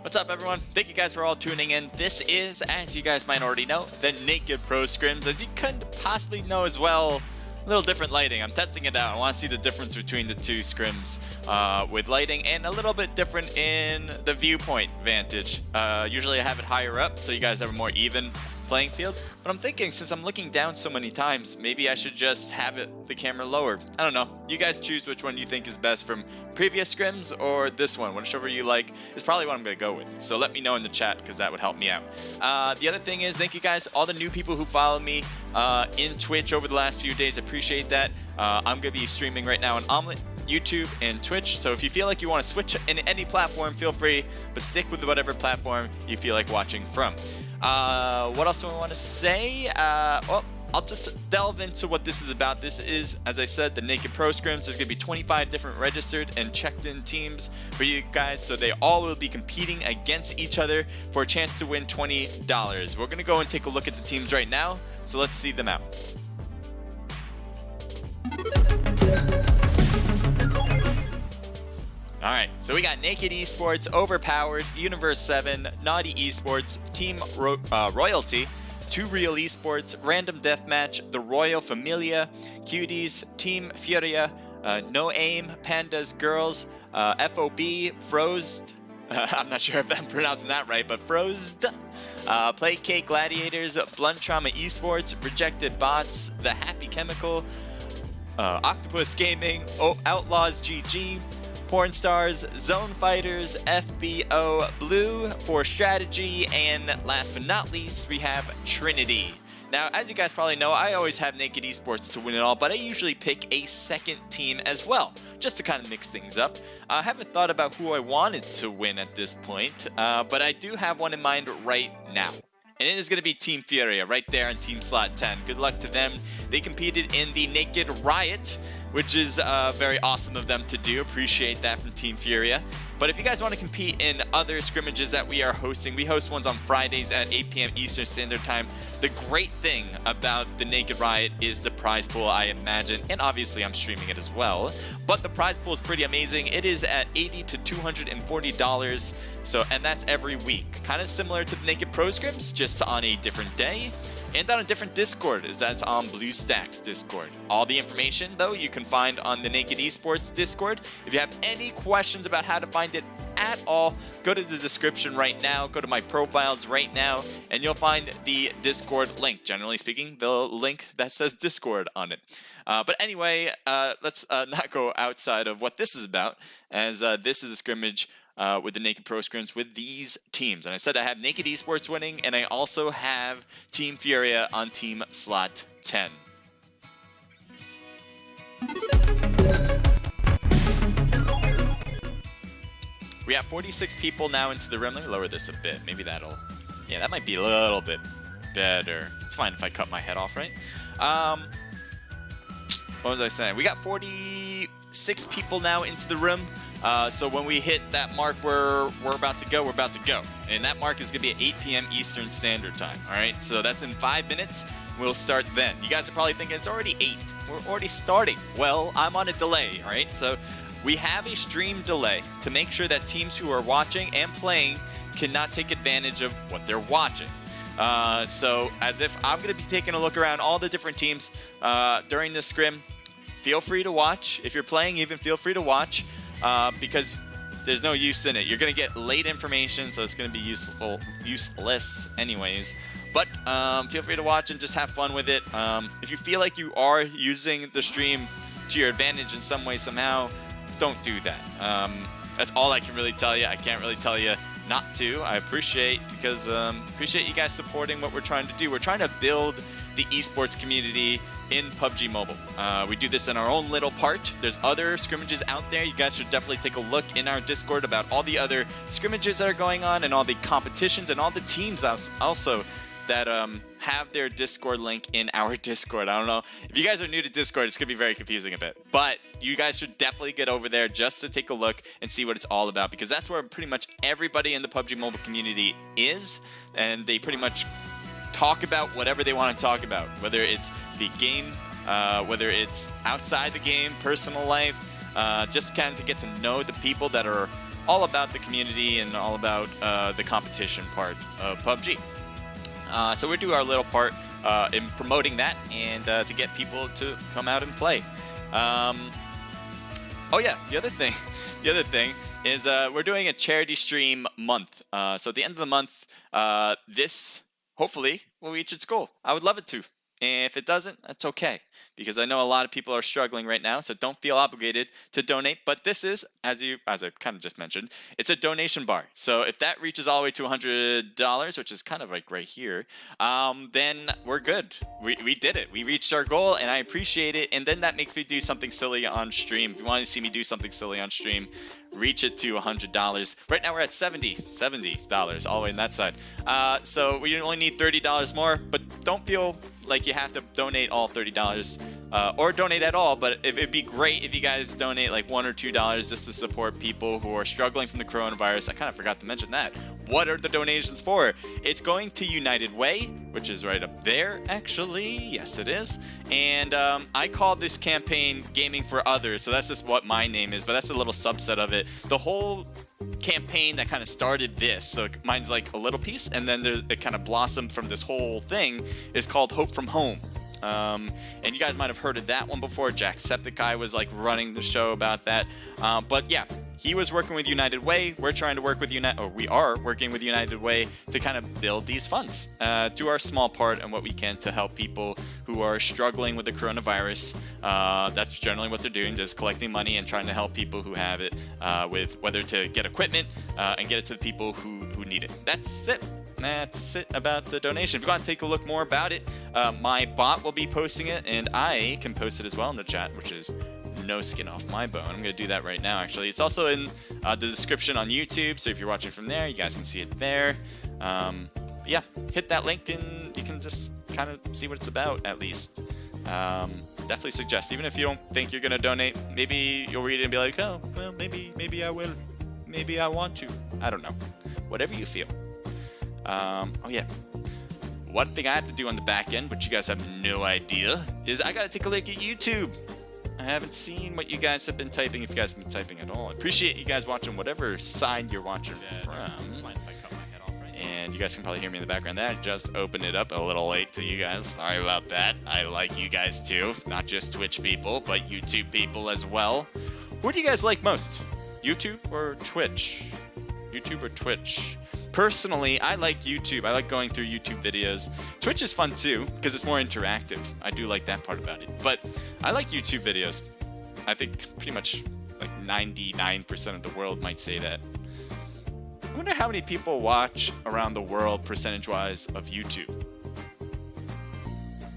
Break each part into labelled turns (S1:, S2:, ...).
S1: What's up, everyone? Thank you guys for all tuning in. This is, as you guys might already know, the Naked Pro Scrims. As you could possibly know as well, a little different lighting. I'm testing it out. I want to see the difference between the two scrims with lighting, and a little bit different in the viewpoint vantage. Usually I have it higher up so you guys have a more even playing field, but I'm thinking since I'm looking down so many times, maybe I should just have the camera lower. I don't know. You guys choose which one you think is best from previous scrims or this one. Whichever you like is probably what I'm going to go with. So let me know in the chat because that would help me out. The other thing is, thank you guys, all the new people who follow me in Twitch over the last few days. Appreciate that. I'm going to be streaming right now on Omelet, YouTube, and Twitch. So if you feel like you want to switch in any platform, feel free, but stick with whatever platform you feel like watching from. What else do I want to say? Well, I'll just delve into what this is about. This is, as I said, the Naked Pro Scrims. There's going to be 25 different registered and checked-in teams for you guys, so they all will be competing against each other for a chance to win $20. We're going to go and take a look at the teams right now, so let's see them out. Alright, so we got Naked Esports, Overpowered, Universe 7, Naughty Esports, Team Royalty, Two Real Esports, Random Deathmatch, The Royal Familia, Cuties, Team Furia, No Aim, Pandas Girls, FOB, Frozed, I'm not sure if I'm pronouncing that right, but Frozed, Play Cake Gladiators, Blunt Trauma Esports, Rejected Bots, The Happy Chemical, Octopus Gaming, Outlaws GG, Porn Stars, Zone Fighters, FBO, Blue for Strategy, and last but not least, we have Trinity. Now, as you guys probably know, I always have Naked Esports to win it all, but I usually pick a second team as well, just to kind of mix things up. I haven't thought about who I wanted to win at this point, but I do have one in mind right now. And it is going to be Team Furia right there in Team Slot 10. Good luck to them. They competed in the Naked Riot, which is very awesome of them to do. Appreciate that from Team Furia. But if you guys want to compete in other scrimmages that we are hosting, we host ones on Fridays at 8 p.m. Eastern Standard Time. The great thing about the Naked Riot is the prize pool, I imagine, and obviously I'm streaming it as well. But the prize pool is pretty amazing. It is at $80 to $240, and that's every week. Kind of similar to the Naked Pro Scrims, just on a different day. And on a different Discord, as that's on BlueStacks Discord. All the information, though, you can find on the Naked Esports Discord. If you have any questions about how to find it at all, go to the description right now, go to my profiles right now, and you'll find the Discord link. Generally speaking, the link that says Discord on it. But anyway, let's not go outside of what this is about, as this is a scrimmage with the Naked Pro Scrims with these teams. And I said I have Naked Esports winning, and I also have Team Furia on Team Slot 10. We have 46 people now into the room. Let me lower this a bit. Maybe that'll... Yeah, that might be a little bit better. It's fine if I cut my head off, right? What was I saying? We got 46 people now into the room. So when we hit that mark where we're about to go, we're about to go. And that mark is going to be at 8 p.m. Eastern Standard Time. All right, so that's in 5 minutes. We'll start then. You guys are probably thinking it's already 8. We're already starting. Well, I'm on a delay, all right? So we have a stream delay to make sure that teams who are watching and playing cannot take advantage of what they're watching. So as if I'm going to be taking a look around all the different teams during this scrim, feel free to watch. If you're playing, even feel free to watch. Because there's no use in it. You're going to get late information, so it's going to be useless anyways. But feel free to watch and just have fun with it. If you feel like you are using the stream to your advantage in some way, somehow, don't do that. That's all I can really tell you. I can't really tell you not to. I appreciate you guys supporting what we're trying to do. We're trying to build the esports community in PUBG Mobile. We do this in our own little part. There's other scrimmages out there. You guys should definitely take a look in our Discord about all the other scrimmages that are going on and all the competitions and all the teams also that have their Discord link in our Discord. I don't know. If you guys are new to Discord, it's going to be very confusing a bit. But you guys should definitely get over there just to take a look and see what it's all about, because that's where pretty much everybody in the PUBG Mobile community is, and they pretty much talk about whatever they want to talk about, whether it's the game, whether it's outside the game, personal life, just kind of to get to know the people that are all about the community and all about the competition part of PUBG. So we do our little part in promoting that and to get people to come out and play. Oh yeah, the other thing is we're doing a charity stream month. So at the end of the month, this hopefully will reach its goal. I would love it to. And if it doesn't, that's okay, because I know a lot of people are struggling right now, so don't feel obligated to donate. But this is, as I kind of just mentioned, it's a donation bar. So if that reaches all the way to $100, which is kind of like right here, then we're good. We did it. We reached our goal, and I appreciate it. And then that makes me do something silly on stream. If you want to see me do something silly on stream, reach it to $100. Right now we're at $70 all the way on that side. So we only need $30 more, but don't feel like you have to donate all $30 or donate at all. But it'd be great if you guys donate like $1 or $2 just to support people who are struggling from the coronavirus. I kind of forgot to mention that. What are the donations for? It's going to United Way, which is right up there, actually. Yes, it is. And I call this campaign Gaming for Others, so that's just what my name is, but that's a little subset of it. The whole campaign that kind of started this, so mine's like a little piece, and then it kind of blossomed from this whole thing, is called Hope from Home. And you guys might have heard of that one before. Jacksepticeye was like running the show about that. But yeah, he was working with United Way. We're trying to work with we are working with United Way to kind of build these funds, do our small part and what we can to help people who are struggling with the coronavirus. That's generally what they're doing, just collecting money and trying to help people who have it with whether to get equipment and get it to the people who need it. That's it about the donation. If you want to take a look more about it, my bot will be posting it, and I can post it as well in the chat, which is no skin off my bone. I'm going to do that right now, actually. It's also in the description on YouTube, so if you're watching from there, you guys can see it there. Yeah, hit that link and you can just kind of see what it's about, at least. Definitely suggest, even if you don't think you're going to donate, maybe you'll read it and be like, oh, well, maybe I will. Maybe I want to. I don't know. Whatever you feel. Oh yeah, one thing I have to do on the back end, which you guys have no idea, is I gotta take a look at YouTube. I haven't seen what you guys have been typing, if you guys have been typing at all. I appreciate you guys watching whatever side you're watching from. And you guys can probably hear me in the background there. I just opened it up a little late to you guys. Sorry about that. I like you guys too, not just Twitch people, but YouTube people as well. What do you guys like most? YouTube or Twitch? YouTube or Twitch? Personally, I like YouTube. I like going through YouTube videos. Twitch is fun too, because it's more interactive. I do like that part about it. But I like YouTube videos. I think pretty much like 99% of the world might say that. I wonder how many people watch around the world percentage-wise of YouTube.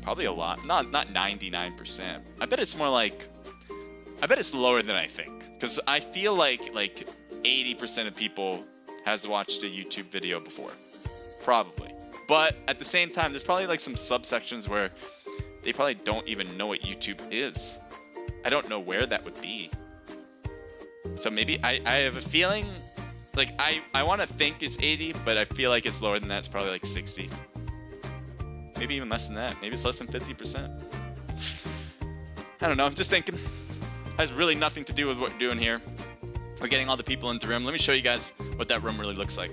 S1: Probably a lot. Not 99%. I bet it's more like... I bet it's lower than I think. Because I feel like 80% of people has watched a YouTube video before. Probably. But at the same time, there's probably like some subsections where they probably don't even know what YouTube is. I don't know where that would be. So maybe I have a feeling, like I want to think it's 80, but I feel like it's lower than that. It's probably like 60. Maybe even less than that. Maybe it's less than 50%. I don't know. I'm just thinking. Has really nothing to do with what we're doing here. We're getting all the people into the room. Let me show you guys what that room really looks like.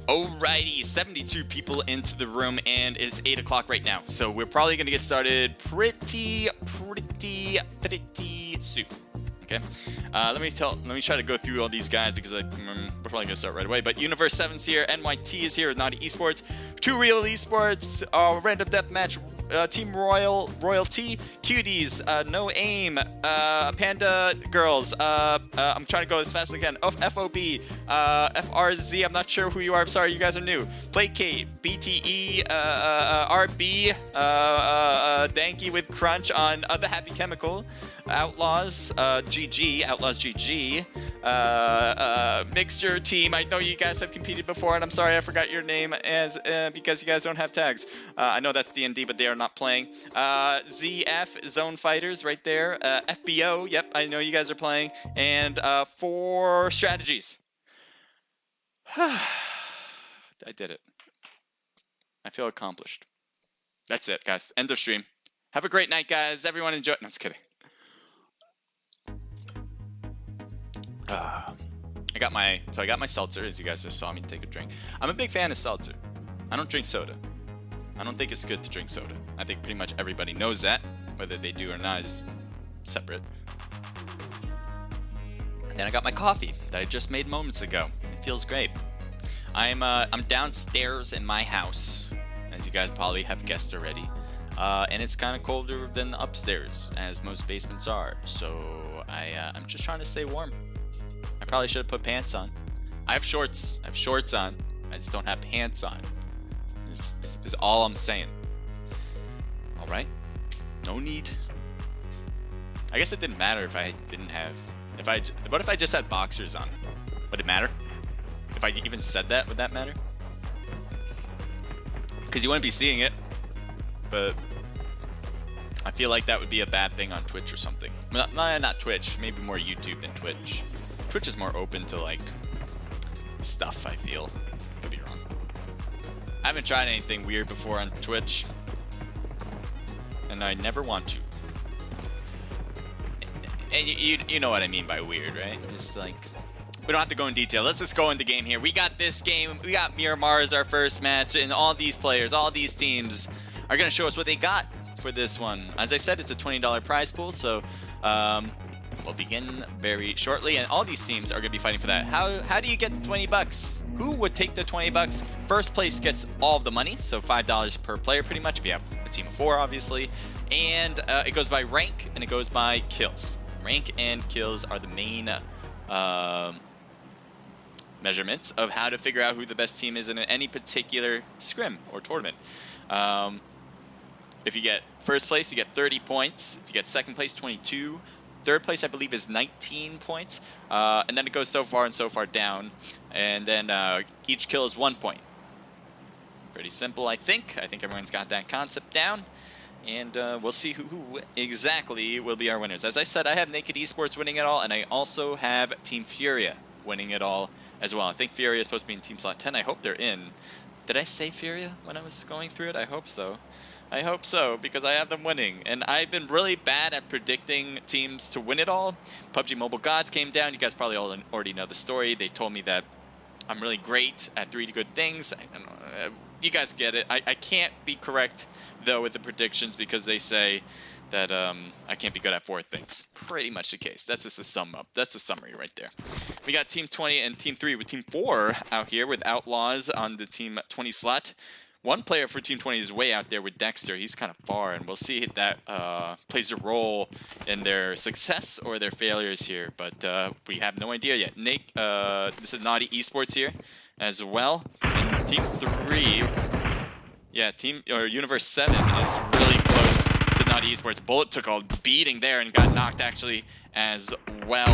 S1: Alrighty, 72 people into the room, and it's 8 o'clock right now. So we're probably going to get started pretty soon. Okay. Let me try to go through all these guys because we're probably gonna start right away. But Universe 7's here, NYT is here, Naughty Esports, 2 Real Esports, Random Deathmatch, Team Royalty, Cuties, No Aim, Panda Girls, I'm trying to go as fast as I can, FOB, FRZ, I'm not sure who you are, I'm sorry, you guys are new, Placate, BTE, RB, Danky with Crunch on The Happy Chemical, Outlaws, Outlaws GG, Mixture Team. I know you guys have competed before, and I'm sorry I forgot your name as because you guys don't have tags. I know that's D&D, but they are not playing. ZF Zone Fighters right there. FBO. Yep, I know you guys are playing. And 4 strategies. I did it. I feel accomplished. That's it, guys. End of stream. Have a great night, guys. Everyone enjoy. No, I'm just kidding. I got my seltzer, as you guys just saw me take a drink. I'm a big fan of seltzer. I don't drink soda. I don't think it's good to drink soda. I think pretty much everybody knows that. Whether they do or not is separate. And then I got my coffee that I just made moments ago. It feels great. I'm downstairs in my house, as you guys probably have guessed already. And it's kind of colder than upstairs, as most basements are. So I'm just trying to stay warm. I probably should have put pants on. I have shorts. I have shorts on. I just don't have pants on. Is all I'm saying. All right. No need. I guess it didn't matter if I didn't have. What if I just had boxers on? Would it matter? If I even said that, would that matter? Because you wouldn't be seeing it. But I feel like that would be a bad thing on Twitch or something. Not Twitch. Maybe more YouTube than Twitch. Twitch is more open to like stuff, I feel. Could be wrong. I haven't tried anything weird before on Twitch. And I never want to. And you know what I mean by weird, right? Just like, we don't have to go in detail. Let's just go into game here. We got this game. We got Miramar as our first match. And all these players, all these teams are going to show us what they got for this one. As I said, it's a $20 prize pool. So we'll begin very shortly. And all these teams are going to be fighting for that. How do you get the 20 bucks? Who would take the 20 bucks? First place gets all of the money. So $5 per player pretty much if you have a team of 4, obviously. And it goes by rank and it goes by kills. Rank and kills are the main measurements of how to figure out who the best team is in any particular scrim or tournament. If you get first place, you get 30 points. If you get second place, 22. Third place, I believe, is 19 points. And then it goes so far and so far down. And then each kill is 1 point. Pretty simple, I think. I think everyone's got that concept down. And we'll see who exactly will be our winners. As I said, I have Naked Esports winning it all, and I also have Team Furia winning it all as well. I think Furia is supposed to be in Team Slot 10. I hope they're in. Did I say Furia when I was going through it? I hope so. I hope so, because I have them winning. And I've been really bad at predicting teams to win it all. PUBGMobile Gods came down. You guys probably all already know the story. They told me that I'm really great at 3 good things. I don't know. You guys get it. I can't be correct, though, with the predictions because they say that I can't be good at 4 things. Pretty much the case. That's just a sum up. That's a summary right there. We got Team 20 and Team 3 with Team 4 out here with Outlaws on the Team 20 slot. One player for Team 20 is way out there with Dexter. He's kind of far, and we'll see if that plays a role in their success or their failures here. But we have no idea yet. Nick, this is Naughty Esports here as well. And Team 3, yeah, Universe 7 is really close to Naughty Esports. Bullet took a beating there and got knocked actually as well.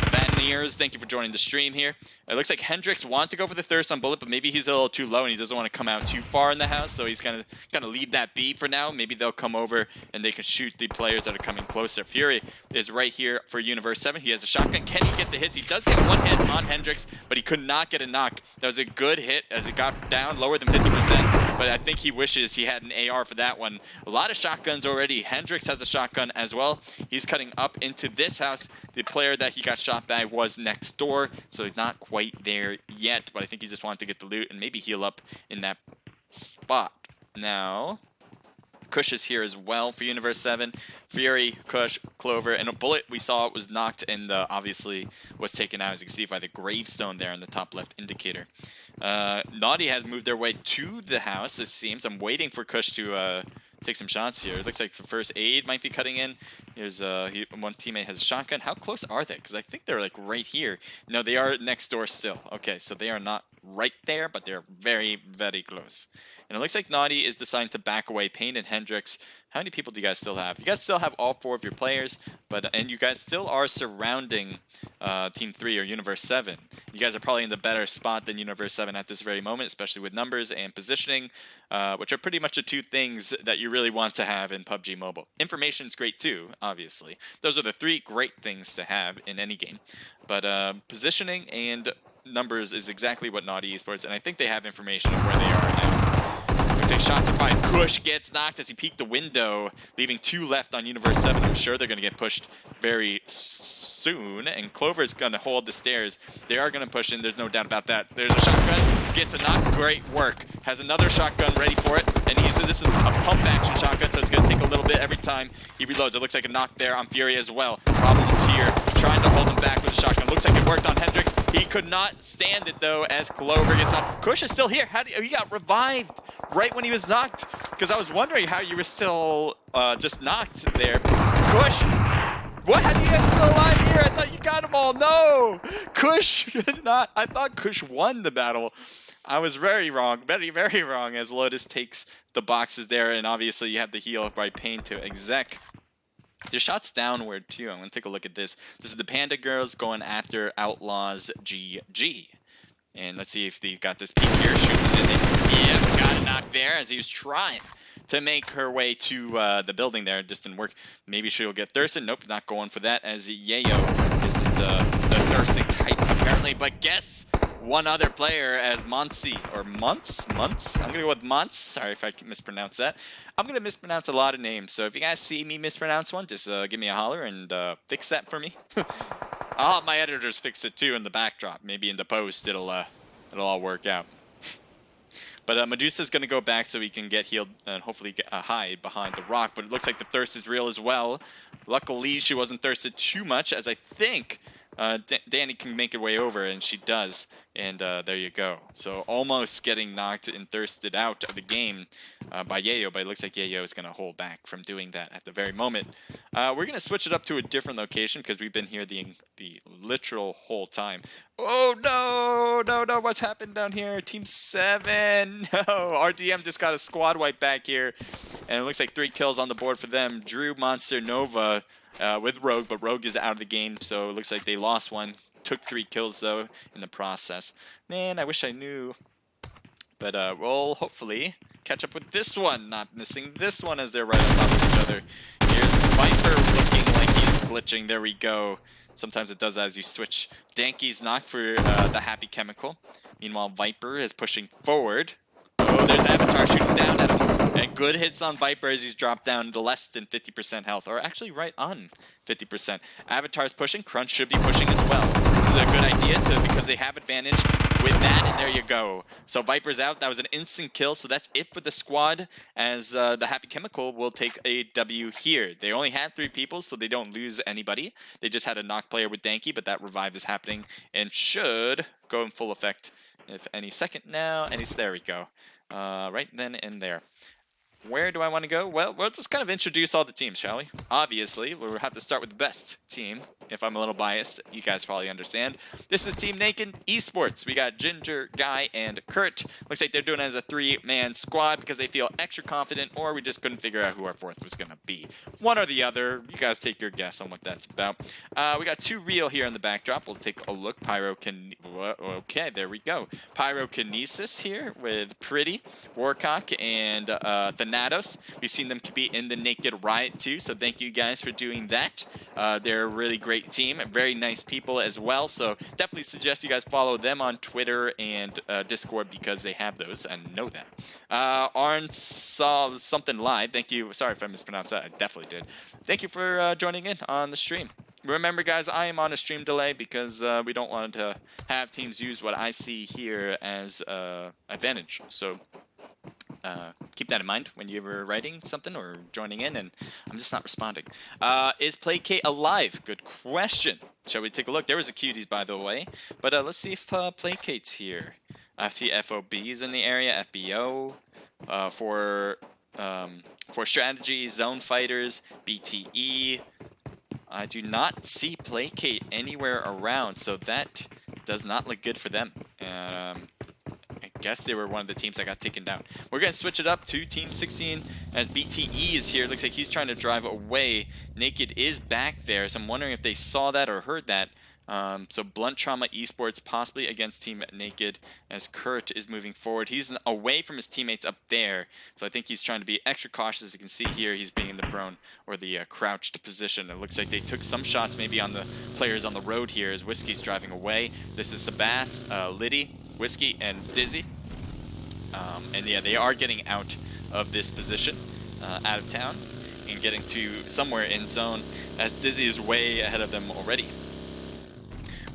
S1: Vaniers, thank you for joining the stream here. It looks like Hendrix wanted to go for the thirst on Bullet, but maybe he's a little too low and he doesn't want to come out too far in the house, so he's gonna leave that be for now. Maybe they'll come over and they can shoot the players that are coming closer. Fury is right here for Universe 7. He has a shotgun. Can he get the hits? He does get 1 hit on Hendrix, but he could not get a knock. That was a good hit as it got down lower than 50%, but I think he wishes he had an AR for that one. A lot of shotguns already. Hendrix has a shotgun as well. He's cutting up into this house. The player that he got shot by was next door, so he's not quite there yet, but I think he just wanted to get the loot and maybe heal up in that spot. Now, Kush is here as well for Universe 7. Fury, Kush, Clover, and a Bullet we saw was knocked and obviously was taken out, as you can see by the gravestone there in the top left indicator. Naughty has moved their way to the house, it seems. I'm waiting for Kush to take some shots here. It looks like the first aid might be cutting in. Here's one teammate has a shotgun. How close are they? Because I think they're like right here. No, they are next door still. Okay, so they are not right there, but they're very, very close. And it looks like Naughty is deciding to back away. Payne and Hendrix. How many people do you guys still have? You guys still have all 4 of your players, and you guys still are surrounding Team 3 or Universe 7. You guys are probably in the better spot than Universe 7 at this very moment, especially with numbers and positioning, which are pretty much the 2 things that you really want to have in PUBG Mobile. Information's great too, obviously. Those are the 3 great things to have in any game. But positioning and numbers is exactly what Naughty Esports, and I think they have information of where they are now. Looks like shots are fired. Kush gets knocked as he peeked the window, leaving 2 left on Universe 7. I'm sure they're going to get pushed very soon, and Clover's going to hold the stairs. They are going to push in, there's no doubt about that. There's a shotgun, gets a knock, great work. Has another shotgun ready for it, and this is a pump action shotgun, so it's going to take a little bit every time he reloads. It looks like a knock there on Fury as well. Problems here, trying to hold him back with a shotgun. Looks like it worked on Hendrix. He could not stand it though as Clover gets up. Kush is still here. He got revived right when he was knocked, because I was wondering how you were still just knocked there. Kush, what? How do you guys still alive here? I thought you got them all. No, Kush did not. I thought Kush won the battle. I was very wrong, very, very wrong, as Lotus takes the boxes there, and obviously you have the heal by Pain to Exec. Their shots downward too. I'm gonna take a look at this. This is the Panda Girls going after Outlaws GG. And let's see if they got this peek here, shooting in it. Yeah, got a knock there as he was trying to make her way to the building there. It just didn't work. Maybe she'll get Thurston. Nope, not going for that, as Yayo isn't the Thurston type apparently. But guess one other player as Monsi, or Monts? I'm gonna go with Monts. Sorry if I mispronounce that. I'm gonna mispronounce a lot of names, so if you guys see me mispronounce one, just give me a holler and fix that for me. I'll have my editors fix it too in the backdrop. Maybe in the post it'll all work out. But Medusa's gonna go back so he can get healed and hopefully get, hide behind the rock. But it looks like the thirst is real as well. Luckily, she wasn't thirsted too much, as I think Danny can make her way over, and she does. And there you go. So almost getting knocked and thirsted out of the game by Yayo, but it looks like Yayo is going to hold back from doing that at the very moment. We're going to switch it up to a different location because we've been here the literal whole time. Oh, no, what's happened down here? Team 7, no, RDM just got a squad wipe back here, and it looks like 3 kills on the board for them. Drew, Monster, Nova with Rogue, but Rogue is out of the game, so it looks like they lost one. Took 3 kills though in the process. Man, I wish I knew. But we'll hopefully catch up with this one. Not missing this one as they're right on top of each other. Here's Viper looking like he's glitching. There we go. Sometimes it does that as you switch. Danky's knocked for the Happy Chemical. Meanwhile, Viper is pushing forward. Oh, there's Avatar shooting down at him. And good hits on Viper as he's dropped down to less than 50% health. Or actually right on 50%. Avatar's pushing. Crunch should be pushing as well. This is a good idea because they have advantage with that. And there you go. So Viper's out. That was an instant kill. So that's it for the squad, as the Happy Chemical will take a W here. They only had 3 people, so they don't lose anybody. They just had a knock player with Danky, but that revive is happening and should go in full effect if any second now. And there we go. Right then and there. Where do I want to go? Well, we'll just kind of introduce all the teams, shall we? Obviously, we'll have to start with the best team. If I'm a little biased, you guys probably understand. This is Team Naked Esports. We got Ginger, Guy, and Kurt. Looks like they're doing it as a 3-man squad because they feel extra confident, or we just couldn't figure out who our 4th was going to be. One or the other. You guys take your guess on what that's about. We got 2 real here in the backdrop. We'll take a look. Okay, there we go. Pyrokinesis here with Pretty, Warcock, and Thanatos. We've seen them compete in the Naked Riot too, so thank you guys for doing that. They're a really great team, very nice people as well, so definitely suggest you guys follow them on Twitter and Discord because they have those and know that. Arn saw something live. Thank you. Sorry if I mispronounced that. I definitely did. Thank you for joining in on the stream. Remember, guys, I am on a stream delay because we don't want to have teams use what I see here as advantage. So keep that in mind when you're writing something or joining in, and I'm just not responding. Is Placate alive? Good question. Shall we take a look? There was a Cuties, by the way. But let's see if Placate's here. I see FOB's in the area, FBO, for strategy, zone fighters, BTE. I do not see Placate anywhere around, so that does not look good for them. I guess they were one of the teams that got taken down. We're going to switch it up to Team 16 as BTE is here. Looks like he's trying to drive away. Naked is back there, so I'm wondering if they saw that or heard that. So Blunt Trauma Esports possibly against Team Naked as Kurt is moving forward. He's away from his teammates up there, so I think he's trying to be extra cautious. As you can see here, he's being in the prone or the crouched position. It looks like they took some shots maybe on the players on the road here as Whiskey's driving away. This is Sebas, Liddy, Whiskey, and Dizzy. And yeah, they are getting out of this position, out of town, and getting to somewhere in zone, as Dizzy is way ahead of them already.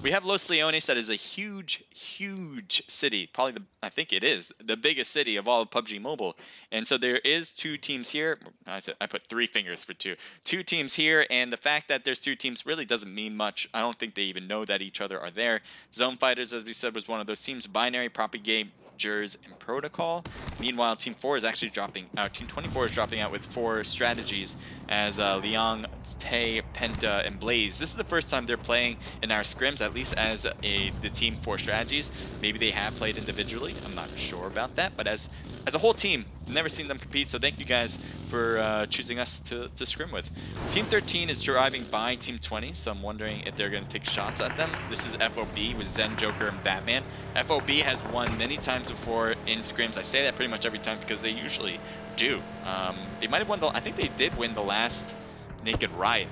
S1: We have Los Leones, that is a huge, huge city. Probably I think it is the biggest city of all of PUBG Mobile. And so there is 2 teams here. I put 3 fingers for 2. 2 teams here, and the fact that there's 2 teams really doesn't mean much. I don't think they even know that each other are there. Zone Fighters, as we said, was one of those teams. Binary, Propagate, and Protocol. Meanwhile, Team 4 is actually dropping out. Team 24 is dropping out with 4 strategies as Liang, Tay, Penta, and Blaze. This is the first time they're playing in our scrims, at least as the Team 4 strategies. Maybe they have played individually. I'm not sure about that, but as a whole team, never seen them compete, so thank you guys for choosing us to scrim with. Team 13 is driving by Team 20, so I'm wondering if they're going to take shots at them. This is FOB with Zen, Joker, and Batman. FOB has won many times before in scrims. I say that pretty much every time because they usually do. They might have won I think they did win the last Naked Riot,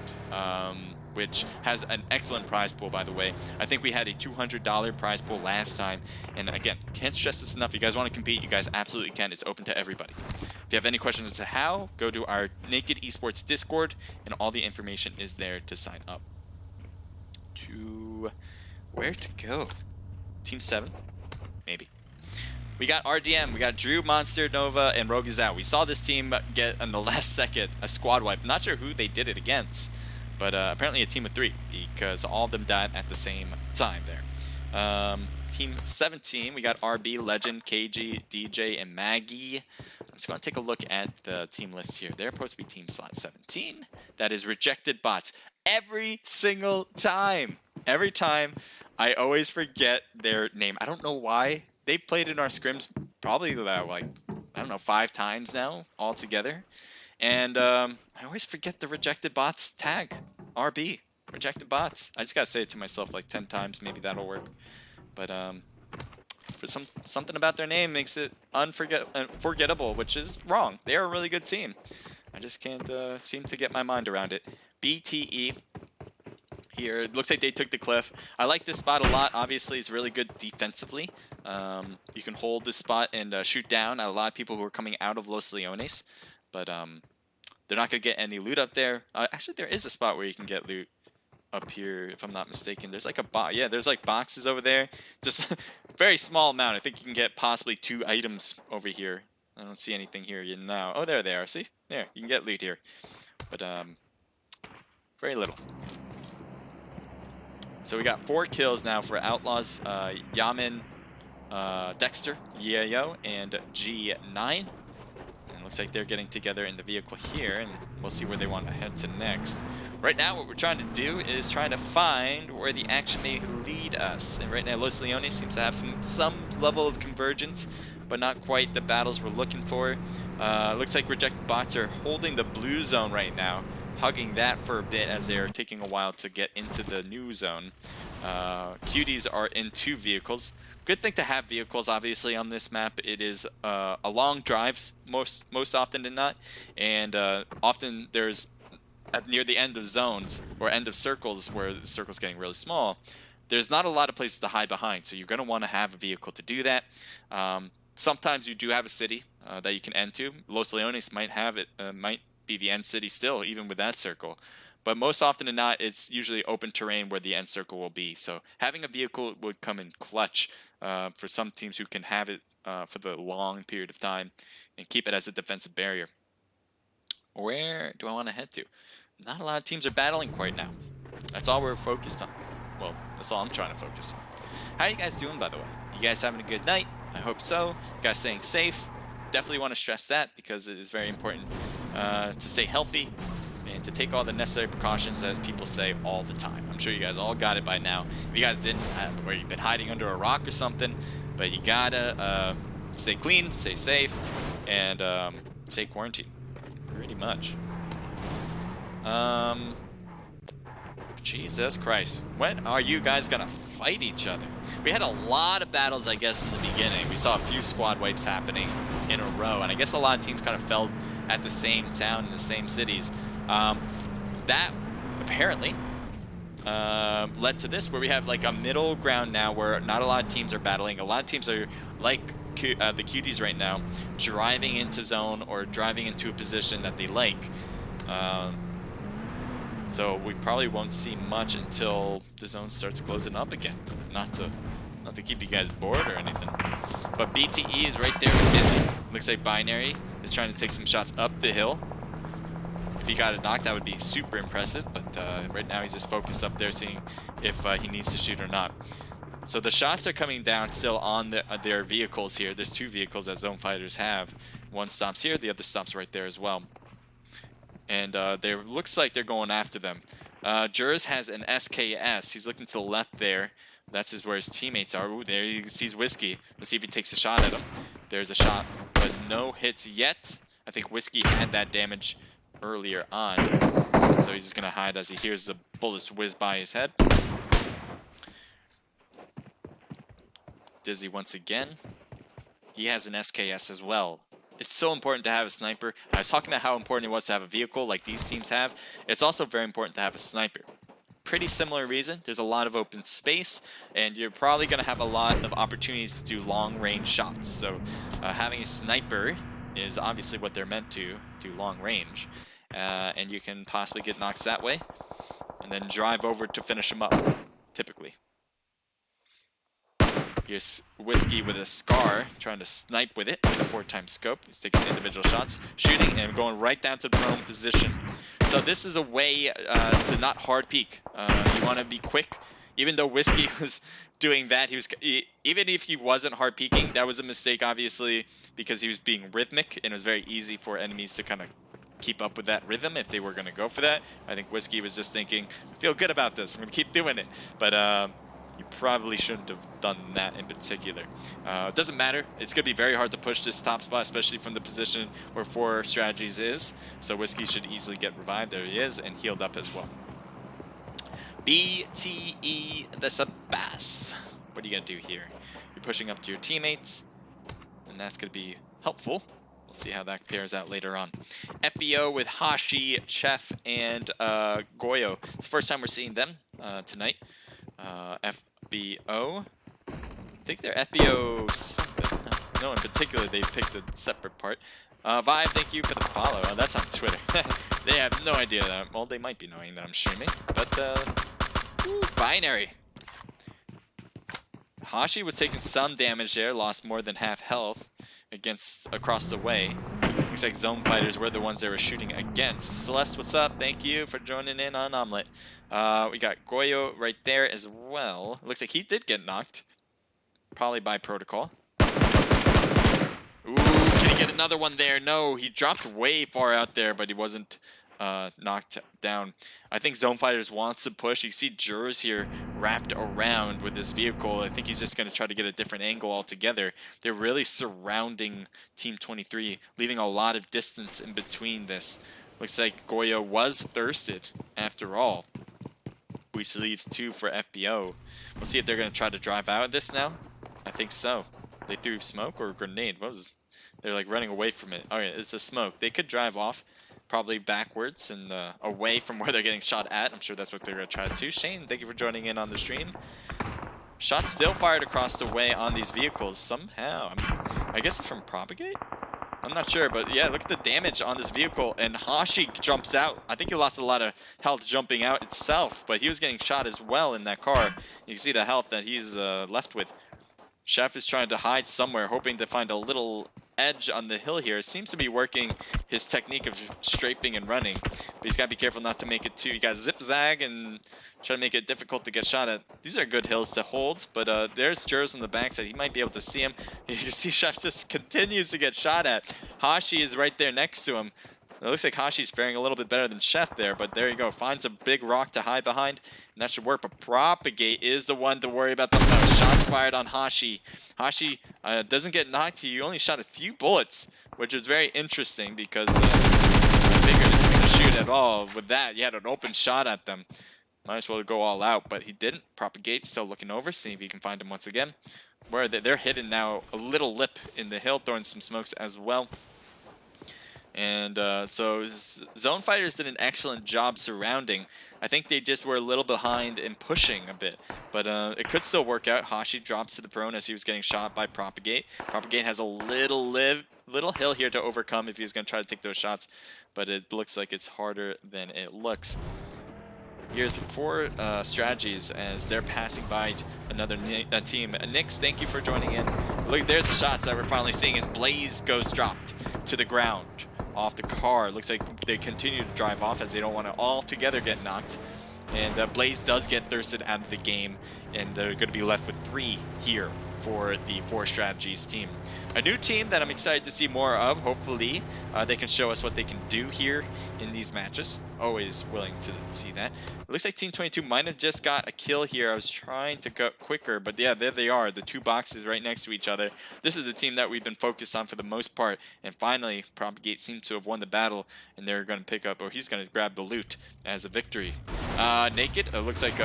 S1: which has an excellent prize pool, by the way. I think we had a $200 prize pool last time. And again, can't stress this enough. You guys want to compete, you guys absolutely can. It's open to everybody. If you have any questions as to how, go to our Naked Esports Discord, and all the information is there to sign up. To where to go? Team 7? Maybe. We got RDM, we got Drew, Monster, Nova, and Rogue is out. We saw this team get, in the last second, a squad wipe. Not sure who they did it against, but apparently a team of 3, because all of them died at the same time there. Team 17, we got RB, Legend, KG, DJ, and Maggie. I'm just going to take a look at the team list here. They're supposed to be team slot 17. That is Rejected Bots. Every single time. Every time, I always forget their name. I don't know why. They've played in our scrims probably like, I don't know, 5 times now altogether. And I always forget the Rejected Bots tag. RB. Rejected Bots. I just gotta say it to myself like 10 times. Maybe that'll work. But for something about their name makes it unforgettable, which is wrong. They are a really good team. I just can't seem to get my mind around it. BTE. Here, it looks like they took the cliff. I like this spot a lot. Obviously, it's really good defensively. You can hold this spot and shoot down at a lot of people who are coming out of Los Leones. But they're not going to get any loot up there. Actually, there is a spot where you can get loot up here, if I'm not mistaken. There's like a box. Yeah, there's like boxes over there. Just very small amount. I think you can get possibly 2 items over here. I don't see anything here now. Oh, there they are. See? There, you can get loot here. But very little. So we got 4 kills now for Outlaws. Yamin, Dexter, Yayo, and G9. Looks like they're getting together in the vehicle here, and we'll see where they want to head to next. Right now, what we're trying to do is trying to find where the action may lead us. And right now, Los Leones seems to have some level of convergence, but not quite the battles we're looking for. Looks like Rejected Bots are holding the blue zone right now, hugging that for a bit as they are taking a while to get into the new zone. Cuties are in 2 vehicles. Good thing to have vehicles, obviously, on this map. It is a long drives, most often than not, and often there's near the end of zones or end of circles where the circle's getting really small. There's not a lot of places to hide behind, so you're going to want to have a vehicle to do that. Sometimes you do have a city that you can end to. Los Leones might have it, might be the end city still, even with that circle. But most often than not, it's usually open terrain where the end circle will be. So having a vehicle would come in clutch for some teams who can have it for the long period of time and keep it as a defensive barrier. Where do I want to head to? Not a lot of teams are battling quite now. That's all we're focused on. Well, that's all I'm trying to focus on. How are you guys doing, by the way? You guys having a good night? I hope so. You guys staying safe? Definitely want to stress that because it is very important to stay healthy and to take all the necessary precautions, as people say all the time. I'm sure you guys all got it by now. If you guys didn't, where you've been hiding under a rock or something, but you gotta stay clean, stay safe, and stay quarantined. Pretty much. Jesus Christ. When are you guys gonna fight each other? We had a lot of battles, I guess, in the beginning. We saw a few squad wipes happening in a row, and I guess a lot of teams kind of fell at the same town in the same cities. That apparently led to this, where we have like a middle ground now where not a lot of teams are battling. A lot of teams are like the cuties right now driving into zone or driving into a position that they like. So we probably won't see much until the zone starts closing up again. Not to keep you guys bored or anything. But BTE is right there with Dizzy. Looks like Binary is trying to take some shots up the hill. If he got a knock, that would be super impressive. But right now he's just focused up there, seeing if he needs to shoot or not. So the shots are coming down still on their vehicles here. There's 2 vehicles that Zone Fighters have. One stops here, the other stops right there as well. And there looks like they're going after them. Jers has an SKS. He's looking to the left there. That's where his teammates are. Ooh, there he sees Whiskey. Let's see if he takes a shot at him. There's a shot, but no hits yet. I think Whiskey had that damage earlier on. So he's just going to hide as he hears the bullets whiz by his head. Dizzy once again. He has an SKS as well. It's so important to have a sniper. I was talking about how important it was to have a vehicle like these teams have. It's also very important to have a sniper. Pretty similar reason. There's a lot of open space, and you're probably going to have a lot of opportunities to do long-range shots. So having a sniper is obviously what they're meant to do, long range. And you can possibly get knocks that way, and then drive over to finish them up, typically. Here's Whiskey with a Scar, trying to snipe with it with a 4x scope. He's taking individual shots, shooting, and going right down to the prone position. So this is a way to not hard peek. You want to be quick. Even though Whiskey was doing that, even if he wasn't hard peeking, that was a mistake, obviously, because he was being rhythmic, and it was very easy for enemies to kind of keep up with that rhythm if they were going to go for that. I think Whiskey was just thinking, I feel good about this, I'm going to keep doing it. But you probably shouldn't have done that in particular. It doesn't matter. It's going to be very hard to push this top spot, especially from the position where 4 strategies is. So Whiskey should easily get revived. There he is, and healed up as well. BTE the Sabas. What are you going to do here? You're pushing up to your teammates, and that's going to be helpful. We'll see how that pairs out later on. FBO with Hashi, Chef, and Goyo. It's the first time we're seeing them tonight. FBO. I think they're FBO something. No, in particular, they picked a separate part. Vibe, thank you for the follow. That's on Twitter. They have no idea that. Well, they might be knowing that I'm streaming. But, Binary. Hashi was taking some damage there, lost more than half health across the way. Looks like Zone Fighters were the ones they were shooting against. Celeste, what's up? Thank you for joining in on Omelet. We got Goyo right there as well. Looks like he did get knocked. Probably by protocol. Ooh, can he get another one there? No, he dropped way far out there, but he wasn't knocked down. I think Zone Fighters wants to push. You see Jers here wrapped around with this vehicle. I think he's just going to try to get a different angle altogether. They're really surrounding Team 23, leaving a lot of distance in between this. Looks like Goyo was thirsted after all, which leaves 2 for FBO. We'll see if they're going to try to drive out of this now. I think so. They threw smoke or a grenade. What was? They're like running away from it. Oh yeah, it's a smoke. They could drive off, probably backwards and away from where they're getting shot at. I'm sure that's what they're going to try to do. Shane, thank you for joining in on the stream. Shots still fired across the way on these vehicles somehow. I guess it's from Propagate? I'm not sure, but yeah, look at the damage on this vehicle. And Hashi jumps out. I think he lost a lot of health jumping out itself, but he was getting shot as well in that car. You can see the health that he's left with. Chef is trying to hide somewhere, hoping to find a little edge on the hill here. It seems to be working his technique of strafing and running, but he's got to be careful not to make it too. You got zip-zag and try to make it difficult to get shot at. These are good hills to hold, but there's Jers on the backside. He might be able to see him. You see Chef just continues to get shot at. Hashi is right there next to him. It looks like Hashi's faring a little bit better than Chef there, but there you go. Finds a big rock to hide behind, and that should work. But Propagate is the one to worry about. The shots fired on Hashi. Hashi doesn't get knocked. He only shot a few bullets, which is very interesting because I figured if you're going to shoot at all with that, you had an open shot at them. Might as well go all out, but he didn't. Propagate still looking over, see if he can find him once again. Where they're hidden now, a little lip in the hill, throwing some smokes as well. And so Zone Fighters did an excellent job surrounding. I think they just were a little behind in pushing a bit, but it could still work out. Hashi drops to the prone as he was getting shot by Propagate. Propagate has a little hill here to overcome if he was going to try to take those shots, but it looks like it's harder than it looks. Here's 4 strategies as they're passing by another team. Nix, thank you for joining in. Look, there's the shots that we're finally seeing as Blaze goes dropped to the ground off the car. Looks like they continue to drive off as they don't want to all together get knocked. And Blaze does get thirsted out of the game, and they're going to be left with 3 here for the 4 strategies team. A new team that I'm excited to see more of. Hopefully they can show us what they can do here in these matches. Always willing to see that. It looks like Team 22 might have just got a kill here. I was trying to go quicker, but yeah, there they are. The 2 boxes right next to each other. This is the team that we've been focused on for the most part. And finally, Propagate seems to have won the battle, and they're going to pick up, or he's going to grab the loot as a victory. Naked, it looks like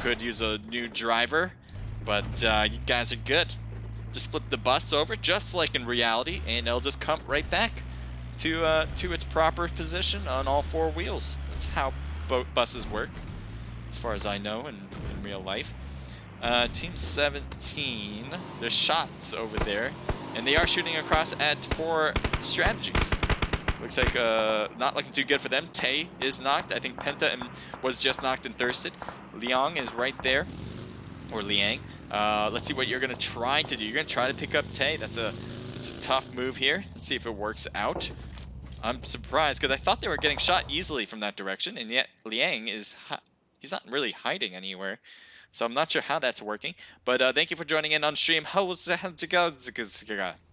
S1: could use a new driver, but you guys are good. Just flip the bus over, just like in reality, and it'll just come right back to its proper position on all 4 wheels. That's how buses work, as far as I know in real life. Team 17, there's shots over there, and they are shooting across at 4 strategies. Looks like not looking too good for them. Tay is knocked. I think Penta was just knocked and thirsted. Liang is right there, or Liang. Let's see what you're going to try to do. You're going to try to pick up Tay. It's a tough move here. Let's see if it works out. I'm surprised because I thought they were getting shot easily from that direction, and yet Liang is he's not really hiding anywhere. So I'm not sure how that's working. But thank you for joining in on stream.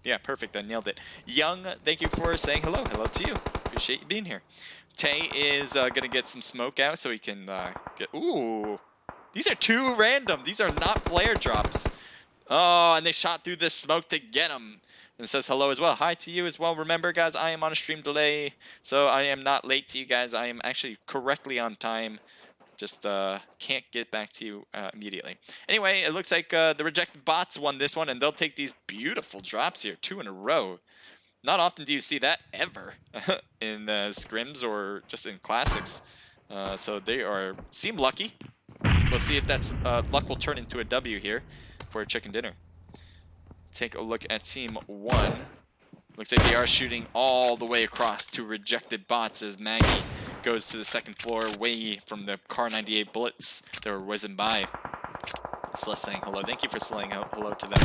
S1: Yeah, perfect. I nailed it. Young, thank you for saying hello. Hello to you. Appreciate you being here. Tay is going to get some smoke out so he can get... Ooh. These are 2 random. These are not player drops. Oh, and they shot through this smoke to get him. And it says hello as well. Hi to you as well. Remember, guys, I am on a stream delay, so I am not late to you guys. I am actually correctly on time. Just can't get back to you immediately. Anyway, it looks like the rejected bots won this one, and they'll take these beautiful drops here, 2 in a row. Not often do you see that ever in scrims or just in classics. So they seem lucky. We'll see if that's luck will turn into a W here for a chicken dinner. Take a look at Team 1. Looks like they are shooting all the way across to rejected bots as Maggie goes to the 2nd floor away from the Car 98 bullets that were whizzing by. Celeste saying hello. Thank you for saying hello to them.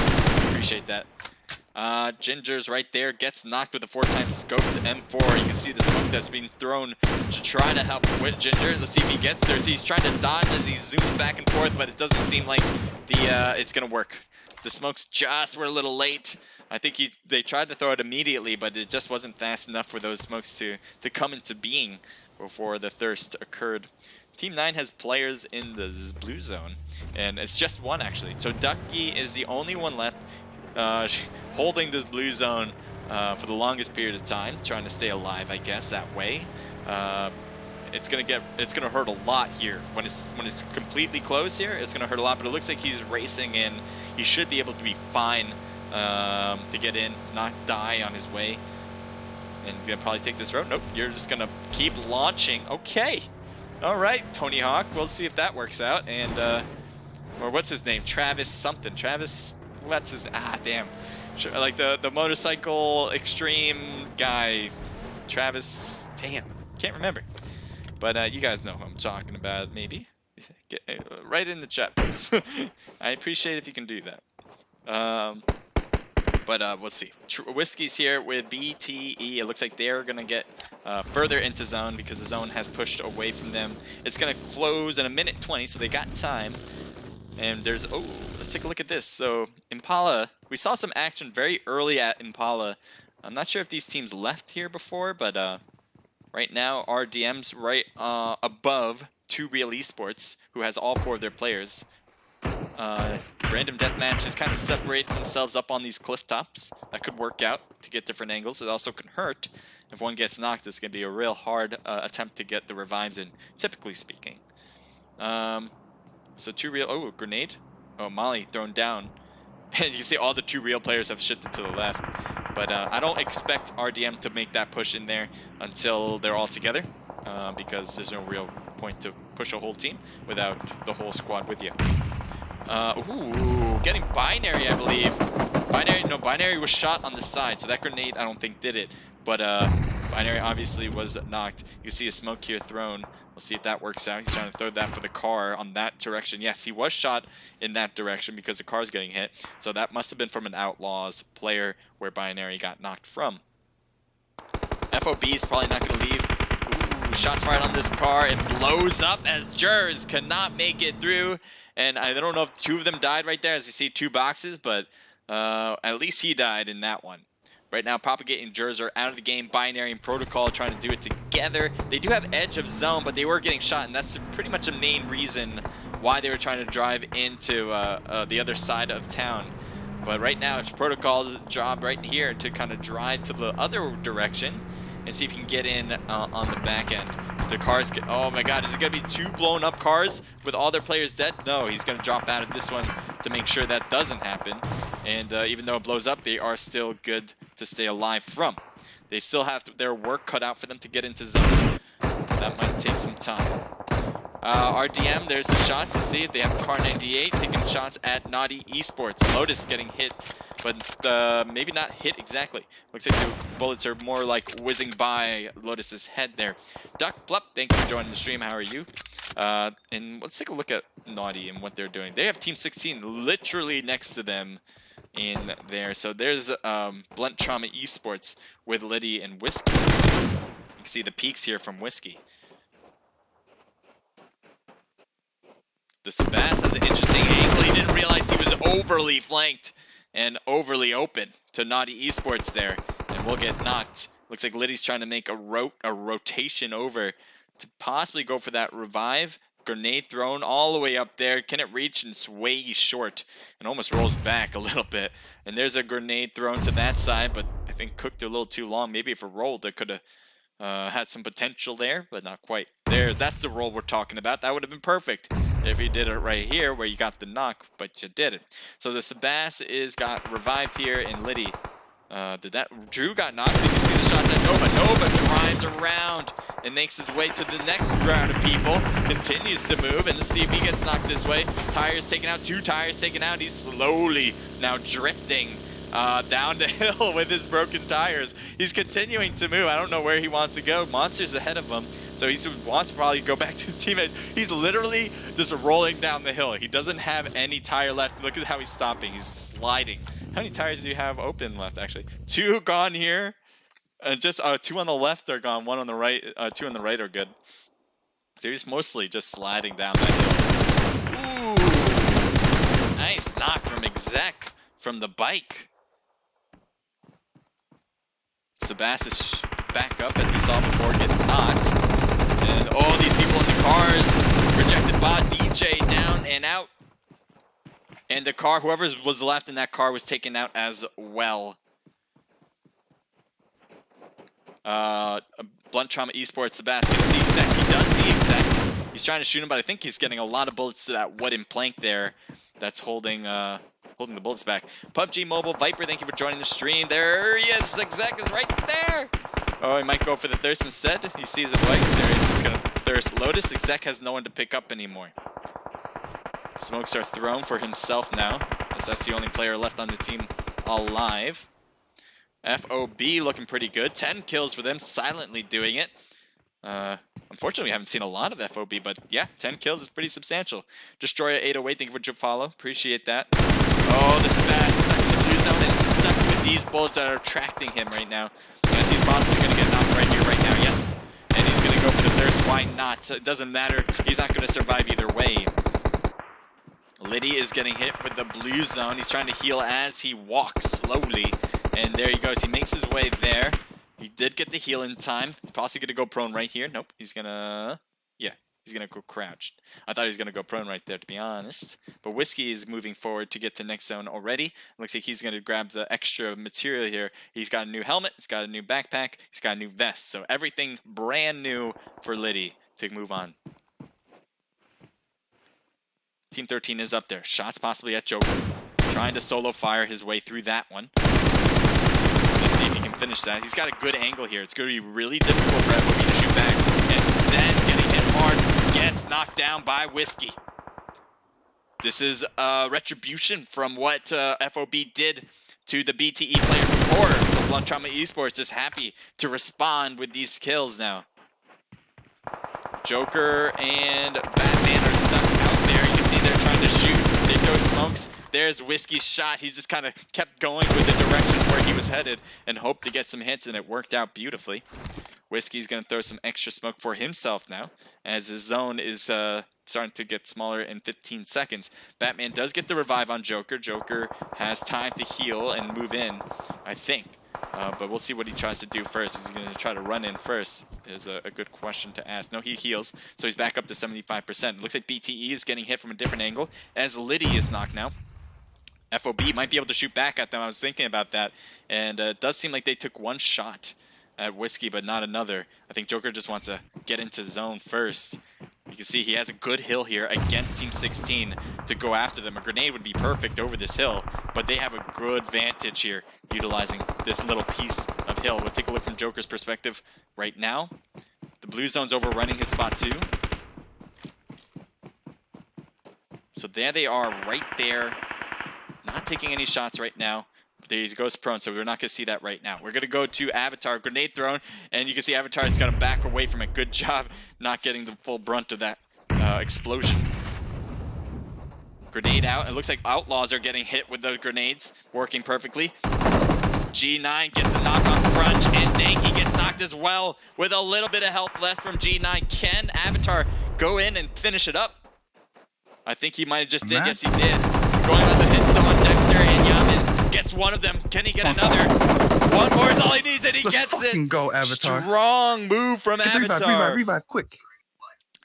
S1: Appreciate that. Ginger's right there, gets knocked with a 4x scope with the M4. You can see the smoke that's being thrown to try to help with Ginger. Let's see if he gets there. So he's trying to dodge as he zooms back and forth, but it doesn't seem like it's going to work. The smokes just were a little late. I think they tried to throw it immediately, but it just wasn't fast enough for those smokes to come into being before the thirst occurred. Team 9 has players in the blue zone, and it's just 1 actually. So Ducky is the only one left holding this blue zone for the longest period of time, trying to stay alive, I guess, that way. It's gonna hurt a lot here when it's completely closed here. It's gonna hurt a lot, but it looks like he's racing in. He should be able to be fine to get in, not die on his way. And you're gonna probably take this road. Nope, you're just gonna keep launching. Okay, all right, Tony Hawk. We'll see if that works out. And or what's his name? Travis something. Travis. What's his? Damn. Like the motorcycle extreme guy. Travis. Damn. Can't remember. But you guys know who I'm talking about, maybe. Right in the chat, please. I appreciate if you can do that. But let's see. Whiskey's here with BTE. It looks like they're going to get further into zone because the zone has pushed away from them. It's going to close in a minute 20, so they got time. And there's... Oh, let's take a look at this. So Impala, we saw some action very early at Impala. I'm not sure if these teams left here before, but right now RDM's right above Two Real Esports, who has all 4 of their players. Random deathmatch is kind of separating themselves up on these cliff tops. That could work out to get different angles. It also can hurt. If one gets knocked, it's going to be a real hard attempt to get the revives in, typically speaking. So Two Real... Oh, grenade. Oh, Molly thrown down. And you see all the Two Real players have shifted to the left. But I don't expect RDM to make that push in there until they're all together, because there's no real point to push a whole team without the whole squad with you. Ooh, getting Binary, I believe. Binary was shot on the side, so that grenade I don't think did it. But Binary obviously was knocked. You see a smoke here thrown. We'll see if that works out. He's trying to throw that for the car on that direction. Yes, he was shot in that direction because the car's getting hit. So that must have been from an Outlaws player where Binary got knocked from. FOB is probably not going to leave. Ooh, shots fired on this car. It blows up as Jers cannot make it through. And I don't know if two of them died right there, as you see two boxes, but at least he died in that one. Right now, Propagate and Jers are out of the game. Binary and Protocol trying to do it together. They do have edge of zone, but they were getting shot, and that's pretty much the main reason why they were trying to drive into the other side of town. But right now, it's Protocol's job right here to kind of drive to the other direction and see if he can get in on the back end. The cars get, oh my god, is it going to be two blown up cars with all their players dead? No, he's going to drop out of this one to make sure that doesn't happen. And even though it blows up, they are still good to stay alive from. They still have their work cut out for them to get into zone. That might take some time. RDM, there's the shots. You see it. They have Car 98 taking shots at Naughty Esports. Lotus getting hit, but maybe not hit exactly. Looks like the bullets are more like whizzing by Lotus's head there. Duck Plup, thank you for joining the stream. How are you? And let's take a look at Naughty and what they're doing. They have Team 16 literally next to them in there. So there's Blunt Trauma Esports with Liddy and Whiskey. You can see the peaks here from Whiskey. The Sebas has an interesting angle. He didn't realize he was overly flanked and overly open to Naughty Esports there. And will get knocked. Looks like Liddy's trying to make a rotation over to possibly go for that revive. Grenade thrown all the way up there. Can it reach? And it's way short. And almost rolls back a little bit. And there's a grenade thrown to that side. But I think cooked a little too long. Maybe if it rolled, it could have had some potential there. But not quite. That's the roll we're talking about. That would have been perfect if you did it right here where you got the knock, but you didn't. So the Sebas got revived here, and Liddy. Drew got knocked. You can see the shots at Nova. Nova drives around and makes his way to the next round of people. Continues to move, and let's see if he gets knocked this way. Tires taken out, 2 tires taken out. He's slowly now drifting down the hill with his broken tires. He's continuing to move. I don't know where he wants to go. Monster's ahead of him. So he wants to probably go back to his teammate. He's literally just rolling down the hill. He doesn't have any tire left. Look at how he's stopping. He's sliding. How many tires do you have open left, actually? 2 gone here. Just 2 on the left are gone. 1 on the right. 2 on the right are good. So he's mostly just sliding down that hill. Ooh. Nice knock from Exec from the bike. Sebas is back up, as we saw before, getting knocked. And all these people in the cars, rejected bot, DJ down and out. And the car, whoever was left in that car was taken out as well. Blunt Trauma Esports, Sebas can see Exec. He does see Exec. He's trying to shoot him, but I think he's getting a lot of bullets to that wooden plank there that's holding the bullets back. PUBGMobile, Viper, thank you for joining the stream. There he is. Exec is right there. Oh, he might go for the thirst instead. He sees a bike. There he's going to thirst Lotus. Exec has no one to pick up anymore. Smokes are thrown for himself now, as that's the only player left on the team alive. FOB looking pretty good. 10 kills for them, silently doing it. Unfortunately, we haven't seen a lot of FOB, but yeah, 10 kills is pretty substantial. Destroyer 808, thank you for your follow. Appreciate that. Oh, this is bad. Stuck in the blue zone and stuck with these bullets that are attracting him right now. Yes, he's possibly going to get knocked right here, right now. Yes. And he's going to go for the thirst. Why not? It doesn't matter. He's not going to survive either way. Liddy is getting hit with the blue zone. He's trying to heal as he walks slowly. And there he goes. He makes his way there. He did get the heal in time. He's possibly going to go prone right here. Nope. He's going to... Yeah. He's going to go crouched. I thought he was going to go prone right there, to be honest. But Whiskey is moving forward to get to next zone already. Looks like he's going to grab the extra material here. He's got a new helmet. He's got a new backpack. He's got a new vest. So everything brand new for Liddy to move on. Team 13 is up there. Shots possibly at Joker. Trying to solo fire his way through that one. finish that. He's got a good angle here. It's going to be really difficult for FOB to shoot back. And Zen getting hit hard, gets knocked down by Whiskey. This is retribution from what FOB did to the BTE player before. So Blunt Trauma Esports is happy to respond with these kills now. Joker and Batman are stuck out there. You can see they're trying to shoot. They throw smokes. There's Whiskey's shot. He just kind of kept going with the direction where he was headed and hoped to get some hits, and it worked out beautifully. Whiskey's going to throw some extra smoke for himself now, as his zone is starting to get smaller in 15 seconds. Batman does get the revive on Joker. Joker has time to heal and move in, I think. But we'll see what he tries to do first. Is he going to try to run in first? Is a good question to ask. No, he heals, so he's back up to 75%. It looks like BTE is getting hit from a different angle, as Liddy is knocked now. FOB might be able to shoot back at them. I was thinking about that, and it does seem like they took one shot at Whiskey, but not another. I think Joker just wants to get into zone first. You can see he has a good hill here against Team 16 to go after them. A grenade would be perfect over this hill, but they have a good vantage here utilizing this little piece of hill. We'll take a look from Joker's perspective right now. The blue zone's overrunning his spot too. So there they are right there, not taking any shots right now. There he goes prone, so we're not going to see that right now. We're going to go to Avatar, grenade thrown, and you can see Avatar is going to back away from it. Good job not getting the full brunt of that explosion. Grenade out. It looks like Outlaws are getting hit with those grenades, working perfectly. G9 gets a knock on Crunch, and Danky gets knocked as well with a little bit of health left from G9. Can Avatar go in and finish it up? I think he might have just did. Yes, he did. Going on the hits though on Dexter, and Yamin gets one of them. Can he get another? One more is all he needs, and he gets it.
S2: Go, Avatar.
S1: Strong move from Avatar.
S2: Revive, quick.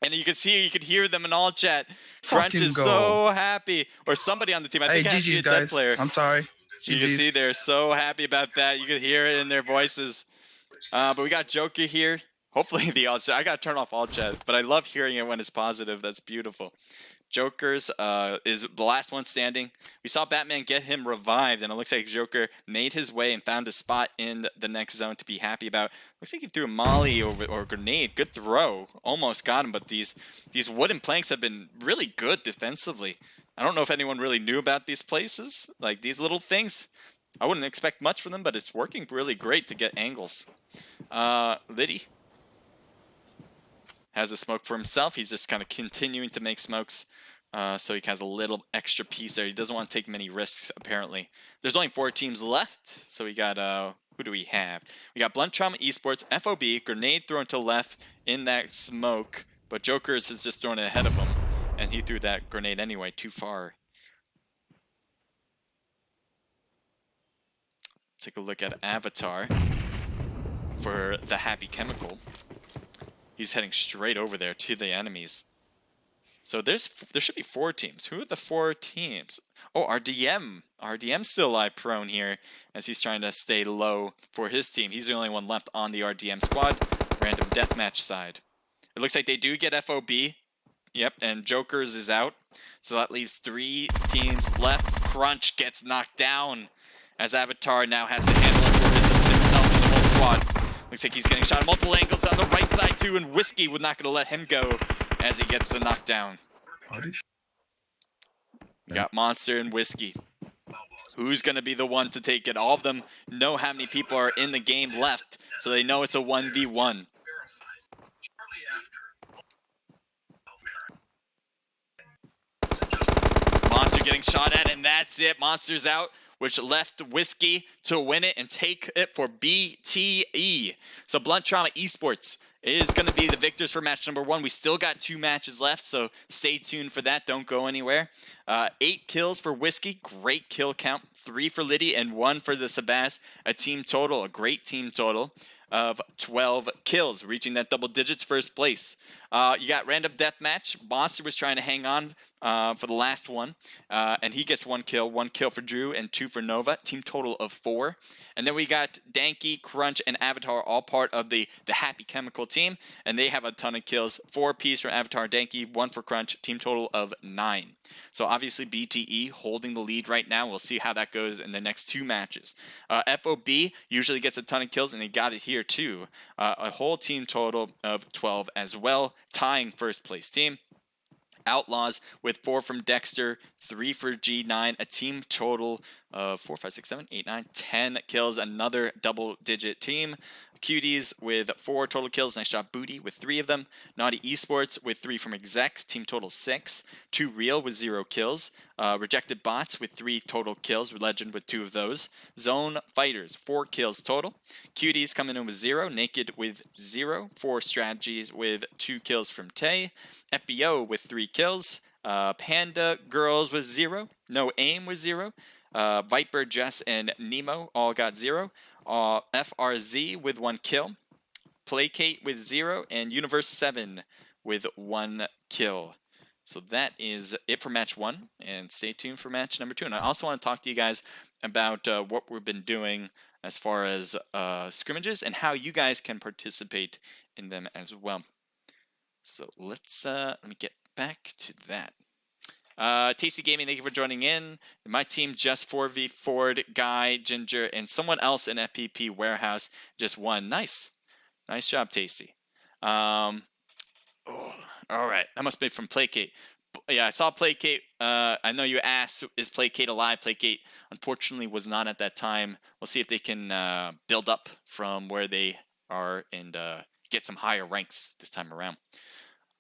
S1: And you could hear them in all chat. Crunch is so happy. Or somebody on the team. I think it has to be a dead player.
S2: I'm sorry.
S1: You can see they're so happy about that. You can hear it in their voices. But we got Joker here. Hopefully the all chat. I got to turn off all chat. But I love hearing it when it's positive. That's beautiful. Joker's is the last one standing. We saw Batman get him revived, and it looks like Joker made his way and found a spot in the next zone to be happy about. Looks like he threw a molly or a grenade. Good throw. Almost got him, but these wooden planks have been really good defensively. I don't know if anyone really knew about these places, like these little things. I wouldn't expect much from them, but it's working really great to get angles. Liddy has a smoke for himself. He's just kind of continuing to make smokes. So he has a little extra piece there. He doesn't want to take many risks, apparently. There's only 4 teams left. So we got, who do we have? We got Blunt Trauma Esports, FOB, grenade thrown to left in that smoke. But Joker's is just thrown ahead of him. And he threw that grenade anyway, too far. Take a look at Avatar for the Happy Chemical. He's heading straight over there to the enemies. So there should be 4 teams. Who are the 4 teams? Oh, RDM. RDM's still live prone here as he's trying to stay low for his team. He's the only one left on the RDM squad. Random deathmatch side. It looks like they do get FOB. Yep, and Joker's is out. So that leaves 3 teams left. Crunch gets knocked down as Avatar now has to handle it for himself and the whole squad. Looks like he's getting shot at multiple angles on the right side too, and Whiskey would not going to let him go as he gets the knockdown. Got Monster and Whiskey. Who's going to be the one to take it? All of them know how many people are in the game left, so they know it's a 1v1. Monster getting shot at, and that's it. Monster's out, which left Whiskey to win it and take it for BTE. So Blunt Trauma Esports is going to be the victors for match number 1. We still got 2 matches left, so stay tuned for that. Don't go anywhere. 8 kills for Whiskey. Great kill count. 3 for Liddy and 1 for the Sabaz. A team total, a great team total of 12 kills, reaching that double digits first place. You got random deathmatch. Monster was trying to hang on for the last one, and he gets 1 kill. 1 kill for Drew and 2 for Nova. Team total of 4. And then we got Danky, Crunch, and Avatar, all part of the Happy Chemical team, and they have a ton of kills. 4 apiece from Avatar, Danky, 1 for Crunch. Team total of 9. So obviously BTE holding the lead right now. We'll see how that goes in the next 2 matches. FOB usually gets a ton of kills, and they got it here too. A whole team total of 12 as well, tying first place team. Outlaws with 4 from Dexter, 3 for G9, a team total of 4, 5, 6, 7, 8, 9, 10 kills, another double-digit team. Cuties with 4 total kills. Nice job, Booty, with 3 of them. Naughty Esports with 3 from Exec, team total 6. 2 Real with 0 kills. Rejected Bots with 3 total kills. Legend with 2 of those. Zone Fighters, 4 kills total. Cuties coming in with 0. Naked with 0. 4 Strategies with 2 kills from Tay. FBO with 3 kills. Panda Girls with 0. No Aim with 0. Viper, Jess, and Nemo all got 0. FRZ with 1 kill, Placate with 0, and Universe 7 with 1 kill. So that is it for match 1, and stay tuned for match number 2. And I also want to talk to you guys about what we've been doing as far as scrimmages and how you guys can participate in them as well. So let's let me get back to that. Tasty Gaming, thank you for joining in. My team just 4v Ford, Guy, Ginger, and someone else in FPP Warehouse just won. Nice. Nice job, Tasty. All right. That must be from Placate. Yeah, I saw Placate. I know you asked, is Placate alive? Placate, unfortunately, was not at that time. We'll see if they can build up from where they are and get some higher ranks this time around.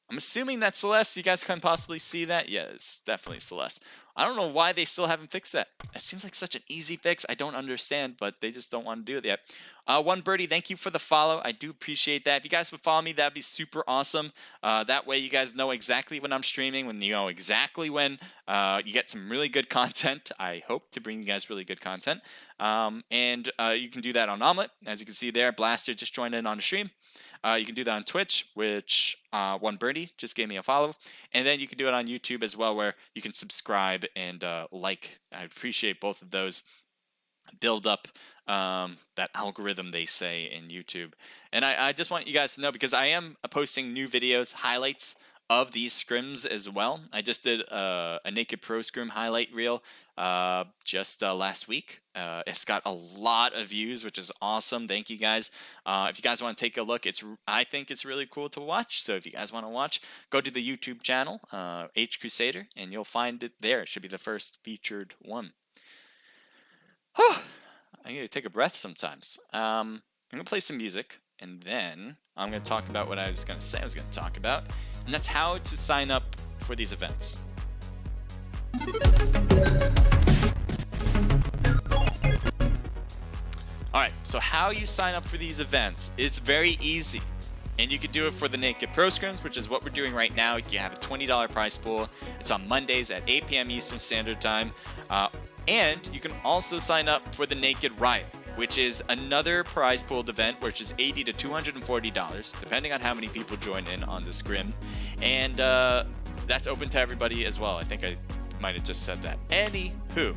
S1: I'm assuming that's Celeste. You guys can possibly see that. Yeah, it's definitely Celeste. I don't know why they still haven't fixed that. It seems like such an easy fix. I don't understand, but they just don't want to do it yet. One Birdie, thank you for the follow. I do appreciate that. If you guys would follow me, that'd be super awesome. That way you guys know exactly when I'm streaming, when you know exactly when you get some really good content. I hope to bring you guys really good content. And you can do that on Omelet. As you can see there, Blaster just joined in on the stream. You can do that on Twitch, which One Birdie just gave me a follow. And then you can do it on YouTube as well, where you can subscribe and like. I appreciate both of those. Build up that algorithm, they say, in YouTube. And I just want you guys to know, because I am posting new videos, highlights of these scrims as well. I just did a Naked Pro Scrim highlight reel just last week. It's got a lot of views, which is awesome. Thank you guys. If you guys want to take a look, I think it's really cool to watch. So if you guys want to watch, go to the YouTube channel, H Crusader, and you'll find it there. It should be the first featured one. I need to take a breath sometimes. I'm going to play some music, and then I'm going to talk about what I was going to say I was going to talk about, and that's how to sign up for these events. Alright, so how you sign up for these events, it's very easy. And you can do it for the Naked Pro Scrims, which is what we're doing right now. You have a $20 prize pool. It's on Mondays at 8 p.m. Eastern Standard Time. And you can also sign up for the Naked Riot, which is another prize pooled event, which is $80 to $240, depending on how many people join in on the scrim. And that's open to everybody as well. I think I might have just said that. Anywho,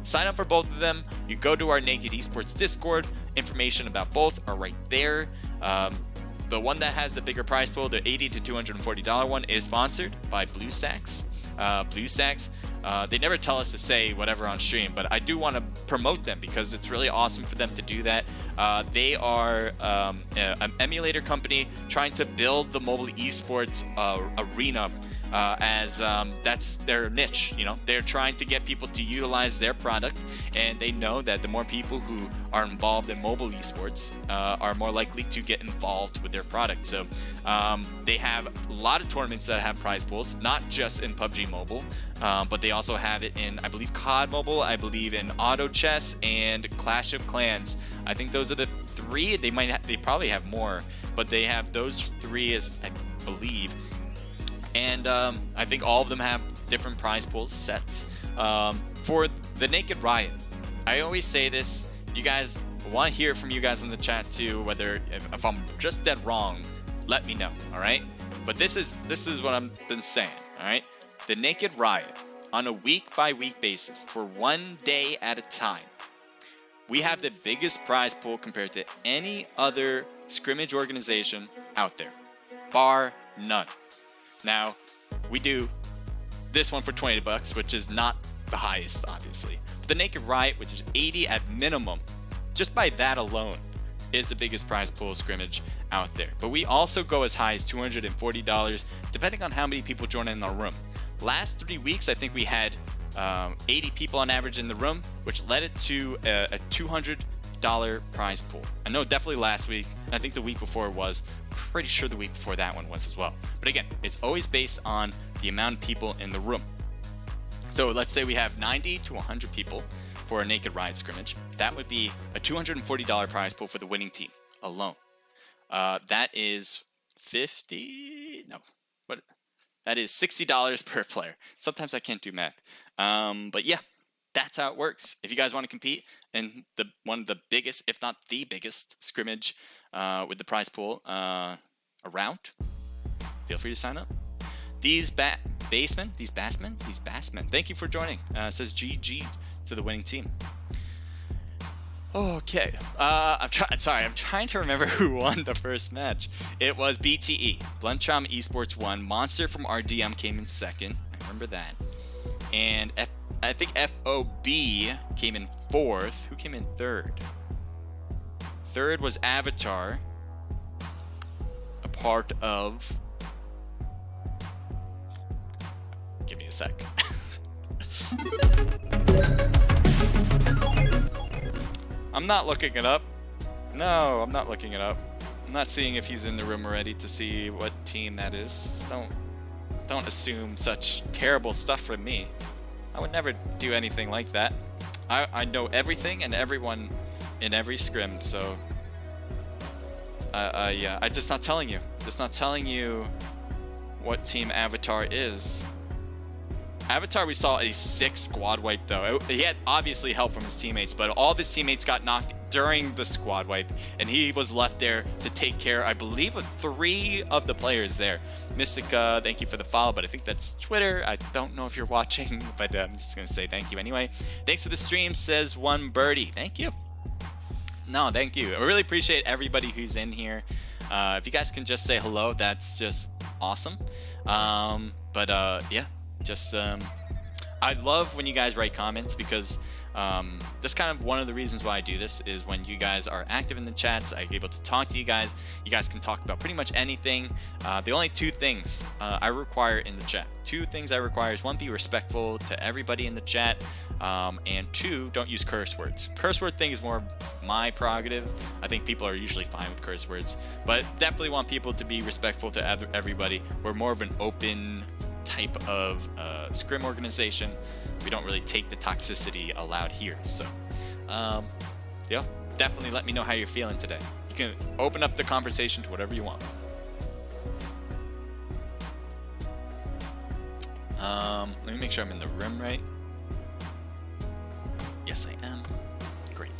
S1: sign up for both of them. You go to our Naked Esports Discord. Information about both are right there. The one that has the bigger prize pool, the $80 to $240 one, is sponsored by BlueStacks. BlueStacks, they never tell us to say whatever on stream, but I do want to promote them because it's really awesome for them to do that. They are an emulator company trying to build the mobile esports arena. As that's their niche, you know. They're trying to get people to utilize their product, and they know that the more people who are involved in mobile esports are more likely to get involved with their product. So they have a lot of tournaments that have prize pools, not just in PUBG Mobile, but they also have it in, I believe, COD Mobile, I believe in Auto Chess and Clash of Clans. I think those are the three. They probably have more, but they have those three, as I believe. And I think all of them have different prize pool sets. For the Naked Riot, I always say this. You guys want to hear from you guys in the chat too, whether if I'm just dead wrong, let me know, all right? But this is what I've been saying. All right, the Naked Riot on a week-by-week basis for 1 day at a time. We have the biggest prize pool compared to any other scrimmage organization out there, bar none. Now, we do this one for $20, which is not the highest, obviously. But the Naked Riot, which is 80 at minimum, just by that alone, is the biggest prize pool scrimmage out there. But we also go as high as $240, depending on how many people join in our room. Last 3 weeks, I think we had 80 people on average in the room, which led it to a $200 prize pool. I know definitely last week, and I think the week before was, pretty sure the week before that one was as well. But again, it's always based on the amount of people in the room. So let's say we have 90 to 100 people for a Naked Riot scrimmage. That would be a $240 prize pool for the winning team alone. That is that is $60 per player. Sometimes I can't do math. But yeah, that's how it works. If you guys want to compete in one of the biggest, if not the biggest scrimmage with the prize pool around, feel free to sign up. These bassmen, thank you for joining. It says GG to the winning team. Okay, I'm trying to remember who won the first match. It was BTE. Blunt Trauma Esports won. Monster from RDM came in second. I remember that. And I think FOB came in fourth. Who came in third? Third was Avatar, a part of... Give me a sec. I'm not looking it up. No, I'm not looking it up. I'm not seeing if he's in the room already to see what team that is. Don't assume such terrible stuff from me. I would never do anything like that. I know everything and everyone in every scrim, so yeah, I'm just not telling you. Just not telling you what team Avatar is. Avatar, we saw a 6 squad wipe though. He had obviously help from his teammates, but all of his teammates got knocked during the squad wipe, and he was left there to take care, I believe, of 3 of the players there. Mystica, thank you for the follow, but I think that's Twitter. I don't know if you're watching, but I'm just gonna say thank you anyway. Thanks for the stream, says One Birdie. Thank you. No, thank you. I really appreciate everybody who's in here. If you guys can just say hello, that's just awesome. Yeah. Just I love when you guys write comments, because that's kind of one of the reasons why I do this, is when you guys are active in the chats, I'm able to talk to you guys. You guys can talk about pretty much anything. The only 2 things I require in the chat. 2 things I require is 1, be respectful to everybody in the chat, and 2, don't use curse words. Curse word thing is more my prerogative. I think people are usually fine with curse words, but definitely want people to be respectful to everybody. We're more of an open type of scrim organization. We don't really take the toxicity allowed here, so yeah, definitely let me know how you're feeling today. You can open up the conversation to whatever you want. Let me make sure I'm in the room right. Yes, I am. Great.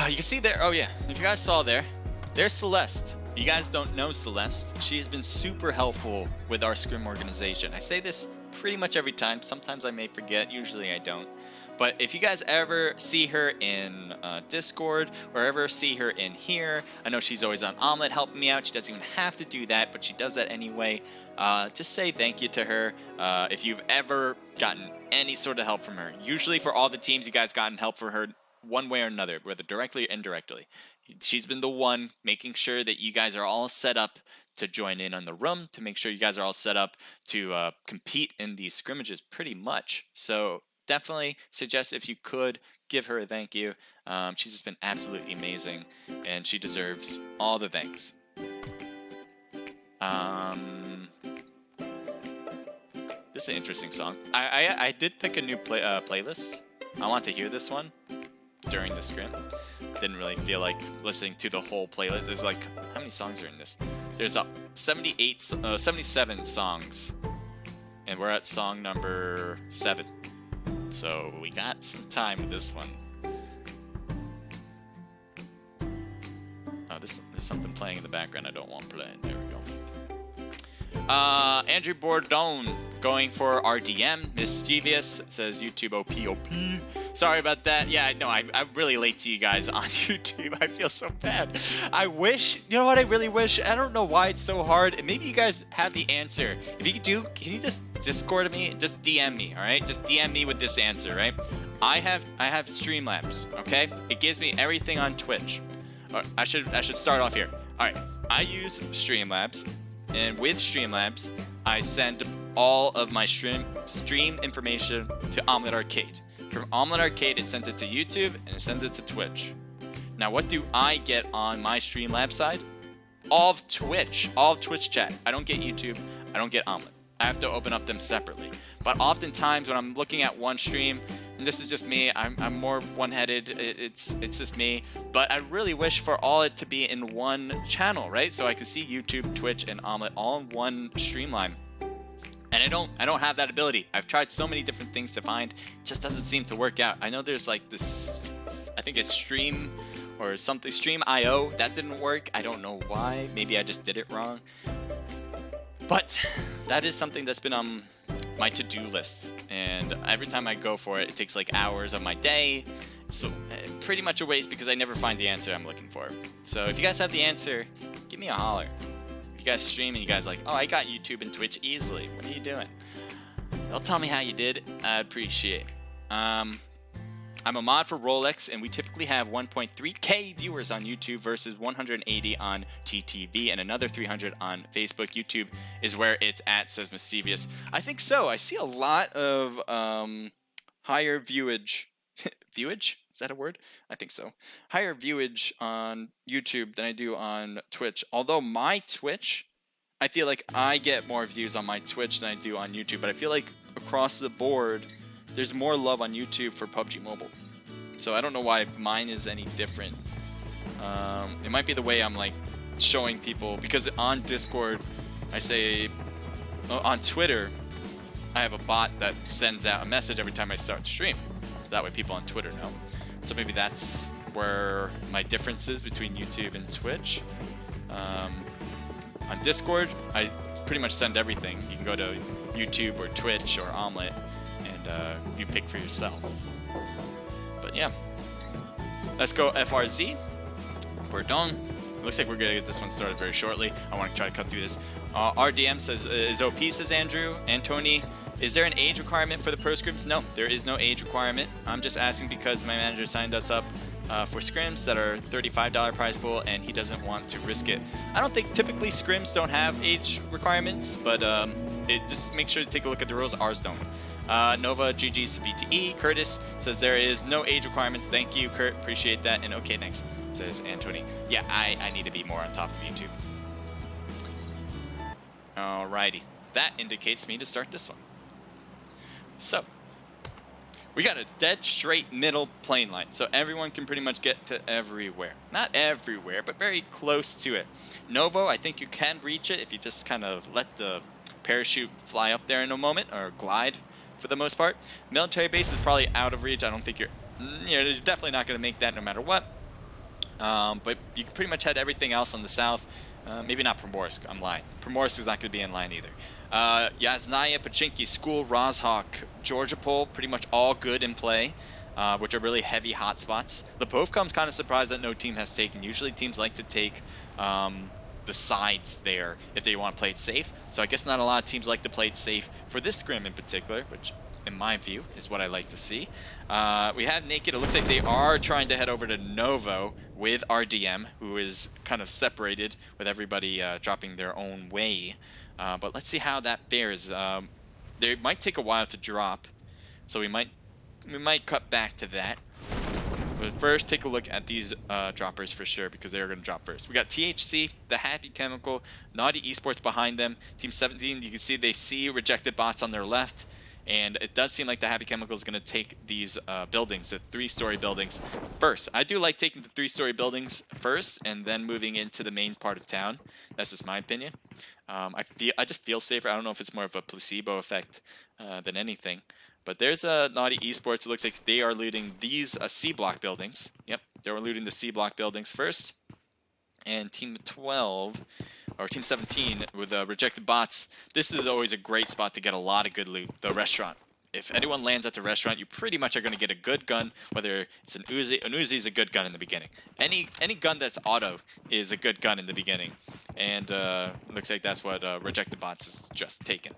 S1: You can see there, oh yeah, if you guys saw there's Celeste. You guys don't know Celeste. She has been super helpful with our scrim organization. I say this pretty much every time. Sometimes I may forget. Usually I don't. But if you guys ever see her in Discord, or ever see her in here, I know she's always on Omelette helping me out. She doesn't even have to do that, but she does that anyway. Just say thank you to her if you've ever gotten any sort of help from her. Usually for all the teams, you guys gotten help for her one way or another, whether directly or indirectly. She's been the one making sure that you guys are all set up to join in on the room, to make sure you guys are all set up to compete in these scrimmages pretty much. So definitely suggest, if you could, give her a thank you. She's just been absolutely amazing, and she deserves all the thanks. This is an interesting song. I did pick a new playlist. I want to hear this one during the scrim. Didn't really feel like listening to the whole playlist. There's like, how many songs are in this? There's 77 songs, and we're at song number 7. So we got some time with this one. Oh, there's something playing in the background I don't want playing. There we go. Andrew Bourdon going for RDM. Mischievous says YouTube OP. Sorry about that. Yeah, no, I'm really late to you guys on YouTube. I feel so bad. I wish, you know what I really wish? I don't know why it's so hard. And maybe you guys have the answer. If you do, can you just Discord me? Just DM me, all right? Just DM me with this answer, right? I have Streamlabs, okay? It gives me everything on Twitch. I should start off here. All right, I use Streamlabs. And with Streamlabs, I send all of my stream information to Omelette Arcade. From Omelette Arcade, it sends it to YouTube and it sends it to Twitch. Now, what do I get on my Streamlabs side? All of Twitch chat. I don't get YouTube. I don't get Omelette. I have to open up them separately. But oftentimes, when I'm looking at one stream, and this is just me, I'm more one-headed, it's just me, but I really wish for all it to be in one channel, right? So I can see YouTube, Twitch, and Omelette all in one streamline. And I don't have that ability. I've tried so many different things to find, it just doesn't seem to work out. I know there's like this, I think it's Stream or something, Stream.io, that didn't work. I don't know why, maybe I just did it wrong. But that is something that's been on my to-do list, and every time I go for it, it takes like hours of my day. So pretty much a waste because I never find the answer I'm looking for. So if you guys have the answer, give me a holler. If you guys stream and you guys like, oh, I got YouTube and Twitch easily. What are you doing? Don't tell me how you did. I appreciate it. I'm a mod for Rolex, and we typically have 1.3k viewers on YouTube versus 180 on TTV and another 300 on Facebook. YouTube is where it's at, says Mischievous. I think so. I see a lot of higher viewage. Viewage? Is that a word? I think so. Higher viewage on YouTube than I do on Twitch. Although my Twitch, I feel like I get more views on my Twitch than I do on YouTube. But I feel like across the board, there's more love on YouTube for PUBG Mobile. So I don't know why mine is any different. It might be the way I'm like showing people, because on Discord, I say, on Twitter, I have a bot that sends out a message every time I start to stream. That way people on Twitter know. So maybe that's where my difference is between YouTube and Twitch. On Discord, I pretty much send everything. You can go to YouTube or Twitch or Omelette, and you pick for yourself. But yeah, let's go FRZ. We're done. Looks like we're gonna get this one started very shortly. I want to try to cut through this. RDM says is OP, says Andrew. Antony, is there an age requirement for the pro scrims? No, there is no age requirement. I'm just asking because my manager signed us up for scrims that are $35 prize pool, and he doesn't want to risk it. I don't think typically scrims don't have age requirements, but just make sure to take a look at the rules. Ours don't. Nova, GG's to BTE. Curtis says there is no age requirement. Thank you, Kurt. Appreciate that. And okay, thanks, says Anthony. Yeah, I need to be more on top of YouTube. Alrighty. That indicates me to start this one. So, we got a dead straight middle plane line, so everyone can pretty much get to everywhere. Not everywhere, but very close to it. Novo, I think you can reach it if you just kind of let the parachute fly up there in a moment, or glide for the most part. Military base is probably out of reach. I don't think you're definitely not going to make that no matter what. But you can pretty much head everything else on the south. Maybe not Primorsk, I'm lying. Primorsk is not going to be in line either. Yasnaya, Pachinki, School, Rozhawk, Georgia Pole, pretty much all good in play, which are really heavy hotspots. Lipovka, kind of surprised that no team has taken. Usually teams like to take the sides there if they want to play it safe. So I guess not a lot of teams like to play it safe for this scrim in particular, which in my view is what I like to see. We have Naked. It looks like they are trying to head over to Novo with RDM, who is kind of separated with everybody dropping their own way. But let's see how that fares. They might take a while to drop, so we might cut back to that. But first, take a look at these droppers for sure, because they're going to drop first. We got THC, the Happy Chemical, Naughty Esports behind them. Team 17, you can see they see rejected bots on their left. And it does seem like the Happy Chemical is going to take these buildings, the 3-story buildings, first. I do like taking the 3-story buildings first and then moving into the main part of town. That's just my opinion. I just feel safer. I don't know if it's more of a placebo effect than anything. But there's a Naughty Esports. It looks like they are looting these C block buildings. Yep, they were looting the C block buildings first. And Team 12, or Team 17 with Rejected Bots, this is always a great spot to get a lot of good loot, the restaurant. If anyone lands at the restaurant, you pretty much are going to get a good gun, whether it's an Uzi. An Uzi is a good gun in the beginning. Any gun that's auto is a good gun in the beginning. And looks like that's what Rejected Bots is just taken.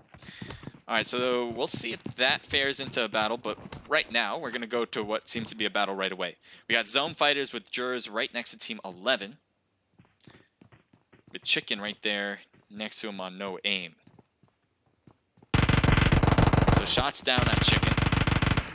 S1: Alright, so we'll see if that fares into a battle, but right now we're going to go to what seems to be a battle right away. We got Zone Fighters with Jurors right next to Team 11. With Chicken right there next to him on no aim. So shots down on Chicken.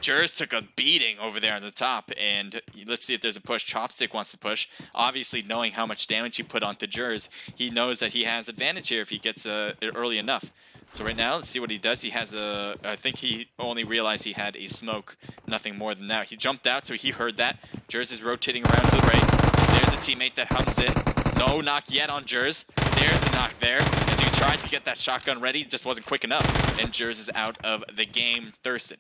S1: Jurors took a beating over there on the top, and let's see if there's a push. Chopstick wants to push. Obviously, knowing how much damage he put onto Jurors, he knows that he has advantage here if he gets it early enough. So right now, let's see what he does. He has a, I think he only realized he had a smoke, nothing more than that. He jumped out, so he heard that. Jurors is rotating around to the right. There's a teammate that hums in. No knock yet on Jurors. There's the knock there. As he tried to get that shotgun ready, just wasn't quick enough. And Jurors is out of the game, thirsted.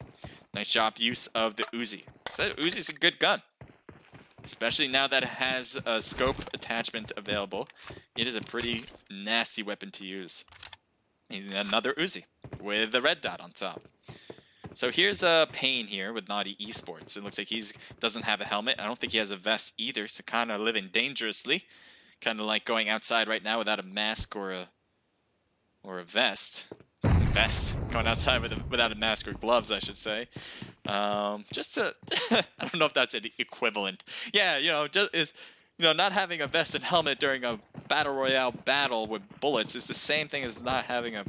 S1: Nice job use of the Uzi. So Uzi's a good gun. Especially now that it has a scope attachment available. It is a pretty nasty weapon to use. Another Uzi with the red dot on top. So here's a Payne here with Naughty Esports. It looks like he doesn't have a helmet. I don't think he has a vest either, so kind of living dangerously. Kind of like going outside right now without a mask or a vest. Going outside without a mask or gloves, I should say. Just to, I don't know if that's an equivalent. Yeah, not having a vest and helmet during a battle royale battle with bullets is the same thing as not having a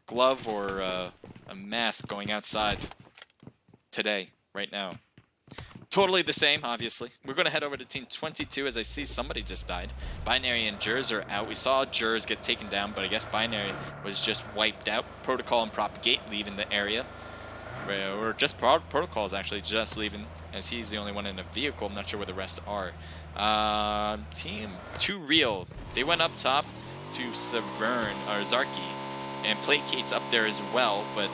S1: glove or a mask going outside today, right now. Totally the same, obviously. We're going to head over to Team 22 as I see somebody just died. Binary and Jurors are out. We saw Jurors get taken down, but I guess Binary was just wiped out. Protocol and Propagate leaving the area. Or just Protocol's actually just leaving, as he's the only one in the vehicle. I'm not sure where the rest are. Team 2 Real. They went up top to Severn, or Zarky. And Placate's up there as well, but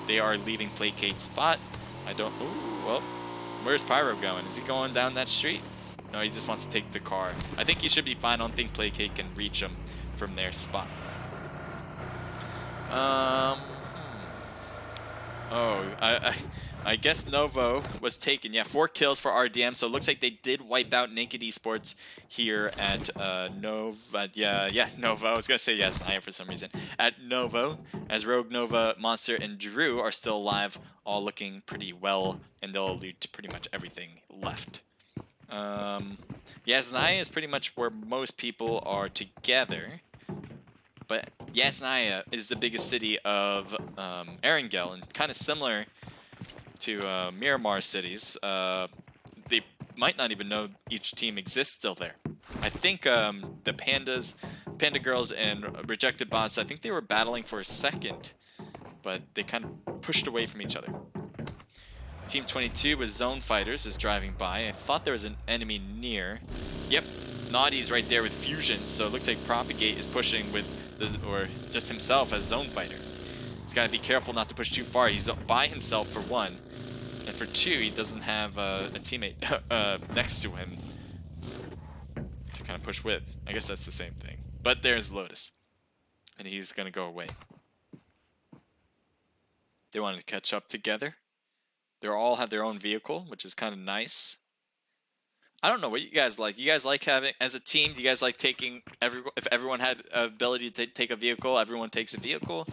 S1: they are leaving Placate's spot. Ooh, well. Where's Pyro going? Is he going down that street? No, he just wants to take the car. I think he should be fine. I don't think Placate can reach him from their spot. Oh, I guess Novo was taken. Yeah, 4 kills for RDM. So it looks like they did wipe out Naked Esports here at Nova. Yeah, Novo. I was gonna say yes, I am for some reason. At Novo, as Rogue, Nova, Monster, and Drew are still alive, all looking pretty well, and they'll allude to pretty much everything left. Yasnaya is pretty much where most people are together. But Yasnaya is the biggest city of Erangel, and kind of similar to Miramar cities. They might not even know each team exists still there. I think the Panda Girls and Rejected Bots, I think they were battling for a second, but they kind of pushed away from each other. Team 22 with Zone Fighters is driving by. I thought there was an enemy near. Yep, Naughty's right there with Fusion, so it looks like Propagate is pushing with or just himself as Zone Fighter. He's got to be careful not to push too far. He's by himself for 1, and for 2, he doesn't have a teammate next to him to kind of push with. I guess that's the same thing. But there's Lotus, and he's going to go away. They wanted to catch up together. They all have their own vehicle, which is kind of nice. I don't know what you guys like. You guys like having, as a team, do you guys like taking, if everyone had ability to take a vehicle, everyone takes a vehicle?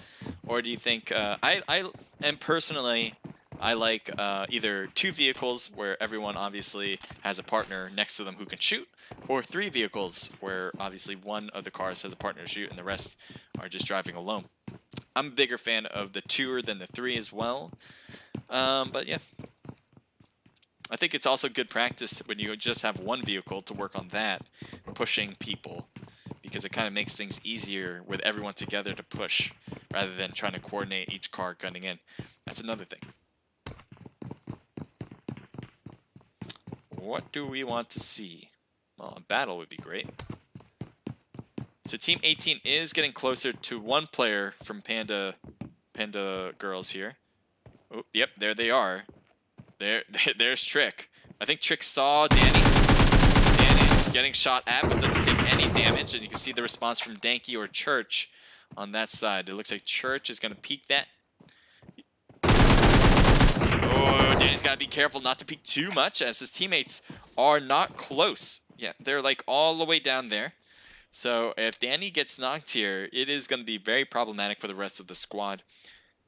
S1: Or do you think, and personally, I like either 2 vehicles where everyone obviously has a partner next to them who can shoot, or 3 vehicles where obviously one of the cars has a partner to shoot and the rest are just driving alone. I'm a bigger fan of the 2 than the 3 as well. But yeah. I think it's also good practice when you just have 1 vehicle to work on that, pushing people, because it kind of makes things easier with everyone together to push, rather than trying to coordinate each car gunning in. That's another thing. What do we want to see? Well, a battle would be great. So Team 18 is getting closer to 1 player from Panda Girls here. Oh, yep, there they are. There's Trick. I think Trick saw Danny. Danny's getting shot at, but doesn't take any damage. And you can see the response from Danky or Church on that side. It looks like Church is going to peek that. Oh, Danny's got to be careful not to peek too much, as his teammates are not close. Yeah, they're like all the way down there. So if Danny gets knocked here, it is going to be very problematic for the rest of the squad.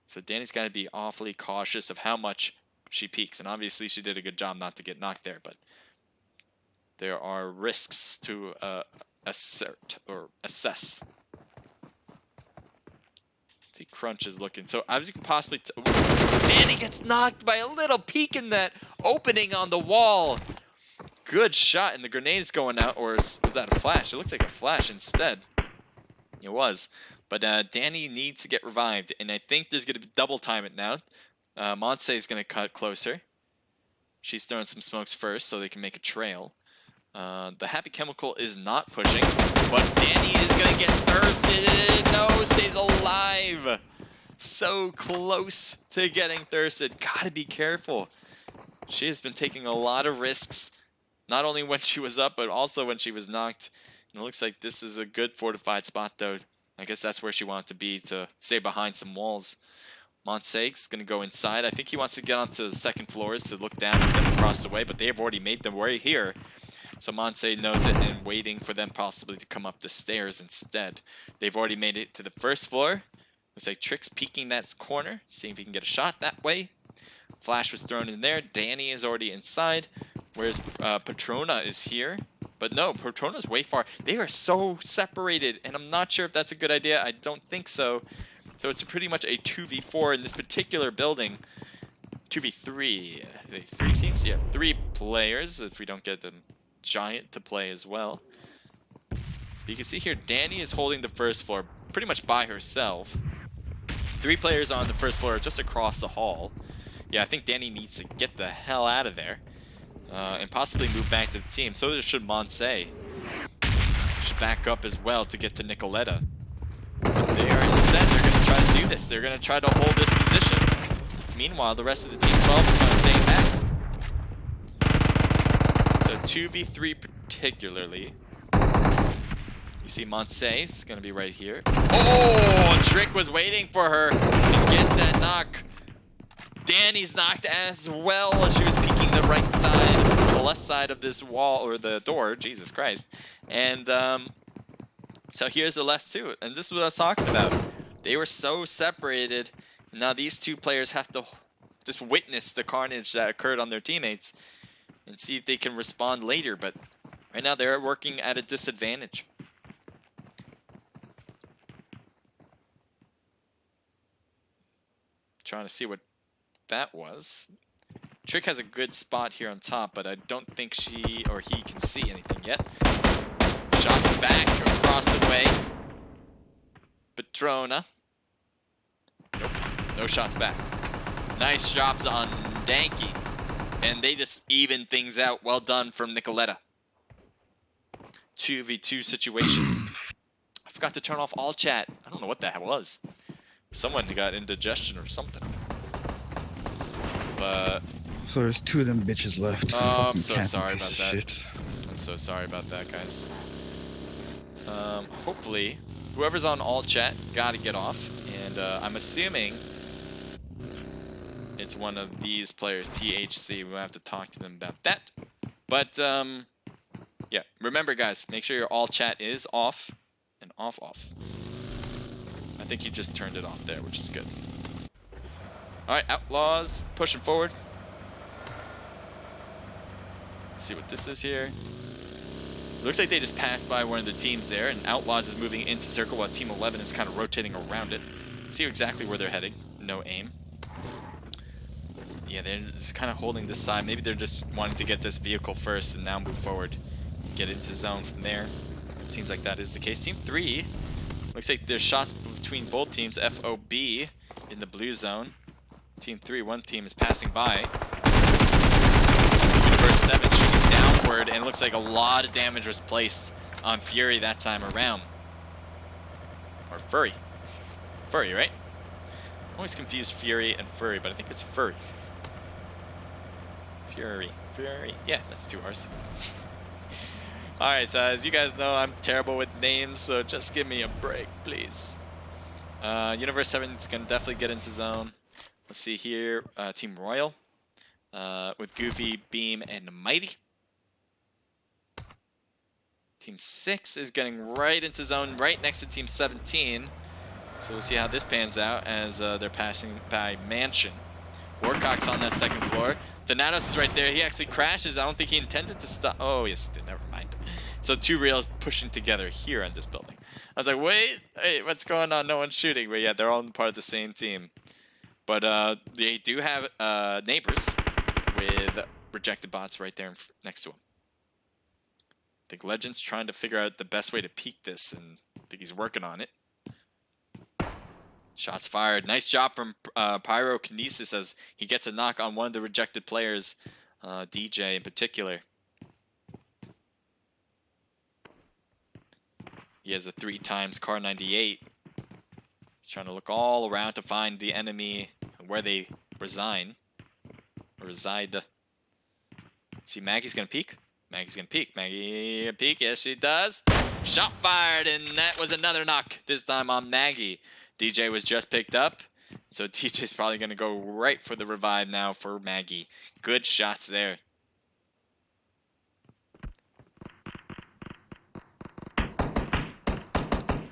S1: So Danny's got to be awfully cautious of how much she peeks. And obviously she did a good job not to get knocked there, but there are risks to assert or assess. See, Crunch is looking. So as you can possibly... Danny gets knocked by a little peek in that opening on the wall. Good shot, and the grenade's going out, or was that a flash? It looks like a flash instead. It was. But Danny needs to get revived, and I think there's going to be double time it now. Monse is going to cut closer. She's throwing some smokes first so they can make a trail. The Happy Chemical is not pushing, but Danny is going to get thirsted. No, stays alive. So close to getting thirsted. Gotta be careful. She has been taking a lot of risks, not only when she was up, but also when she was knocked. And it looks like this is a good fortified spot, though. I guess that's where she wanted to be, to stay behind some walls. Monse's going to go inside. I think he wants to get onto the second floors to look down at them across the way, but they have already made their way here. So Monse knows it and waiting for them possibly to come up the stairs instead. They've already made it to the first floor. Looks like Trick's peeking that corner, seeing if he can get a shot that way. Flash was thrown in there. Danny is already inside, whereas Patrona is here. But no, Patrona's way far. They are so separated, and I'm not sure if that's a good idea. I don't think so. So it's pretty much a 2v4 in this particular building. 2v3. Three teams? Yeah, 3 players if we don't get the Giant to play as well. But you can see here, Danny is holding the first floor pretty much by herself. 3 players on the first floor just across the hall. Yeah, I think Danny needs to get the hell out of there. And possibly move back to the team. So should Monse. Should back up as well to get to Nicoletta. But they are instead, they're going to try to do this. They're going to try to hold this position. Meanwhile, the rest of the team 12 is not staying back. So 2v3 particularly. You see Monse is going to be right here. Oh, Trick was waiting for her. He gets that knock. Danny's knocked as well. She was peeking the right side, the left side of this wall, or the door, Jesus Christ. And so here's the left too. And this is what I was talking about. They were so separated. And now these 2 players have to just witness the carnage that occurred on their teammates and see if they can respond later. But right now they're working at a disadvantage. Trying to see what that was. Trick has a good spot here on top, but I don't think she or he can see anything yet. Shots back across the way. Patrona. Nope. No shots back. Nice jobs on Danky. And they just even things out. Well done from Nicoletta. 2v2 situation. I forgot to turn off all chat. I don't know what that was. Someone got indigestion or something. But
S2: so there's 2 of them bitches left.
S1: Oh, I'm so sorry about that. Shit. I'm so sorry about that, guys. Hopefully, whoever's on all chat got to get off, and I'm assuming it's one of these players, THC. We'll have to talk to them about that. But yeah, remember, guys, make sure your all chat is off and off. I think he just turned it off there, which is good. Alright, Outlaws pushing forward. Let's see what this is here. It looks like they just passed by one of the teams there, and Outlaws is moving into circle while Team 11 is kind of rotating around it. See exactly where they're heading. No aim. Yeah, they're just kind of holding this side. Maybe they're just wanting to get this vehicle first and now move forward. Get into zone from there. Seems like that is the case. Team 3. Looks like there's shots between both teams. FOB in the blue zone. Team 3, one team is passing by. Universe 7 shooting downward, and it looks like a lot of damage was placed on Fury that time around. Or Furry. Furry, right? I'm always confused Fury and Furry, but I think it's Furry. Fury. Yeah, that's 2 R's. Alright, so as you guys know, I'm terrible with names, so just give me a break, please. Universe 7 is going to definitely get into zone. Let's see here. Team Royal with Goofy, Beam, and Mighty. Team 6 is getting right into zone, right next to Team 17. So we'll see how this pans out as they're passing by Mansion. Warcock's on that second floor. Thanatos is right there. He actually crashes. I don't think he intended to stop. Oh, yes, he did. Never mind. So two Reals pushing together here in this building. I was like, wait, what's going on? No one's shooting. But yeah, they're all part of the same team. But they do have neighbors with rejected bots right there next to them. I think Legend's trying to figure out the best way to peek this, and I think he's working on it. Shots fired. Nice job from Pyrokinesis as he gets a knock on one of the rejected players, DJ in particular. He has a 3x Car 98. He's trying to look all around to find the enemy where they reside. See, Maggie's going to peek. Maggie's going to peek. Maggie peek. Yes, she does. Shot fired, and that was another knock, this time on Maggie. DJ was just picked up, so DJ's probably going to go right for the revive now for Maggie. Good shots there.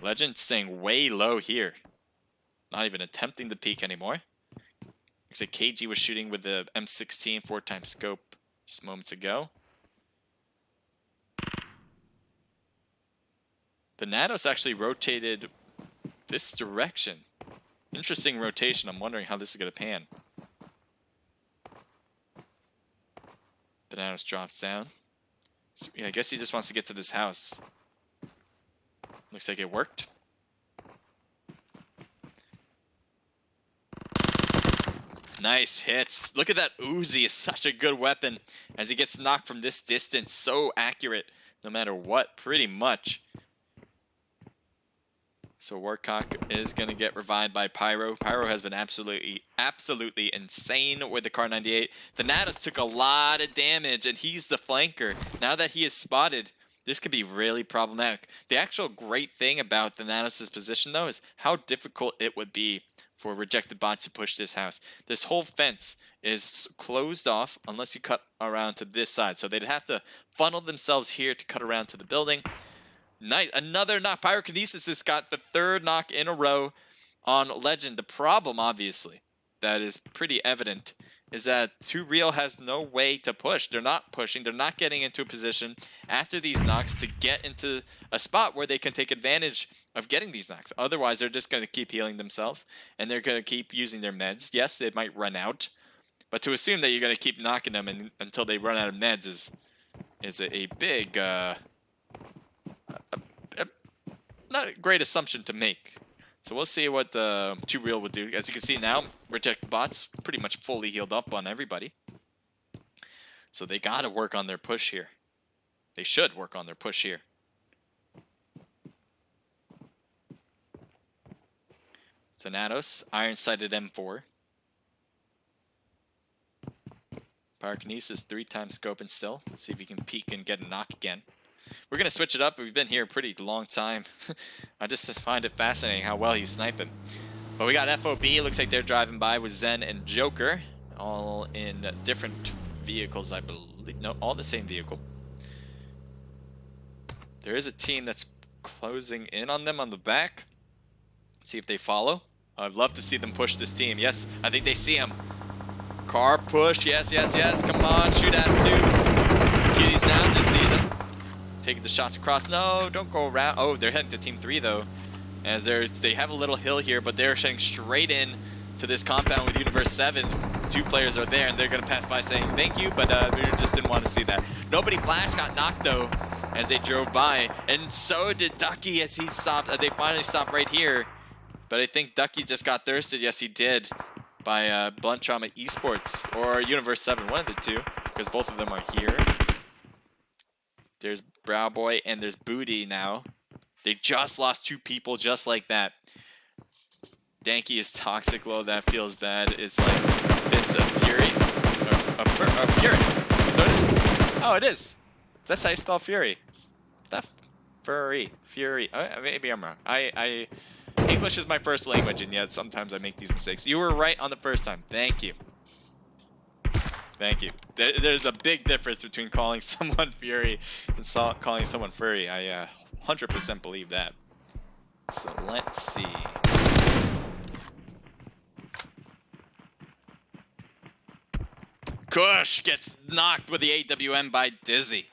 S1: Legend staying way low here. Not even attempting the peek anymore. Looks like KG was shooting with the M16 4x scope just moments ago. The Natos actually rotated this direction. Interesting rotation. I'm wondering how this is going to pan. The Natos drops down. So, yeah, I guess he just wants to get to this house. Looks like it worked. Nice hits. Look at that Uzi. It's such a good weapon as he gets knocked from this distance. So accurate no matter what, pretty much. So Warcock is going to get revived by Pyro. Pyro has been absolutely insane with the Car 98. The Natus took a lot of damage, and he's the flanker. Now that he is spotted, this could be really problematic. The actual great thing about the Natus' position, though, is how difficult it would be for rejected bots to push this house. This whole fence is closed off unless you cut around to this side. So they'd have to funnel themselves here to cut around to the building. Nice, another knock. Pyrokinesis has got the third knock in a row on Legend. The problem, obviously, that is pretty evident, is that 2 Real has no way to push. They're not pushing. They're not getting into a position after these knocks to get into a spot where they can take advantage of getting these knocks. Otherwise, they're just going to keep healing themselves, and they're going to keep using their meds. Yes, they might run out, but to assume that you're going to keep knocking them until they run out of meds is a big... not a great assumption to make. So we'll see what the 2 Real would do. As you can see now, reject bots pretty much fully healed up on everybody. So they got to work on their push here. They should work on their push here. Thanatos, iron-sighted M4. Pyrokinesis 3x scoping still. See if he can peek and get a knock again. We're going to switch it up. We've been here a pretty long time. I just find it fascinating how well he's sniping. But we got FOB. Looks like they're driving by with Zen and Joker. All in different vehicles, I believe. No, all the same vehicle. There is a team that's closing in on them on the back. Let's see if they follow. I'd love to see them push this team. Yes, I think they see him. Car push. Yes, yes, yes. Come on. Shoot at him, dude. Cuties down. Just sees him. Taking the shots across. No, don't go around. Oh, they're heading to Team 3, though. As they have a little hill here, but they're heading straight in to this compound with Universe 7. 2 players are there, and they're going to pass by saying thank you, but we just didn't want to see that. Nobody Flash got knocked, though, as they drove by. And so did Ducky as he stopped. They finally stopped right here. But I think Ducky just got thirsted. Yes, he did. By Blunt Trauma Esports or Universe 7, one of the two, because both of them are here. There's Browboy and there's Booty now. They just lost 2 people just like that. Danky is toxic. Well, that feels bad. It's like Fist of Fury. Or Fury. So it is. Oh, it is. That's how you spell Fury. the Fury. Maybe I'm wrong. English is my first language, and yet sometimes I make these mistakes. You were right on the first time. Thank you. Thank you. There's a big difference between calling someone Fury and calling someone Furry. I 100% believe that. So let's see. Kush gets knocked with the AWM by Dizzy.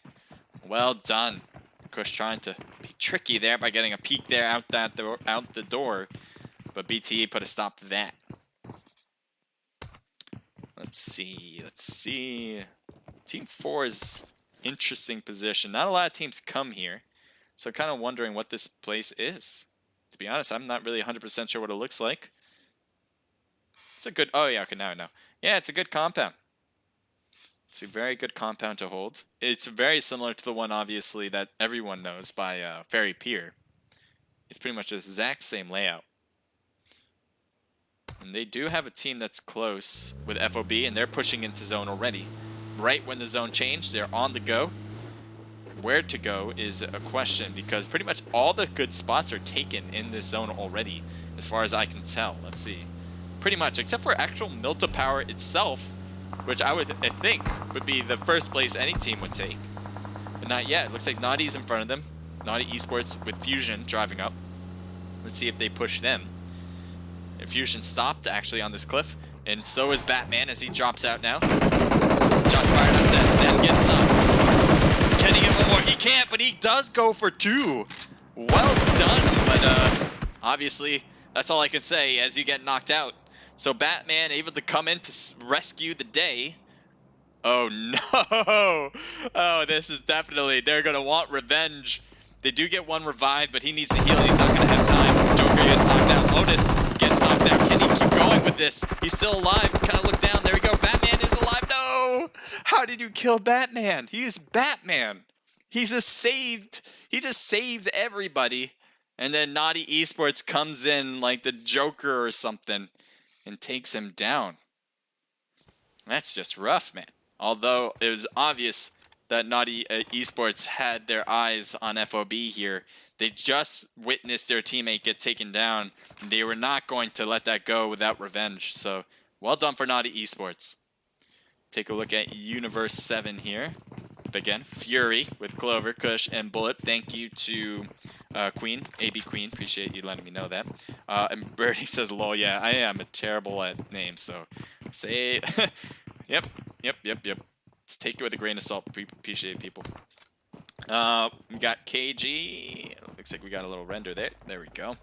S1: Well done. Kush trying to be tricky there by getting a peek there out the door. But BTE put a stop to that. Let's see. Team 4's interesting position. Not a lot of teams come here. So kind of wondering what this place is. To be honest, I'm not really 100% sure what it looks like. It's a good... Oh, yeah, okay, now I know. Yeah, it's a good compound. It's a very good compound to hold. It's very similar to the one, obviously, that everyone knows by Ferry Pier. It's pretty much the exact same layout. And they do have a team that's close with FOB, and they're pushing into zone already. Right when the zone changed, they're on the go. Where to go is a question, because pretty much all the good spots are taken in this zone already, as far as I can tell. Let's see. Pretty much, except for actual Milta Power itself, which I think would be the first place any team would take. But not yet. It looks like Naughty's in front of them. Naughty Esports with Fusion driving up. Let's see if they push them. And Fusion stopped actually on this cliff. And so is Batman as he drops out now. Shot fired on Zen. Zen gets knocked. Can he get one more? He can't, but he does go for 2. Well done. But obviously, that's all I can say as you get knocked out. So Batman able to come in to rescue the day. Oh no! Oh, this is definitely, they're gonna want revenge. They do get one revive, but he needs to heal. He's not gonna have time. Joker gets knocked out. Lotus gets knocked out. Can he keep going with this? He's still alive. Kind of look down. There we go. Batman is alive. No! How did you kill Batman? He's Batman. He just saved everybody. And then Naughty Esports comes in like the Joker or something and takes him down. That's just rough, man. Although it was obvious that Naughty Esports had their eyes on FOB here. They just witnessed their teammate get taken down. And they were not going to let that go without revenge. So, well done for Naughty Esports. Take a look at Universe 7 here. Again, Fury with Clover, Kush, and Bullet. Thank you to Queen, AB Queen. Appreciate you letting me know that. And Birdie says, lol, yeah, I am terrible at names, so say yep. Let's take it with a grain of salt. Appreciate it, people. We got KG. Looks like we got a little render there. There we go.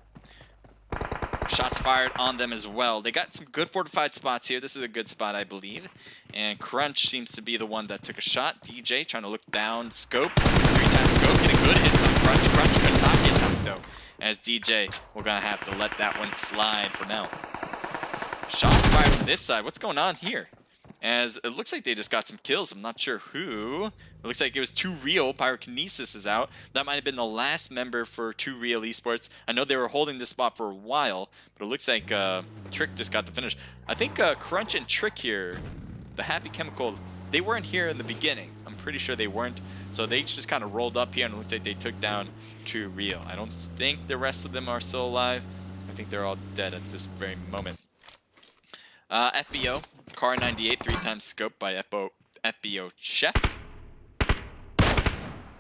S1: Shots fired on them as well. They got some good fortified spots here. This is a good spot, I believe. And Crunch seems to be the one that took a shot. DJ trying to look down. Scope. 3-time scope. Getting good hits on Crunch. Crunch could not get knocked, though. As DJ, we're going to have to let that one slide for now. Shots fired from this side. What's going on here? As it looks like they just got some kills. I'm not sure who. It looks like it was Too Real. Pyrokinesis is out. That might have been the last member for Too Real Esports. I know they were holding this spot for a while, but it looks like Trick just got the finish. I think Crunch and Trick here, the Happy Chemical, they weren't here in the beginning. I'm pretty sure they weren't. So they just kind of rolled up here, and it looks like they took down Too Real. I don't think the rest of them are still alive. I think they're all dead at this very moment. FBO, Car 98, 3-time scope by FBO Chef.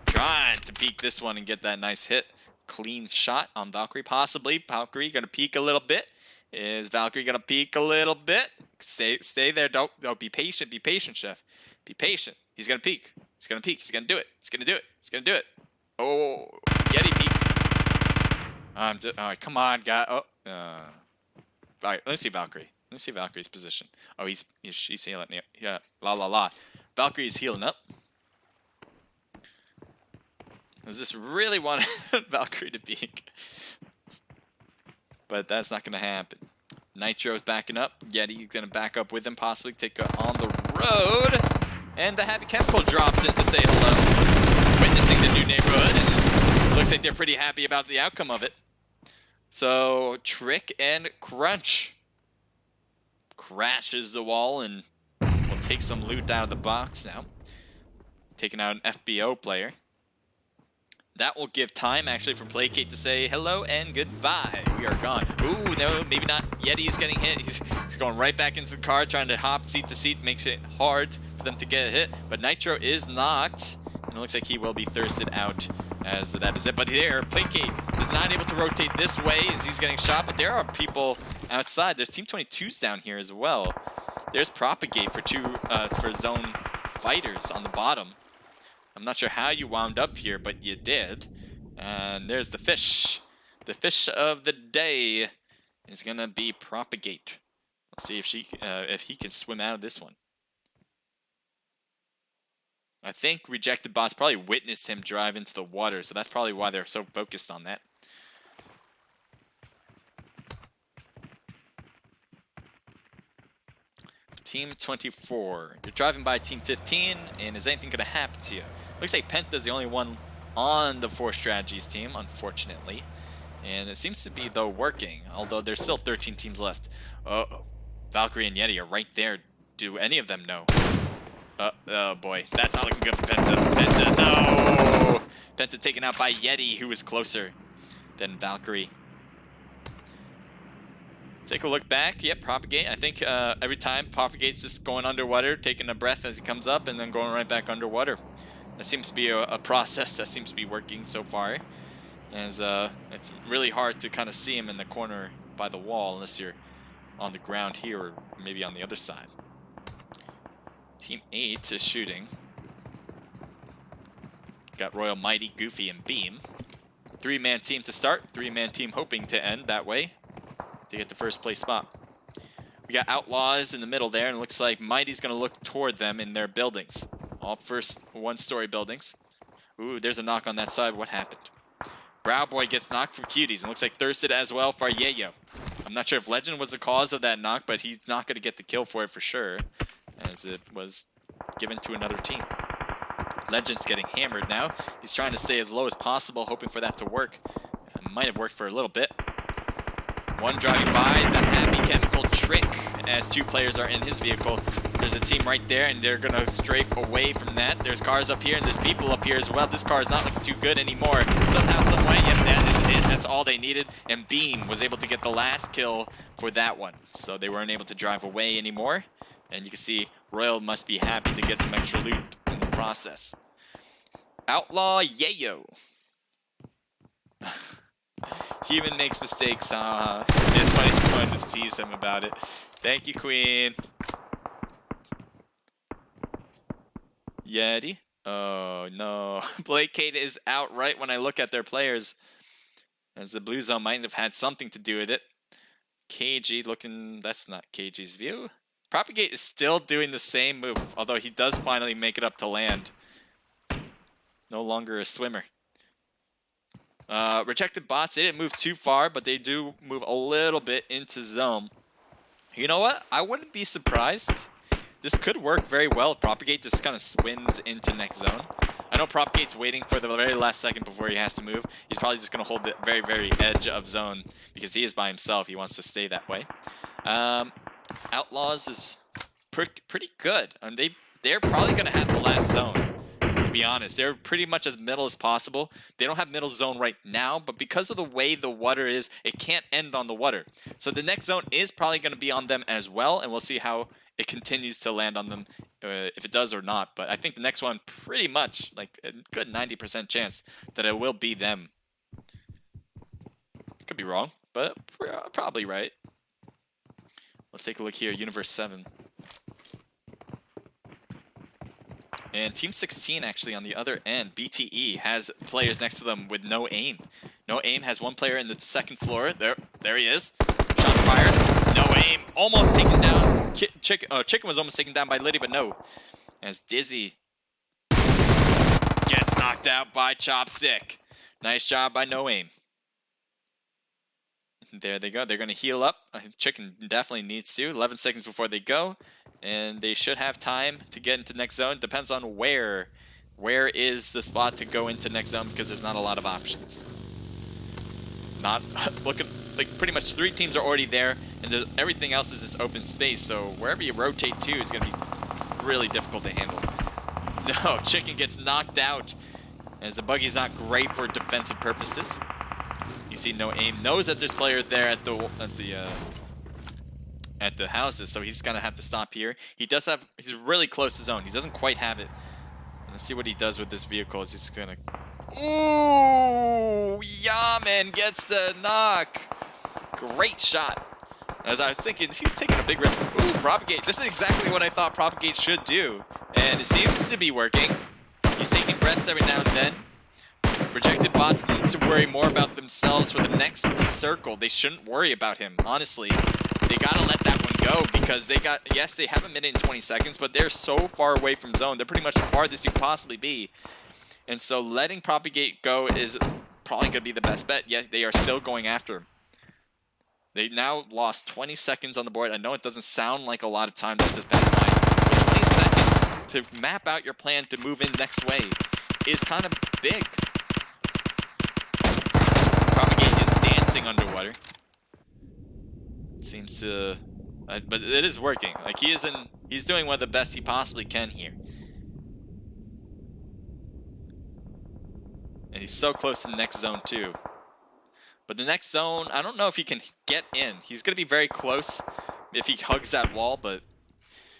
S1: Trying to peek this one and get that nice hit. Clean shot on Valkyrie, possibly. Valkyrie gonna peek a little bit. Is Valkyrie gonna peek a little bit? Stay there. Don't be patient. Be patient, Chef. Be patient. He's gonna peek. He's gonna peek. He's gonna do it. He's gonna do it. He's gonna do it. Oh, Yeti peeked. All right, come on, guy. Oh, all right. Let's see Valkyrie. Let's see Valkyrie's position. Oh, she's healing. Yeah, la. Valkyrie's healing up. Does this really want Valkyrie to peek? But that's not going to happen. Nitro's backing up. Yeti's going to back up with him, possibly take her on the road. And the Happy Chemical drops in to say hello. Witnessing the new neighborhood, and looks like they're pretty happy about the outcome of it. So, Trick and Crunch crashes the wall, and we'll take some loot out of the box now. Taking out an FBO player. That will give time, actually, for Placate to say hello and goodbye. We are gone. Ooh, no, maybe not. Yeti's getting hit. He's going right back into the car, trying to hop seat to seat, makes it hard for them to get a hit. But Nitro is knocked, and it looks like he will be thirsted out, as that is it. But there, Placate is not able to rotate this way as he's getting shot, but there are people outside. There's Team 22's down here as well. There's Propagate for zone fighters on the bottom. I'm not sure how you wound up here, but you did. And there's the fish. The fish of the day is gonna be Propagate. Let's see if he can swim out of this one. I think Rejected Bots probably witnessed him drive into the water, so that's probably why they're so focused on that. Team 24. You're driving by Team 15, and is anything gonna happen to you? Looks like Penta's the only one on the 4 strategies team, unfortunately. And it seems to be, though, working, although there's still 13 teams left. Uh-oh. Valkyrie and Yeti are right there. Do any of them know? Oh boy, that's not looking good for Penta. Penta, no! Penta taken out by Yeti, who was closer than Valkyrie. Take a look back. Yep, Propagate. I think every time Propagate's just going underwater, taking a breath as he comes up, and then going right back underwater. That seems to be a process that seems to be working so far. As it's really hard to kind of see him in the corner by the wall unless you're on the ground here or maybe on the other side. Team 8 is shooting. Got Royal, Mighty, Goofy, and Beam. 3-man team to start. 3-man team hoping to end that way to get the first place spot. We got Outlaws in the middle there, and it looks like Mighty's going to look toward them in their buildings. All first 1-story buildings. Ooh, there's a knock on that side. What happened? Brow Boy gets knocked from Cuties, and looks like Thirsted as well for Yayo. I'm not sure if Legend was the cause of that knock, but he's not going to get the kill for it for sure, as it was given to another team. Legend's getting hammered now. He's trying to stay as low as possible, hoping for that to work. It might have worked for a little bit. One driving by, the Happy Chemical Trick, as 2 players are in his vehicle. There's a team right there, and they're going to strafe away from that. There's cars up here, and there's people up here as well. This car is not looking too good anymore. Somehow, some way, yep, that is it. That's all they needed. And Beam was able to get the last kill for that one. So they weren't able to drive away anymore. And you can see Royal must be happy to get some extra loot in the process. Outlaw Yayo. Human makes mistakes. It's funny to tease him about it. Thank you, Queen. Yeti? Oh, no. Placate is out right when I look at their players. As the blue zone might have had something to do with it. KG looking... That's not KG's view. Propagate is still doing the same move, although he does finally make it up to land. No longer a swimmer. Rejected Bots, they didn't move too far, but they do move a little bit into zone. You know what? I wouldn't be surprised. This could work very well if Propagate just kind of swims into next zone. I know Propagate's waiting for the very last second before he has to move. He's probably just going to hold the very, very edge of zone because he is by himself. He wants to stay that way. Outlaws is pretty good. And they're probably going to have the last zone, to be honest. They're pretty much as middle as possible. They don't have middle zone right now, but because of the way the water is, it can't end on the water. So the next zone is probably going to be on them as well, and we'll see how it continues to land on them, if it does or not. But I think the next one, pretty much, like a good 90% chance that it will be them. Could be wrong, but probably right. Let's take a look here, Universe 7. And Team 16, actually, on the other end, BTE, has players next to them with no aim. No aim has 1 player in the 2nd floor. There he is. Shot fired. No aim. Almost taken down. Chicken was almost taken down by Liddy, but no. As Dizzy gets knocked out by Chopstick. Nice job by No Aim. There they go. They're going to heal up. Chicken definitely needs to. 11 seconds before they go. And they should have time to get into next zone. Depends on where. Where is the spot to go into next zone, because there's not a lot of options. Not looking like pretty much 3 teams are already there, and everything else is just open space. So wherever you rotate to is going to be really difficult to handle. No, Chicken gets knocked out. as the buggy's not great for defensive purposes. You see No Aim knows that there's player there at the houses, so he's gonna have to stop here. He's really close to zone. He doesn't quite have it. Let's see what he does with this vehicle. Is he's gonna... Ooh! Yaman gets the knock. Great shot. As I was thinking, he's taking a big risk. Ooh, Propagate. This is exactly what I thought Propagate should do. And it seems to be working. He's taking breaths every now and then. Rejected bots need to worry more about themselves for the next circle. They shouldn't worry about him, honestly. They gotta let that one go because yes, they have a minute and 20 seconds, but they're so far away from zone. They're pretty much the farthest you can possibly be. And so letting Propagate go is probably gonna be the best bet. Yes, they are still going after him. They now lost 20 seconds on the board. I know it doesn't sound like a lot of time that just passed by, but 20 seconds to map out your plan to move in next wave is kind of big. Propagate is dancing underwater. It seems to, but it is working. Like he's doing one of the best he possibly can here. And he's so close to the next zone too. But the next zone, I don't know if he can get in. He's going to be very close if he hugs that wall, but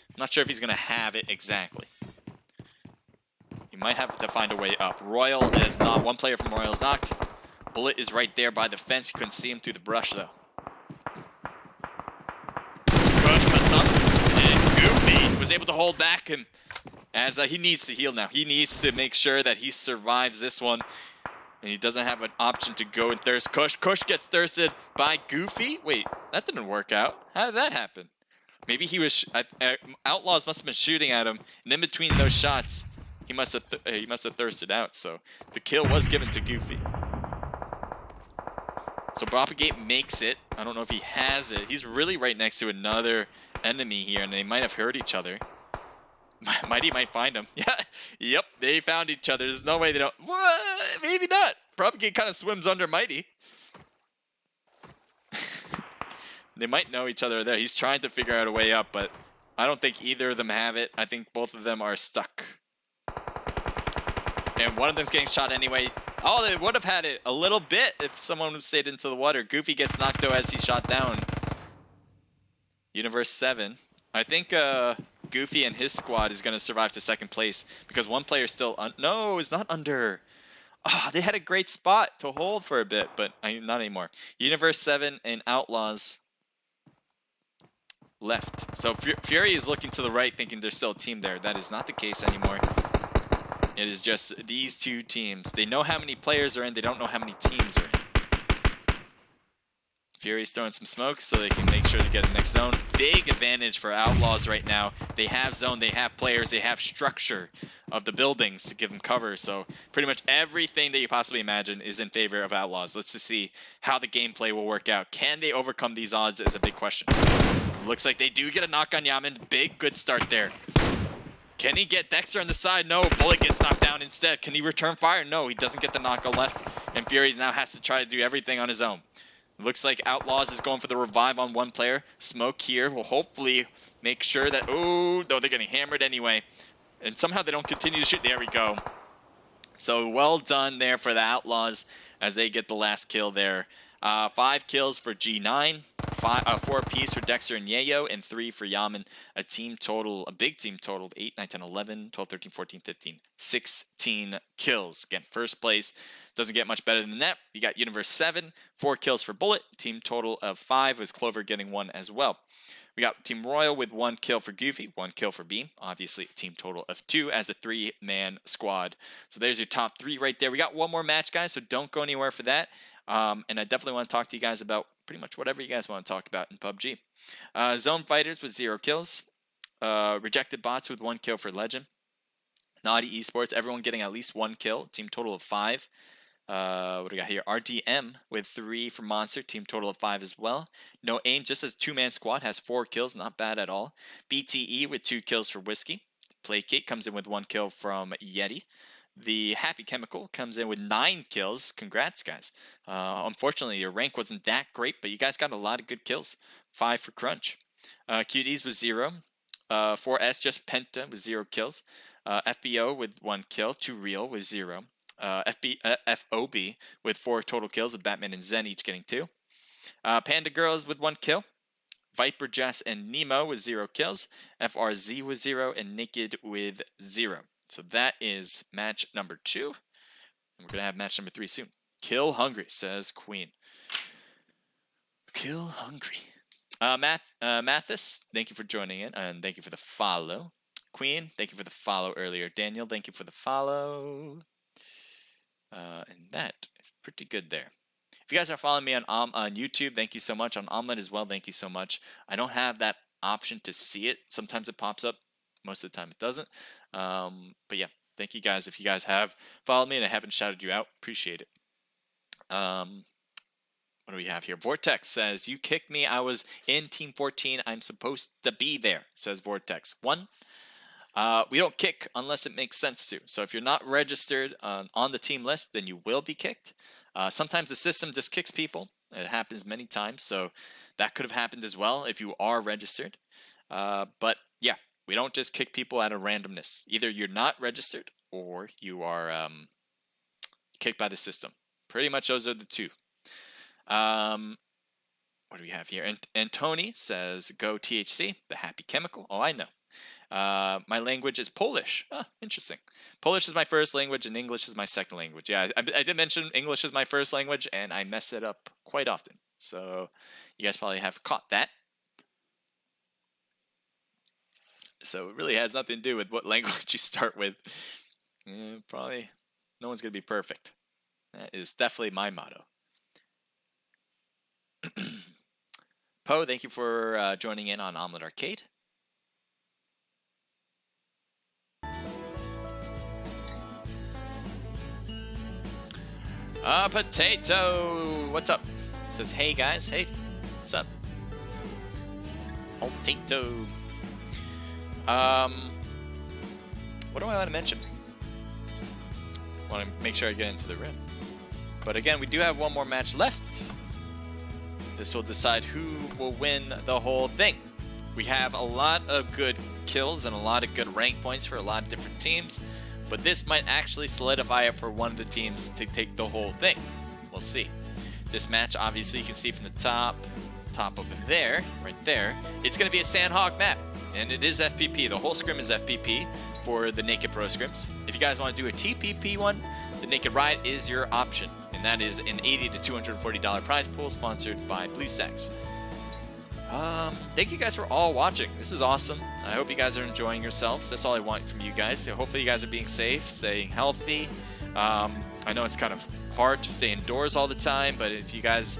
S1: I'm not sure if he's going to have it exactly. He might have to find a way up. Royale is not. One player from Royale is knocked. Bullet is right there by the fence. You couldn't see him through the brush, though. Crush cuts up, and Goofy was able to hold back him as he needs to heal now. He needs to make sure that he survives this one. And he doesn't have an option to go and thirst Kush. Kush gets thirsted by Goofy. Wait, that didn't work out. How did that happen? Maybe he was... Outlaws must have been shooting at him. And in between those shots, he must have thirsted out. So the kill was given to Goofy. So Propagate makes it. I don't know if he has it. He's really right next to another enemy here. And they might have heard each other. Mighty might find him. Yeah, yep, they found each other. There's no way they don't. What? Maybe not. Propagate kind of swims under Mighty. They might know each other there. He's trying to figure out a way up, but I don't think either of them have it. I think both of them are stuck. And one of them's getting shot anyway. Oh, they would have had it a little bit if someone would have stayed into the water. Goofy gets knocked though as he shot down. Universe 7. I think Goofy and his squad is going to survive to second place because one player still... No, it's not under. Oh, they had a great spot to hold for a bit, but not anymore. Universe 7 and Outlaws left. So Fury is looking to the right thinking there's still a team there. That is not the case anymore. It is just these two teams. They know how many players are in. They don't know how many teams are in. Fury's throwing some smoke so they can make sure to get a next zone. Big advantage for Outlaws right now. They have zone, they have players, they have structure of the buildings to give them cover. So pretty much everything that you possibly imagine is in favor of Outlaws. Let's just see how the gameplay will work out. Can they overcome these odds is a big question. Looks like they do get a knock on Yaman. Big, good start there. Can he get Dexter on the side? No, Bullet gets knocked down instead. Can he return fire? No, he doesn't get the knock on left. And Fury now has to try to do everything on his own. Looks like Outlaws is going for the revive on one player. Smoke here will hopefully make sure that... Oh, no, they're getting hammered anyway. And somehow they don't continue to shoot. There we go. So well done there for the Outlaws as they get the last kill there. 5 kills for G9, 4 apiece for Dexter and Yayo, and 3 for Yaman. A big team total of 8, 9, 10, 11, 12, 13, 14, 15, 16 kills. Again, first place. Doesn't get much better than that. You got Universe 7, 4 kills for Bullet, team total of 5 with Clover getting 1 as well. We got Team Royal with 1 kill for Goofy, 1 kill for Beam. Obviously, a team total of 2 as a 3-man squad. So there's your top 3 right there. We got one more match, guys, so don't go anywhere for that. And I definitely want to talk to you guys about pretty much whatever you guys want to talk about in PUBG. Zone Fighters with 0 kills. Rejected Bots with 1 kill for Legend. Naughty Esports, everyone getting at least 1 kill. Team total of 5. What do we got here? RDM with 3 for Monster, team total of 5 as well. No Aim, just as 2-man squad, has 4 kills, not bad at all. BTE with 2 kills for Whiskey. Placate comes in with 1 kill from Yeti. The Happy Chemical comes in with 9 kills. Congrats, guys. Unfortunately, your rank wasn't that great, but you guys got a lot of good kills. 5 for Crunch. QDs with 0. 4S just Penta with 0 kills. FBO with 1 kill. 2 Real with 0. FOB with 4 total kills, with Batman and Zen each getting 2. Panda Girls with 1 kill. Viper, Jess, and Nemo with 0 kills. FRZ with 0, and Naked with 0. So that is match number 2. And we're going to have match number 3 soon. Kill Hungry, says Queen. Kill Hungry. Mathis, thank you for joining in, and thank you for the follow. Queen, thank you for the follow earlier. Daniel, thank you for the follow. And that is pretty good there. If you guys are following me on YouTube, thank you so much. On Omelette as well, thank you so much. I don't have that option to see it. Sometimes it pops up. Most of the time it doesn't. But yeah, thank you guys. If you guys have followed me and I haven't shouted you out, appreciate it. What do we have here? Vortex says, you kicked me. I was in Team 14. I'm supposed to be there, says Vortex. 1, we don't kick unless it makes sense to. So if you're not registered on the team list, then you will be kicked. Sometimes the system just kicks people. It happens many times, so that could have happened as well if you are registered. But yeah, we don't just kick people out of randomness. Either you're not registered or you are kicked by the system. Pretty much those are the two. What do we have here? And Tony says, go THC, the happy chemical. Oh, I know. My language is Polish. Oh, interesting. Polish is my first language and English is my second language. Yeah, I did mention English is my first language and I mess it up quite often. So you guys probably have caught that. So it really has nothing to do with what language you start with. Probably no one's going to be perfect. That is definitely my motto. Poe, thank you for joining in on Omelette Arcade. Potato, what's up? Says, hey guys, hey, what's up? Potato. What do I want to mention? Want to make sure I get into the rim. But again, we do have one more match left. This will decide who will win the whole thing. We have a lot of good kills and a lot of good rank points for a lot of different teams, but this might actually solidify it for one of the teams to take the whole thing. We'll see. This match, obviously, you can see from the top over there, right there, it's going to be a Sandhog map, and it is FPP. The whole scrim is FPP for the Naked Pro scrims. If you guys want to do a TPP one, the Naked Ride is your option, and that is an $80 to $240 prize pool sponsored by BlueStacks. Thank you guys for all watching. This is awesome. I hope you guys are enjoying yourselves. That's all I want from you guys. So hopefully you guys are being safe, staying healthy. I know it's kind of hard to stay indoors all the time, but if you guys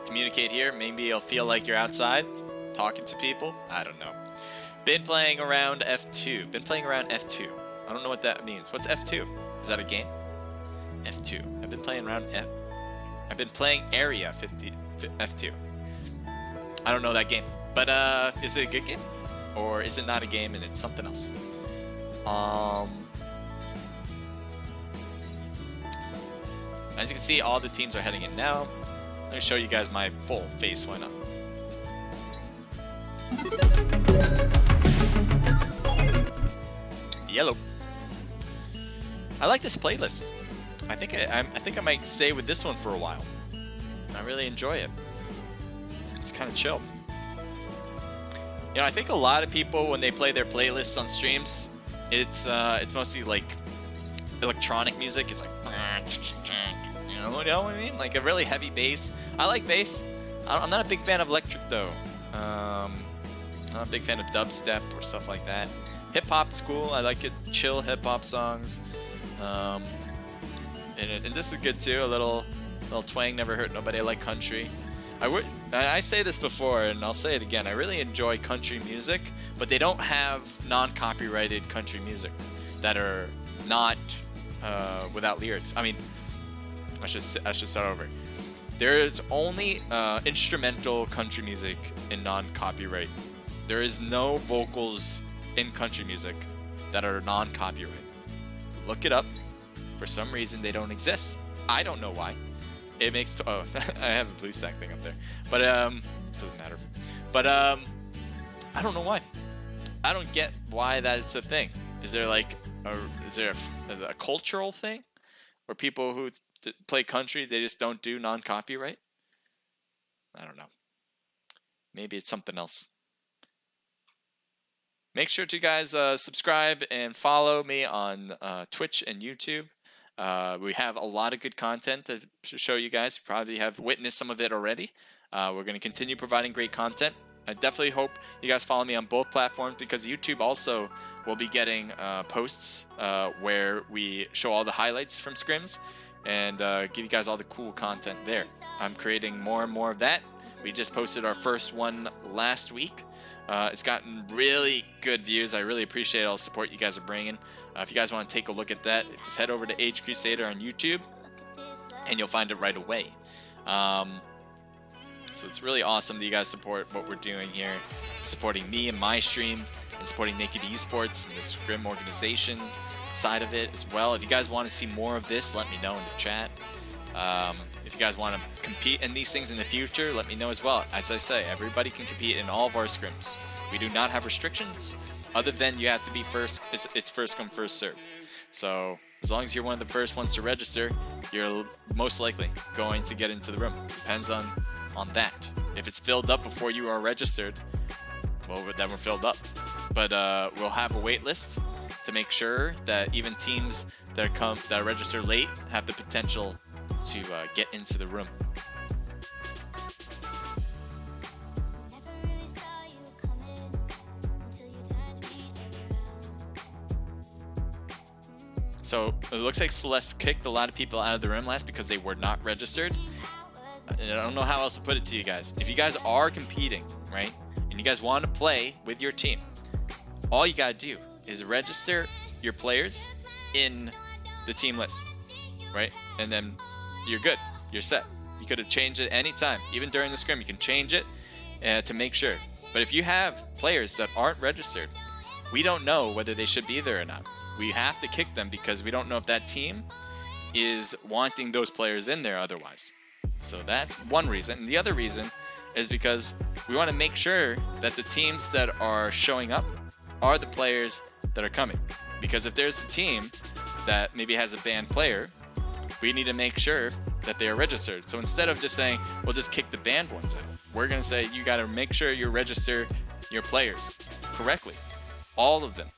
S1: communicate here, maybe you'll feel like you're outside talking to people. I don't know. Been playing around F2. I don't know what that means. What's F2? Is that a game? F2. I've been playing around I've been playing Area 50 F2. I don't know that game. But is it a good game? Or is it not a game and it's something else? As you can see, all the teams are heading in now. Let me show you guys my full face. Why not? Yellow. I like this playlist. I think I might stay with this one for a while. I really enjoy it. It's kind of chill. You know, I think a lot of people, when they play their playlists on streams, it's mostly like electronic music. It's like, you know what I mean? Like a really heavy bass. I like bass. I'm not a big fan of electric though. I'm not a big fan of dubstep or stuff like that. Hip hop's cool. I like it. Chill hip hop songs. And this is good too. A little twang never hurt nobody. I like country. I say this before and I'll say it again. I really enjoy country music, but they don't have non-copyrighted country music that are not without lyrics. I mean, I should start over. There is only instrumental country music in non-copyright. There is no vocals in country music that are non-copyright. Look it up. For some reason, they don't exist. I don't know why. It makes I have a BlueStack thing up there, but doesn't matter. But I don't know why. I don't get why that's a thing. Is there like a cultural thing, or people who play country, they just don't do non-copyright? I don't know. Maybe it's something else. Make sure to guys subscribe and follow me on Twitch and YouTube. We have a lot of good content to show you guys. You probably have witnessed some of it already. We're going to continue providing great content. I definitely hope you guys follow me on both platforms, because YouTube also will be getting posts where we show all the highlights from Scrims and give you guys all the cool content there. I'm creating more and more of that. We just posted our first one last week. It's gotten really good views. I really appreciate all the support you guys are bringing. If you guys want to take a look at that, just head over to Age Crusader on YouTube, and you'll find it right away. So it's really awesome that you guys support what we're doing here, supporting me and my stream, and supporting Naked Esports and the Scrim organization side of it as well. If you guys want to see more of this, let me know in the chat. If you guys want to compete in these things in the future, let me know as well. As I say, everybody can compete in all of our scrims. We do not have restrictions, other than you have to be first. It's first come, first serve. So as long as you're one of the first ones to register, you're most likely going to get into the room. Depends on that. If it's filled up before you are registered, well, then we're filled up. But we'll have a wait list to make sure that even teams that are registered late have the potential to get into the room. So it looks like Celeste kicked a lot of people out of the room last because they were not registered. And I don't know how else to put it to you guys. If you guys are competing, right, and you guys want to play with your team, all you gotta do is register your players in the team list, right? And then you're good. You're set. You could have changed it anytime, even during the scrim. You can change it to make sure. But if you have players that aren't registered, we don't know whether they should be there or not. We have to kick them because we don't know if that team is wanting those players in there otherwise. So that's one reason. And the other reason is because we want to make sure that the teams that are showing up are the players that are coming. Because if there's a team that maybe has a banned player, we need to make sure that they are registered. So instead of just saying, we'll just kick the banned ones out, we're going to say you got to make sure you register your players correctly. All of them.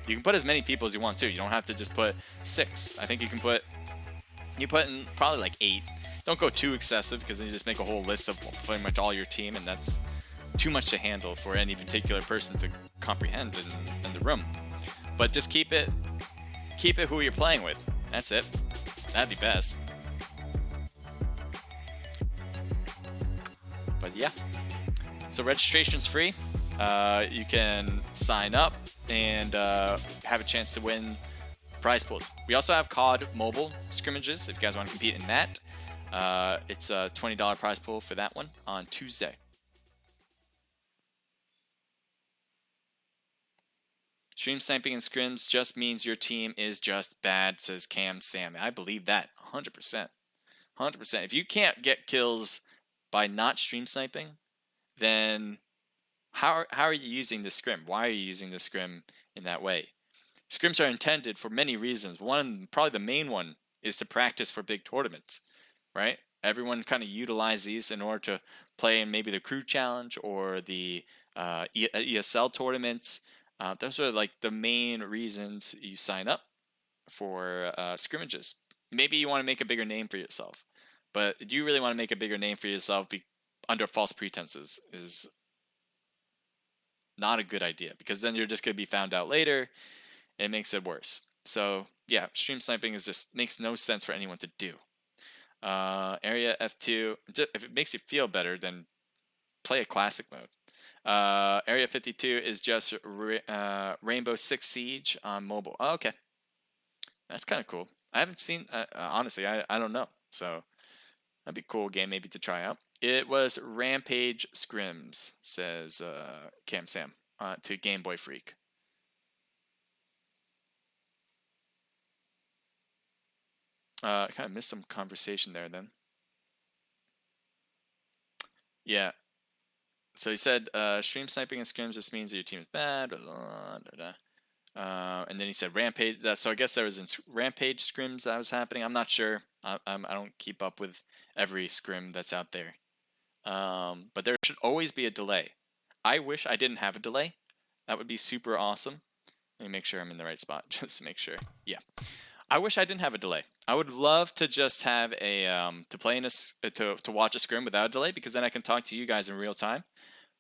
S1: You can put as many people as you want to. You don't have to just put 6. I think you put in probably like 8. Don't go too excessive, because then you just make a whole list of pretty much all your team, and that's too much to handle for any particular person to comprehend in the room. But just keep it who you're playing with. That's it. That'd be best. But yeah. So registration's free. You can sign up and have a chance to win prize pools. We also have COD mobile scrimmages if you guys want to compete in that. It's a $20 prize pool for that one on Tuesday. Stream sniping and scrims just means your team is just bad, says Cam Sam. I believe that 100%. 100%. If you can't get kills by not stream sniping, then how are you using the scrim? Why are you using the scrim in that way? Scrims are intended for many reasons. One, probably the main one, is to practice for big tournaments, right? Everyone kind of utilize these in order to play in maybe the crew challenge or the ESL tournaments. Those are like the main reasons you sign up for scrimmages. Maybe you want to make a bigger name for yourself, but do you really want to make a bigger name for yourself under false pretenses? Is not a good idea, because then you're just going to be found out later. It makes it worse. So yeah, stream sniping makes no sense for anyone to do. Area F2, if it makes you feel better, then play a classic mode. Area 52 is just Rainbow Six Siege on mobile. Oh, okay, that's kind of cool. I haven't seen, honestly, I don't know. So that'd be a cool game maybe to try out. It was Rampage Scrims, says Cam Sam to Game Boy Freak. I kind of missed some conversation there then. Yeah. So he said stream sniping and scrims just means that your team is bad. Blah, blah, blah, blah. And then he said Rampage. So I guess there was Rampage scrims that was happening. I'm not sure. I don't keep up with every scrim that's out there. But there should always be a delay. I wish I didn't have a delay. That would be super awesome. Let me make sure I'm in the right spot just to make sure. Yeah. I wish I didn't have a delay. I would love to just have a to play in a to watch a scrim without a delay, because then I can talk to you guys in real time.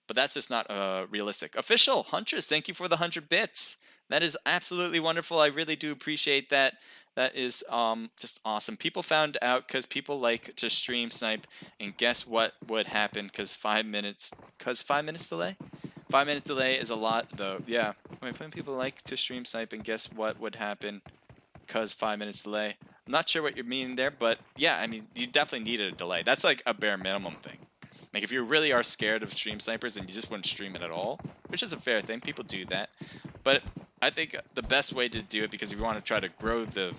S1: But that's just not realistic. Official Huntress, thank you for the 100 bits. That is absolutely wonderful. I really do appreciate that. That is just awesome. People found out because people like to stream snipe, and guess what would happen? Because 5 minutes delay. 5 minute delay is a lot, though. Yeah, when people like to stream snipe, and guess what would happen? Because 5 minutes delay. I'm not sure what you're meaning there, but yeah, I mean, you definitely needed a delay. That's like a bare minimum thing. Like, if you really are scared of stream snipers and you just wouldn't stream it at all, which is a fair thing, people do that. But I think the best way to do it, because if you want to try to grow the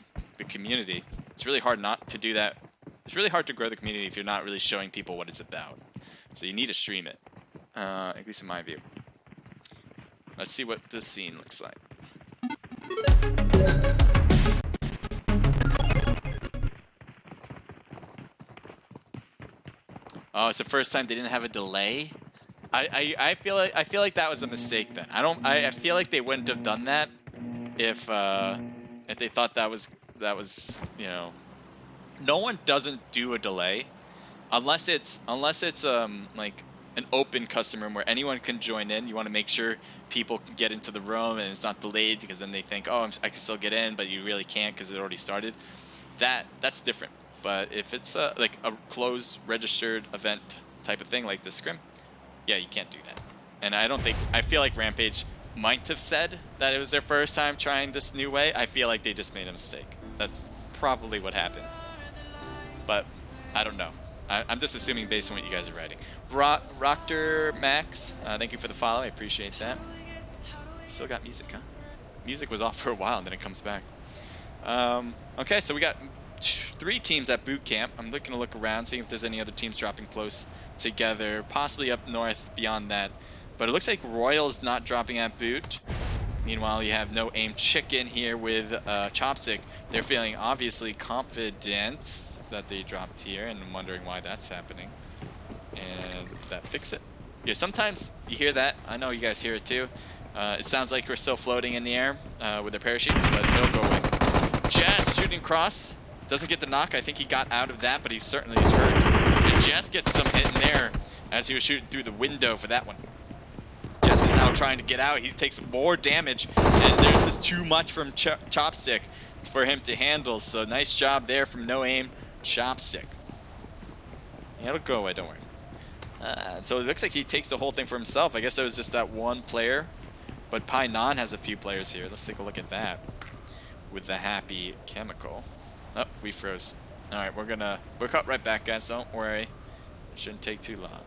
S1: community, it's really hard not to do that. It's really hard to grow the community if you're not really showing people what it's about. So you need to stream it, at least in my view. Let's see what this scene looks like. Oh, it's the first time they didn't have a delay. I feel like that was a mistake then. I feel like they wouldn't have done that if they thought that was you know, no one doesn't do a delay unless it's like an open custom room where anyone can join in. You want to make sure people can get into the room and it's not delayed, because then they think, oh, I can still get in, but you really can't because it already started. That's different. But if it's like a closed registered event type of thing like the scrim, yeah, you can't do that. And I feel like Rampage might have said that it was their first time trying this new way. I feel like they just made a mistake. That's probably what happened. But I don't know. I'm just assuming based on what you guys are writing. Rockter Max, thank you for the follow. I appreciate that. Still got music, huh? Music was off for a while and then it comes back. Okay, so we got 3 teams at boot camp. I'm looking to look around, seeing if there's any other teams dropping close together, possibly up north beyond that. But it looks like Royale's not dropping at boot. Meanwhile, you have No Aim Chicken here with Chopstick. They're feeling obviously confident that they dropped here, and I'm wondering why that's happening. And did that fix it? Yeah, sometimes you hear that. I know you guys hear it too. It sounds like we're still floating in the air with their parachutes, but it'll go away. Jess shooting cross. Doesn't get the knock. I think he got out of that, but he certainly is hurt. And Jess gets some hit in there as he was shooting through the window for that one. Jess is now trying to get out. He takes more damage, and there's just too much from Chopstick for him to handle. So nice job there from No Aim Chopstick. Yeah, it'll go away, don't worry. So it looks like he takes the whole thing for himself. I guess there was just that one player, but Painan has a few players here. Let's take a look at that with the Happy Chemical. Oh, we froze. Alright, we'll cut right back, guys. Don't worry. It shouldn't take too long.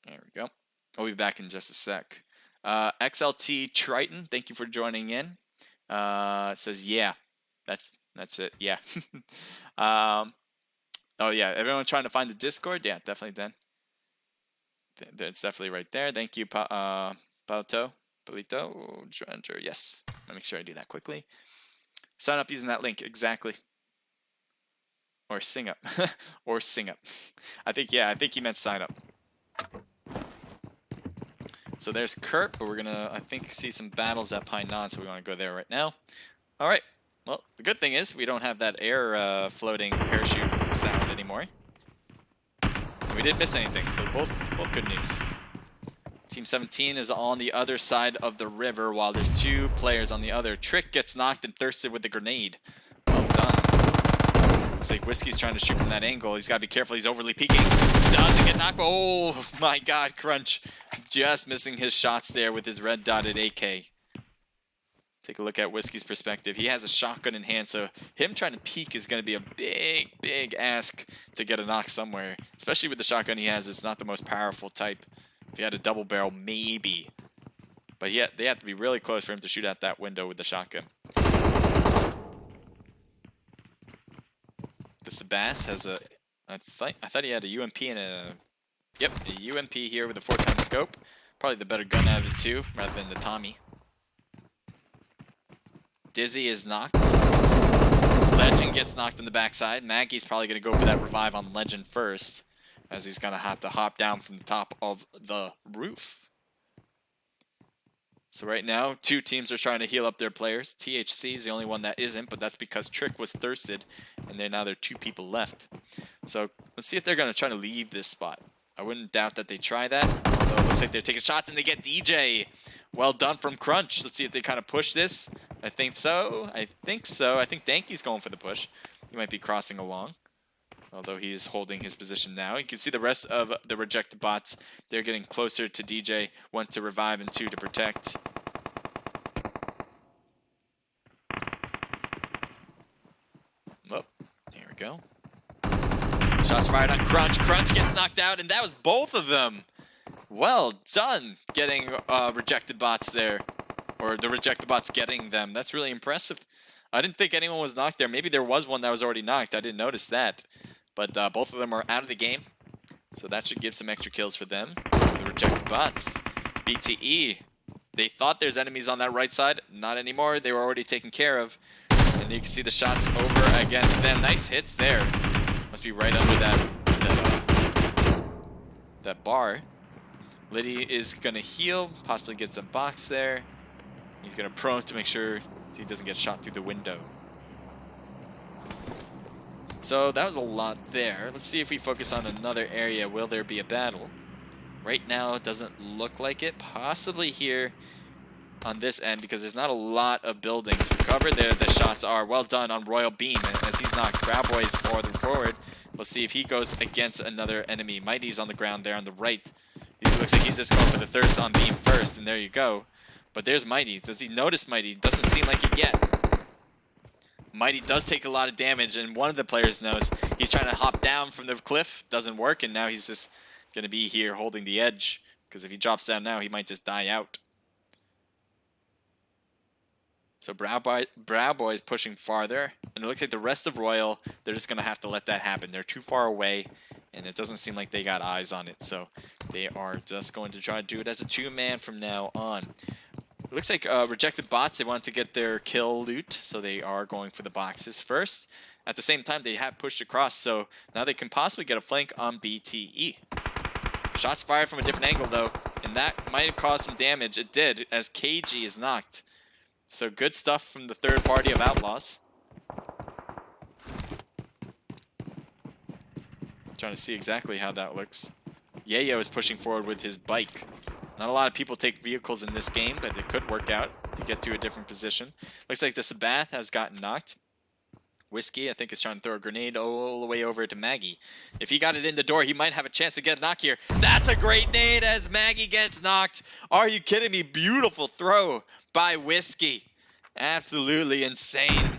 S1: There we go. We'll be back in just a sec. XLT Triton, thank you for joining in. It says, yeah. That's it. Yeah. Oh, yeah. Everyone trying to find the Discord? Yeah, definitely then. It's definitely right there. Thank you, Palito. Enter. Yes. Let me make sure I do that quickly. Sign up using that link. Exactly. Or sing up. Or sing up. I think he meant sign up. So there's Kurt, but we're gonna, I think, see some battles at Painan, so we want to go there right now. All right. Well, the good thing is we don't have that air floating parachute sound anymore. We didn't miss anything, so both good news. Team 17 is on the other side of the river while there's 2 players on the other. Trick gets knocked and thirsted with the grenade. Well done. Looks like Whiskey's trying to shoot from that angle. He's got to be careful. He's overly peeking. Doesn't get knocked. Oh my god, Crunch. Just missing his shots there with his red dotted AK. Take a look at Whiskey's perspective. He has a shotgun in hand, so him trying to peek is going to be a big ask to get a knock somewhere. Especially with the shotgun he has. It's not the most powerful type. If he had a double barrel, maybe. But yet they have to be really close for him to shoot out that window with the shotgun. The Sebas has a... I thought he had a UMP and a... Yep, a UMP here with a 4x scope. Probably the better gun out of the two, rather than the Tommy. Dizzy is knocked. Legend gets knocked on the backside. Maggie's probably going to go for that revive on Legend first, as he's going to have to hop down from the top of the roof. So right now, two teams are trying to heal up their players. THC is the only one that isn't, but that's because Trick was thirsted, and now there are two people left. So let's see if they're going to try to leave this spot. I wouldn't doubt that they try that, although it looks like they're taking shots, and they get DJ. Well done from Crunch. Let's see if they kind of push this. I think so. I think Danky's going for the push. He might be crossing along, although he is holding his position now. You can see the rest of the rejected bots. They're getting closer to DJ. 1 to revive and 2 to protect. Oh, here we go. Shots fired on Crunch. Crunch gets knocked out, and that was both of them. Well done getting rejected bots there. Or the rejected bots getting them. That's really impressive. I didn't think anyone was knocked there. Maybe there was one that was already knocked. I didn't notice that. But both of them are out of the game. So that should give some extra kills for them. The rejected bots. BTE. They thought there's enemies on that right side. Not anymore. They were already taken care of. And you can see the shots over against them. Nice hits there. Must be right under that bar. Liddy is going to heal. Possibly get some box there. He's going to prone to make sure he doesn't get shot through the window. So that was a lot there. Let's see if we focus on another area. Will there be a battle? Right now, it doesn't look like it. Possibly here on this end, because there's not a lot of buildings for cover. There, the shots are well done on Royal Beam, as he's knocked Grab Boys farther forward. Let's see if he goes against another enemy. Mighty's on the ground there on the right. He looks like he's just going for the thirst on Beam first, and there you go. But there's Mighty. Does he notice Mighty? Doesn't seem like it yet. Mighty does take a lot of damage, and one of the players knows. He's trying to hop down from the cliff. Doesn't work, and now he's just going to be here holding the edge. Because if he drops down now, he might just die out. So Brow Boy is pushing farther. And it looks like the rest of Royal, they're just going to have to let that happen. They're too far away, and it doesn't seem like they got eyes on it. So they are just going to try to do it as a two-man from now on. It looks like rejected bots, they want to get their kill loot, so they are going for the boxes first. At the same time, they have pushed across, so now they can possibly get a flank on BTE. Shots fired from a different angle, though, and that might have caused some damage. It did, as KG is knocked. So good stuff from the third party of Outlaws. Trying to see exactly how that looks. Yayo is pushing forward with his bike. Not a lot of people take vehicles in this game, but it could work out to get to a different position. Looks like the Sabath has gotten knocked. Whiskey, I think, is trying to throw a grenade all the way over to Maggie. If he got it in the door, he might have a chance to get a knock here. That's a great nade as Maggie gets knocked. Are you kidding me? Beautiful throw by Whiskey. Absolutely insane.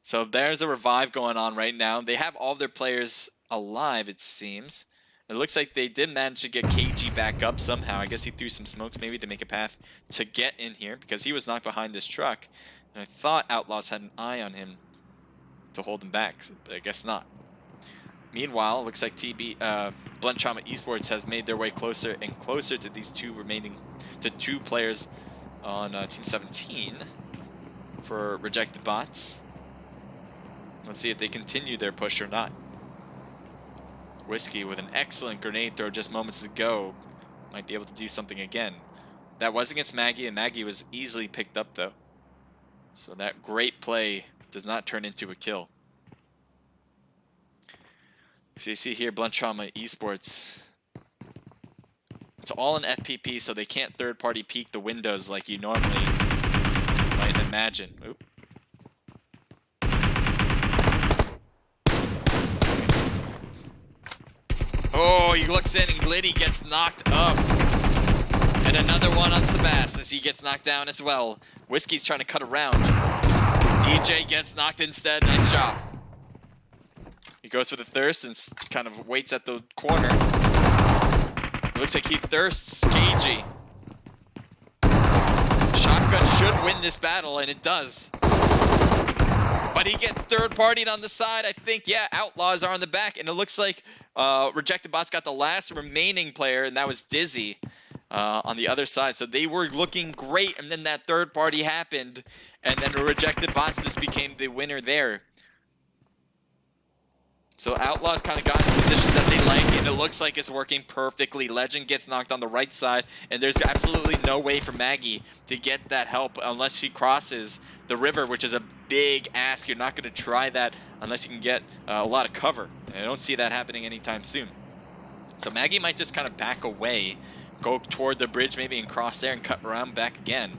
S1: So there's a revive going on right now. They have all their players alive, it seems. It looks like they did manage to get KG back up somehow. I guess he threw some smokes maybe to make a path to get in here because he was knocked behind this truck. And I thought Outlaws had an eye on him to hold him back, but I guess not. Meanwhile, it looks like Blunt Trauma Esports has made their way closer and closer to these two players on Team 17 for rejected bots. Let's see if they continue their push or not. Whiskey with an excellent grenade throw just moments ago. Might be able to do something again. That was against Maggie, and Maggie was easily picked up though. So that great play does not turn into a kill. So you see here Blunt Trauma Esports. It's all in FPP, so they can't third-party peek the windows like you normally might imagine. Oop. Oh, he looks in and Liddy gets knocked up. And another one on Sebas as he gets knocked down as well. Whiskey's trying to cut around. DJ gets knocked instead. Nice job. He goes for the thirst and kind of waits at the corner. It looks like he thirsts KG. Shotgun should win this battle, and it does. But he gets third-partied on the side. I think, yeah, Outlaws are on the back. And it looks like Rejected Bots got the last remaining player, and that was Dizzy on the other side. So they were looking great, and then that third party happened, and then Rejected Bots just became the winner there. So Outlaws kind of got in positions that they like, and it looks like it's working perfectly. Legend gets knocked on the right side, and there's absolutely no way for Maggie to get that help unless she crosses the river, which is a big ask. You're not going to try that unless you can get a lot of cover, and I don't see that happening anytime soon. So Maggie might just kind of back away, go toward the bridge maybe and cross there and cut around back again.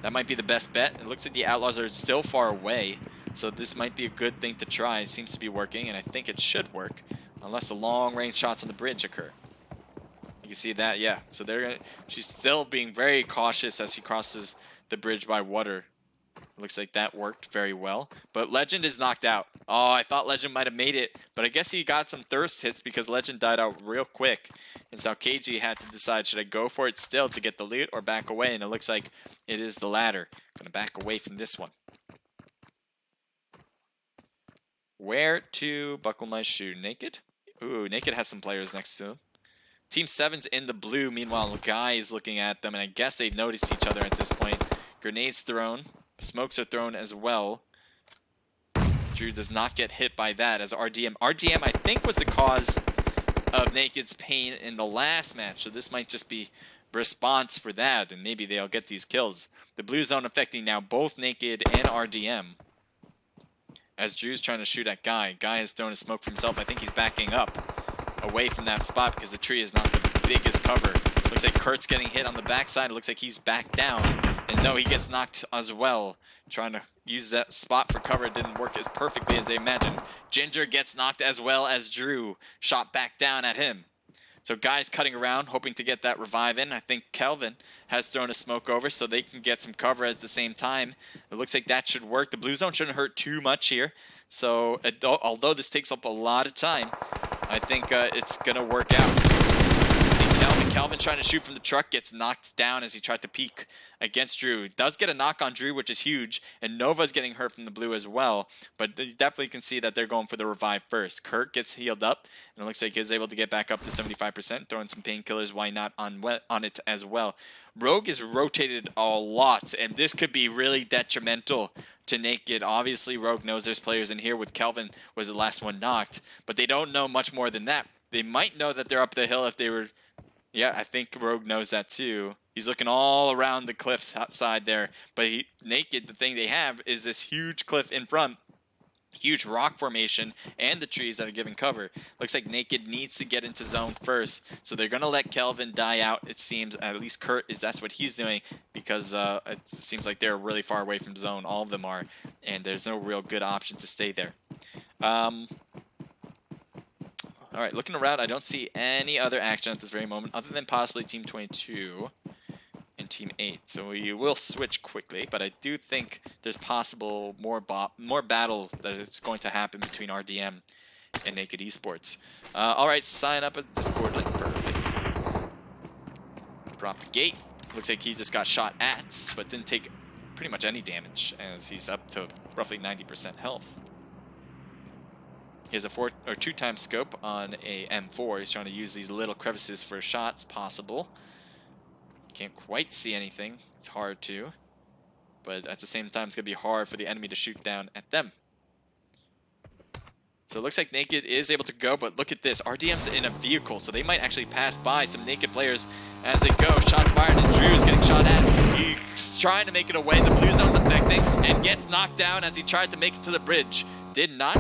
S1: That might be the best bet. It looks like the Outlaws are still far away, so this might be a good thing to try. It seems to be working, and I think it should work, unless the long-range shots on the bridge occur. You can see that, yeah. So she's still being very cautious as she crosses the bridge by water. Looks like that worked very well. But Legend is knocked out. Oh, I thought Legend might have made it, but I guess he got some thirst hits because Legend died out real quick. And so KG had to decide, should I go for it still to get the loot or back away? And it looks like it is the latter. Gonna back away from this one. Where to buckle my shoe? Naked? Ooh, Naked has some players next to him. Team 7's in the blue. Meanwhile, Guy is looking at them, and I guess they've noticed each other at this point. Grenades thrown. Smokes are thrown as well. Drew does not get hit by that as RDM. RDM, I think, was the cause of Naked's pain in the last match, so this might just be response for that, and maybe they'll get these kills. The blue zone affecting now both Naked and RDM. As Drew's trying to shoot at Guy. Guy has thrown a smoke for himself. I think he's backing up away from that spot because the tree is not the biggest cover. Looks like Kurt's getting hit on the backside. It looks like he's back down. And no, he gets knocked as well. Trying to use that spot for cover. It didn't work as perfectly as they imagined. Ginger gets knocked as well as Drew. Shot back down at him. So Guy's cutting around, hoping to get that revive in. I think Kelvin has thrown a smoke over so they can get some cover at the same time. It looks like that should work. The blue zone shouldn't hurt too much here. So although this takes up a lot of time, I think it's going to work out. See Kelvin trying to shoot from the truck, gets knocked down as he tried to peek against Drew. Does get a knock on Drew, which is huge, and Nova's getting hurt from the blue as well, but you definitely can see that they're going for the revive first. Kurt gets healed up, and it looks like he's able to get back up to 75%, throwing some painkillers, why not, on it as well. Rogue is rotated a lot, and this could be really detrimental to Naked. Obviously, Rogue knows there's players in here, with Kelvin was the last one knocked, but they don't know much more than that. They might know that they're up the hill if they were... Yeah, I think Rogue knows that too. He's looking all around the cliff side there. But Naked, the thing they have is this huge cliff in front. Huge rock formation and the trees that are giving cover. Looks like Naked needs to get into zone first. So they're going to let Kelvin die out, it seems. At least Kurt that's what he's doing, because it seems like they're really far away from zone. All of them are. And there's no real good option to stay there. All right, looking around, I don't see any other action at this very moment other than possibly Team 22 and Team 8. So we will switch quickly, but I do think there's possible more battle that is going to happen between RDM and Naked Esports. All right, sign up at the Discord link. Perfect. Drop the gate. Looks like he just got shot at, but didn't take pretty much any damage as he's up to roughly 90% health. He has a 2x scope on a M4. He's trying to use these little crevices for shots possible. Can't quite see anything. It's hard to. But at the same time, it's going to be hard for the enemy to shoot down at them. So it looks like Naked is able to go, but look at this. RDM's in a vehicle, so they might actually pass by some Naked players as they go. Shots fired, and Drew's getting shot at. He's trying to make it away. The blue zone's affecting, and gets knocked down as he tried to make it to the bridge. Did not.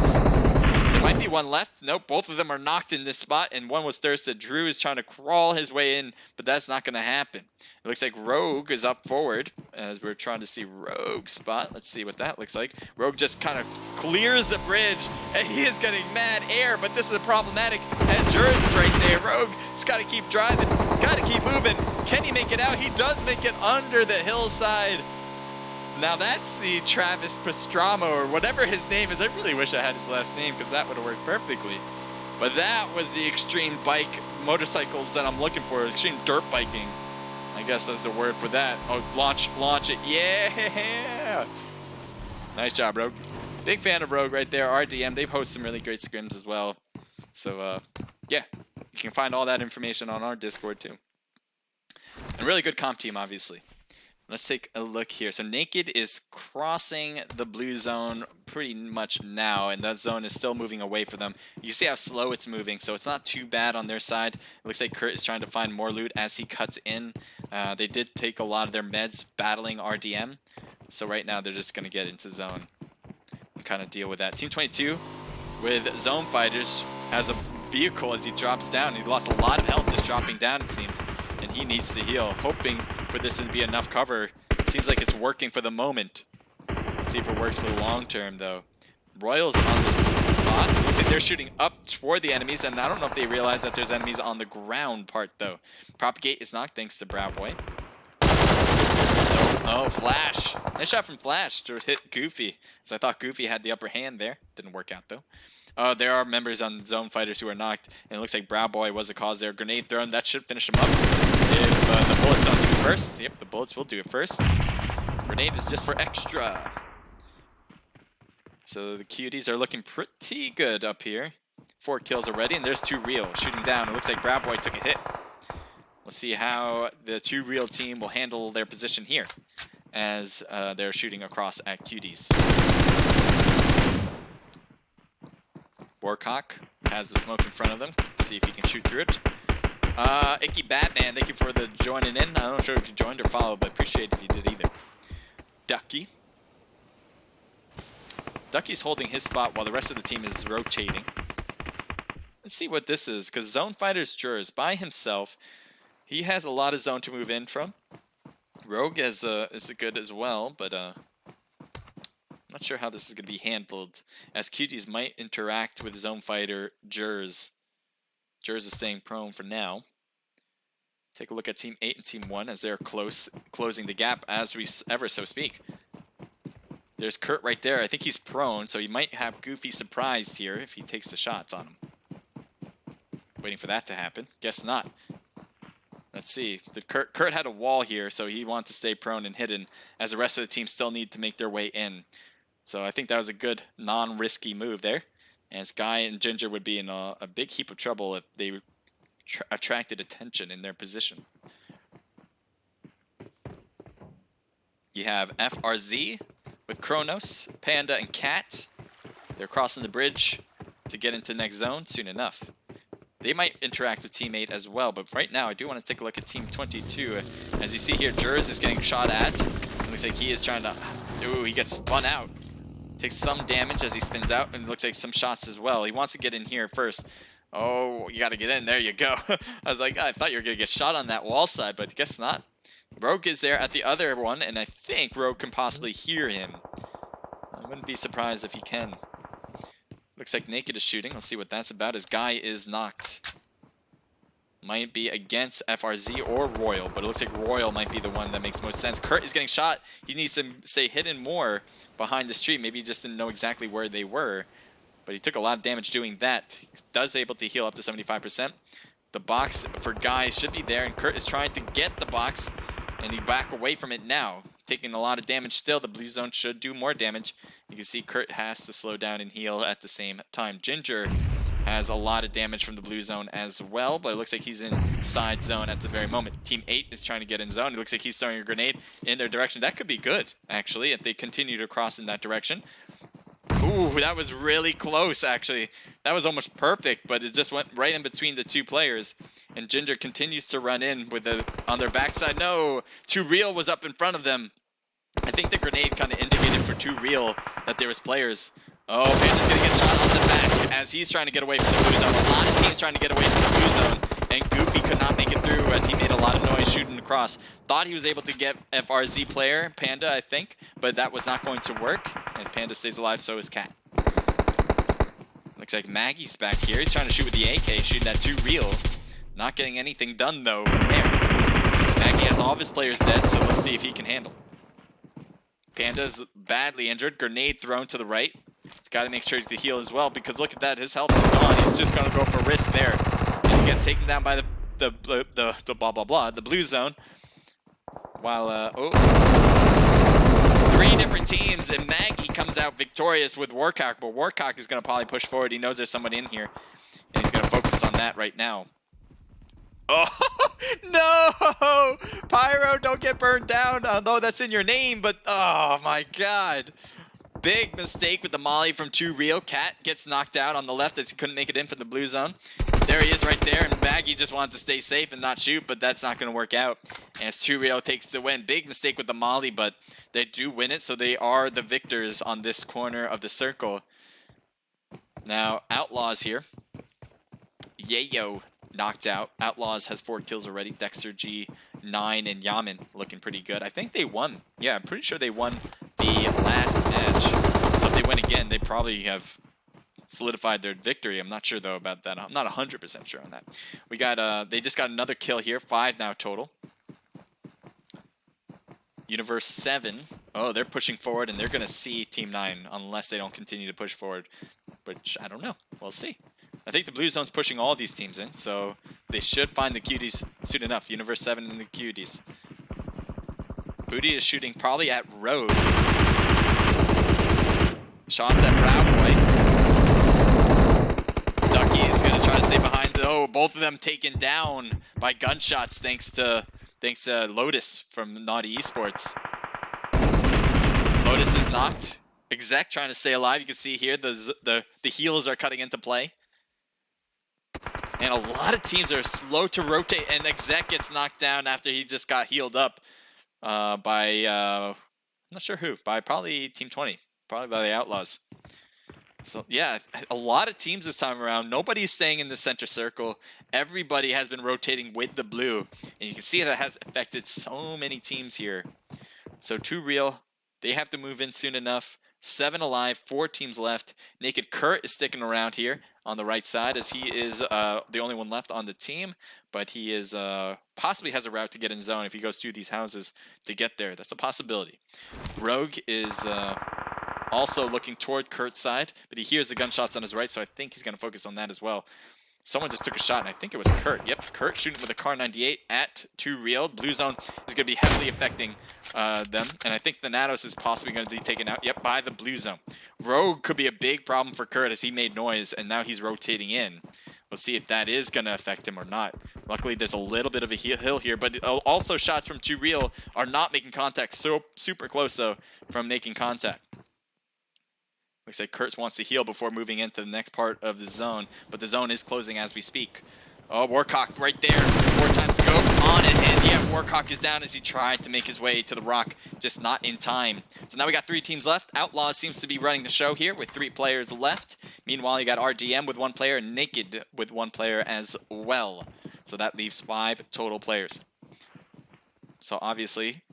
S1: Might be one left. Nope, both of them are knocked in this spot, and one was thirsted. Drew is trying to crawl his way in, but that's not going to happen. It looks like Rogue is up forward as we're trying to see Rogue's spot. Let's see what that looks like. Rogue just kind of clears the bridge, and he is getting mad air, but this is problematic. And Jurs is right there. Rogue's got to keep driving, got to keep moving. Can he make it out? He does make it under the hillside. Now that's the Travis Pastramo, or whatever his name is. I really wish I had his last name, because that would have worked perfectly. But that was the extreme bike motorcycles that I'm looking for. Extreme dirt biking, I guess that's the word for that. Oh, launch it. Yeah! Nice job, Rogue. Big fan of Rogue right there. RDM, they post some really great scrims as well. So, yeah, you can find all that information on our Discord too. And really good comp team, obviously. Let's take a look here. So Naked is crossing the blue zone pretty much now, and that zone is still moving away from them. You see how slow it's moving, so it's not too bad on their side. It looks like Kurt is trying to find more loot as he cuts in. They did take a lot of their meds battling RDM, so right now they're just going to get into zone and kind of deal with that. Team 22 with Zone Fighters has a vehicle as he drops down. He lost a lot of health just dropping down, it seems, and he needs to heal, hoping for this to be enough cover. It seems like it's working for the moment. Let's see if it works for the long term, though. Royale's on the spot. Looks like they're shooting up toward the enemies, and I don't know if they realize that there's enemies on the ground part, though. Propagate is knocked thanks to Browboy. Oh, Flash. Nice shot from Flash to hit Goofy. So I thought Goofy had the upper hand there. Didn't work out, though. There are members on Zone Fighters who are knocked, and it looks like Browboy was the cause there. Grenade thrown, that should finish him up. If the bullets don't do it first. Yep, the bullets will do it first. Grenade is just for extra. So the cuties are looking pretty good up here. 4 kills already, and there's 2 real shooting down. It looks like Browboy took a hit. We'll see how the 2 real team will handle their position here as they're shooting across at cuties. Warcock has the smoke in front of them. Let's see if he can shoot through it. Icky Batman, thank you for the joining in. I'm not sure if you joined or followed, but appreciate if you did either. Ducky. Ducky's holding his spot while the rest of the team is rotating. Let's see what this is, because Zone Fighter's Jurors by himself, he has a lot of zone to move in from. Rogue is good as well, but not sure how this is going to be handled, as cuties might interact with Zone Fighter Jurors. Jurors is staying prone for now. Take a look at Team 8 and Team 1 as they're closing the gap as we ever so speak. There's Kurt right there. I think he's prone, so he might have Goofy surprised here if he takes the shots on him. Waiting for that to happen. Guess not. Let's see. Kurt had a wall here, so he wants to stay prone and hidden, as the rest of the team still need to make their way in. So I think that was a good non-risky move there. And Sky and Ginger would be in a big heap of trouble if they attracted attention in their position. You have FRZ with Kronos, Panda, and Cat. They're crossing the bridge to get into the next zone soon enough. They might interact with Team 8 as well, but right now I do want to take a look at Team 22. As you see here, Jurors is getting shot at. It looks like he is trying to... Ooh, he gets spun out. Takes some damage as he spins out, and it looks like some shots as well. He wants to get in here first. Oh, you got to get in. There you go. I was like, I thought you were going to get shot on that wall side, but I guess not. Rogue is there at the other one, and I think Rogue can possibly hear him. I wouldn't be surprised if he can. Looks like Naked is shooting. Let's see what that's about. His guy is knocked. Might be against FRZ or Royal, but it looks like Royal might be the one that makes most sense. Kurt is getting shot. He needs to stay hidden more behind the tree. Maybe he just didn't know exactly where they were, but he took a lot of damage doing that. He does able to heal up to 75%. The box for guys should be there, and Kurt is trying to get the box, and he back away from it now. Taking a lot of damage still. The blue zone should do more damage. You can see Kurt has to slow down and heal at the same time. Ginger has a lot of damage from the blue zone as well, but it looks like he's in side zone at the very moment. Team 8 is trying to get in zone. It looks like he's throwing a grenade in their direction. That could be good, actually, if they continue to cross in that direction. Ooh, that was really close, actually. That was almost perfect, but it just went right in between the 2 players. And Ginger continues to run in with on their backside. No, 2 Real was up in front of them. I think the grenade kind of indicated for 2 Real that there was players. Oh, Panda's going to get shot on the back as he's trying to get away from the blue zone. A lot of teams trying to get away from the blue zone, and Goofy could not make it through as he made a lot of noise shooting across. Thought he was able to get FRZ player, Panda, I think, but that was not going to work. As Panda stays alive, so is Cat. Looks like Maggie's back here. He's trying to shoot with the AK, shooting at 2 Real. Not getting anything done, though, from there. Maggie has all of his players dead, so let's see if he can handle. Panda's badly injured. Grenade thrown to the right. He's got to make sure to heal as well, because look at that. His health is gone. He's just going to go for risk there. And he gets taken down by the blue zone. While, 3 different teams, and Maggie comes out victorious with Warcock, but Warcock is going to probably push forward. He knows there's someone in here, and he's going to focus on that right now. Oh, no! Pyro, don't get burned down, although that's in your name, but oh my god. Big mistake with the molly from Too Real. Cat gets knocked out on the left as he couldn't make it in for the blue zone. There he is right there, and Maggie just wanted to stay safe and not shoot, but that's not going to work out. As Too Real takes the win. Big mistake with the molly, but they do win it, so they are the victors on this corner of the circle. Now, Outlaws here. Yayo knocked out. Outlaws has 4 kills already. Dexter, G9, and Yaman looking pretty good. I think they won. Yeah, I'm pretty sure they won the last match. So if they win again, they probably have solidified their victory. I'm not sure, though, about that. I'm not 100% sure on that. We got, they just got another kill here. 5 now total. Universe 7. Oh, they're pushing forward, and they're going to see Team 9 unless they don't continue to push forward, which I don't know. We'll see. I think the blue zone's pushing all these teams in, so they should find the cuties soon enough. Universe 7 and the cuties. Booty is shooting probably at Road. Shots at Proud Boy. Ducky is going to try to stay behind. Oh, both of them taken down by gunshots thanks to Lotus from Naughty Esports. Lotus is knocked. Exec trying to stay alive. You can see here the heals are cutting into play. And a lot of teams are slow to rotate, and Exec gets knocked down after he just got healed up by, I'm not sure who, by probably Team 20, probably by the Outlaws. So yeah, a lot of teams this time around. Nobody's staying in the center circle. Everybody has been rotating with the blue, and you can see that has affected so many teams here. So Too Real, they have to move in soon enough. 7 alive, 4 teams left. Naked Kurt is sticking around here on the right side as he is the only one left on the team, but he is possibly has a route to get in zone if he goes through these houses to get there. That's a possibility. Rogue is also looking toward Kurt's side, but he hears the gunshots on his right, so I think he's going to focus on that as well. Someone just took a shot, and I think it was Kurt. Yep, Kurt shooting with a Car 98 at Too Real. Blue zone is going to be heavily affecting them, and I think the Natos is possibly going to be taken out. Yep, by the blue zone. Rogue could be a big problem for Kurt as he made noise, and now he's rotating in. We'll see if that is going to affect him or not. Luckily, there's a little bit of a hill here, but also shots from Too Real are not making contact. So super close, though, from making contact. Looks like Kurt wants to heal before moving into the next part of the zone, but the zone is closing as we speak. Oh, Warcock right there. 4 times to go on it, and yeah, Warcock is down as he tried to make his way to the rock, just not in time. So now we got 3 teams left. Outlaws seems to be running the show here with 3 players left. Meanwhile, you got RDM with 1 player, and Naked with 1 player as well. So that leaves 5 total players. So obviously,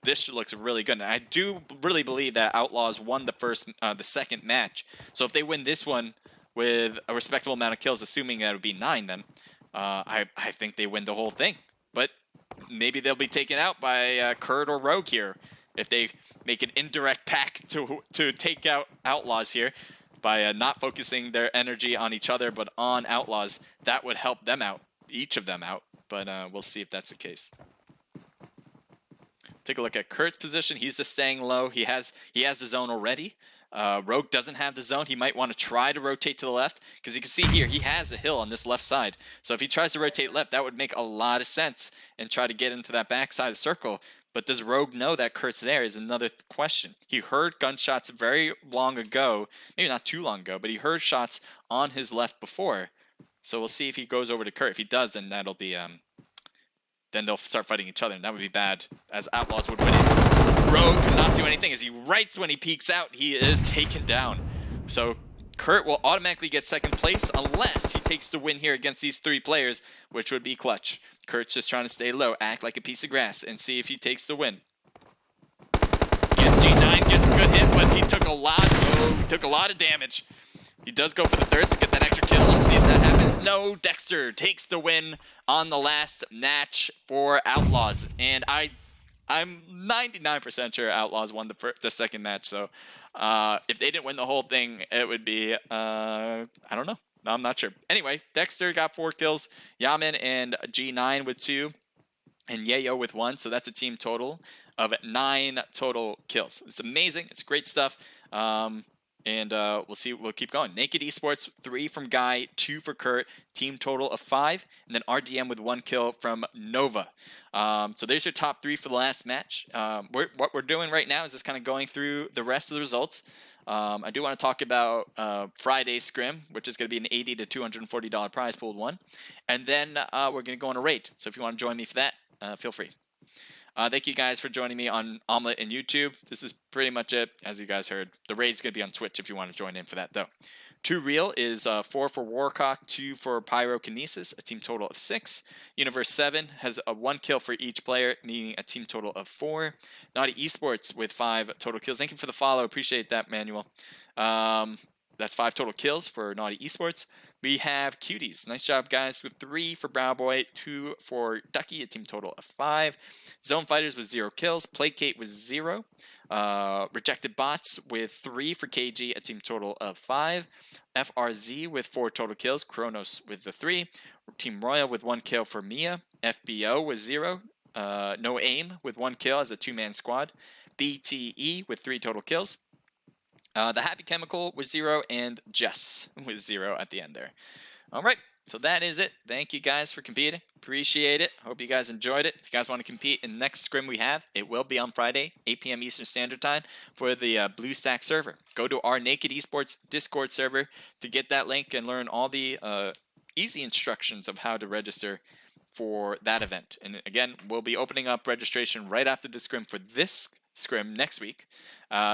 S1: this looks really good. And I do really believe that Outlaws won the second match. So if they win this one with a respectable amount of kills, assuming that it would be 9 then, I think they win the whole thing. But maybe they'll be taken out by Kurt or Rogue here if they make an indirect pack to take out Outlaws here by not focusing their energy on each other but on Outlaws. That would help them out, each of them out. But we'll see if that's the case. Take a look at Kurt's position. He's just staying low. He has the zone already. Rogue doesn't have the zone. He might want to try to rotate to the left because you can see here he has a hill on this left side. So if he tries to rotate left, that would make a lot of sense and try to get into that back side of the circle. But does Rogue know that Kurt's there is another question. He heard gunshots very long ago, maybe not too long ago, but he heard shots on his left before. So we'll see if he goes over to Kurt. If he does, then that'll be then they'll start fighting each other, and that would be bad, as Outlaws would win it. Rogue cannot do anything. As he writes when he peeks out, he is taken down. So Kurt will automatically get second place unless he takes the win here against these 3 players, which would be clutch. Kurt's just trying to stay low, act like a piece of grass, and see if he takes the win. Gets G9, gets a good hit, but he took a lot of damage. He does go for the thirst to get that extra kill. Let's see if that happens. No, Dexter takes the win on the last match for Outlaws. And I'm 99% sure Outlaws won the second match. So if they didn't win the whole thing, it would be, I don't know. I'm not sure. Anyway, Dexter got 4 kills. Yaman and G9 with 2. And Yayo with 1. So that's a team total of 9 total kills. It's amazing. It's great stuff. And we'll see. We'll keep going. Naked Esports, 3 from Guy, 2 for Kurt. Team total of 5. And then RDM with 1 kill from Nova. So there's your top 3 for the last match. What we're doing right now is just kind of going through the rest of the results. I do want to talk about Friday's scrim, which is going to be an $80 to $240 prize pooled one. And then we're going to go on a raid. So if you want to join me for that, feel free. Thank you guys for joining me on Omelette and YouTube. This is pretty much it, as you guys heard. The raid's going to be on Twitch if you want to join in for that, though. 2 real is 4 for Warcock, 2 for Pyrokinesis, a team total of 6. Universe 7 has a 1 kill for each player, meaning a team total of 4. Naughty Esports with 5 total kills. Thank you for the follow. Appreciate that, Manuel. That's 5 total kills for Naughty Esports. We have Cuties. Nice job, guys, with 3 for Browboy, 2 for Ducky, a team total of 5. Zone Fighters with 0 kills. Placate with 0. Rejected Bots with 3 for KG, a team total of 5. FRZ with 4 total kills. Kronos with the 3. Team Royale with 1 kill for Mia. FBO with 0. No Aim with 1 kill as a 2-man squad. BTE with 3 total kills. The Happy Chemical with 0, and Jess with 0 at the end there. All right, so that is it. Thank you guys for competing. Appreciate it. Hope you guys enjoyed it. If you guys want to compete in the next scrim we have, it will be on Friday, 8 p.m. Eastern Standard Time for the BlueStack server. Go to our Naked Esports Discord server to get that link and learn all the easy instructions of how to register for that event. And again, we'll be opening up registration right after the scrim for this scrim next week,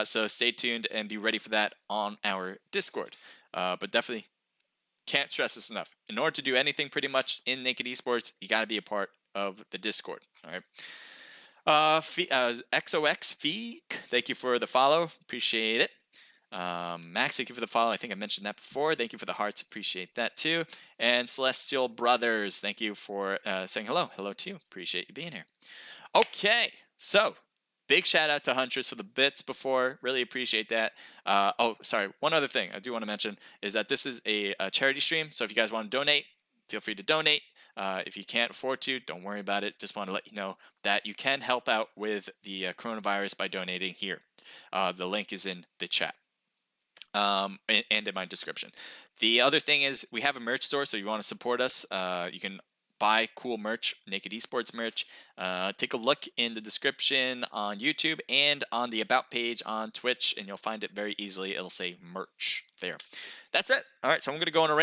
S1: so stay tuned and be ready for that on our Discord. But definitely can't stress this enough. In order to do anything pretty much in Naked Esports, you got to be a part of the Discord. All right. XOX Feek, thank you for the follow. Appreciate it. Max, thank you for the follow. I think I mentioned that before. Thank you for the hearts. Appreciate that too. And Celestial Brothers, thank you for saying hello. Hello to you. Appreciate you being here. Okay, so big shout out to Huntress for the bits before. Really appreciate that. Oh, sorry. One other thing I do want to mention is that this is a charity stream. So if you guys want to donate, feel free to donate. If you can't afford to, don't worry about it. Just want to let you know that you can help out with the coronavirus by donating here. The link is in the chat. And in my description. The other thing is we have a merch store, so you want to support us. You can buy cool merch, Naked Esports merch. Take a look in the description on YouTube and on the About page on Twitch, and you'll find it very easily. It'll say merch there. That's it. All right, so I'm going to go on a raid.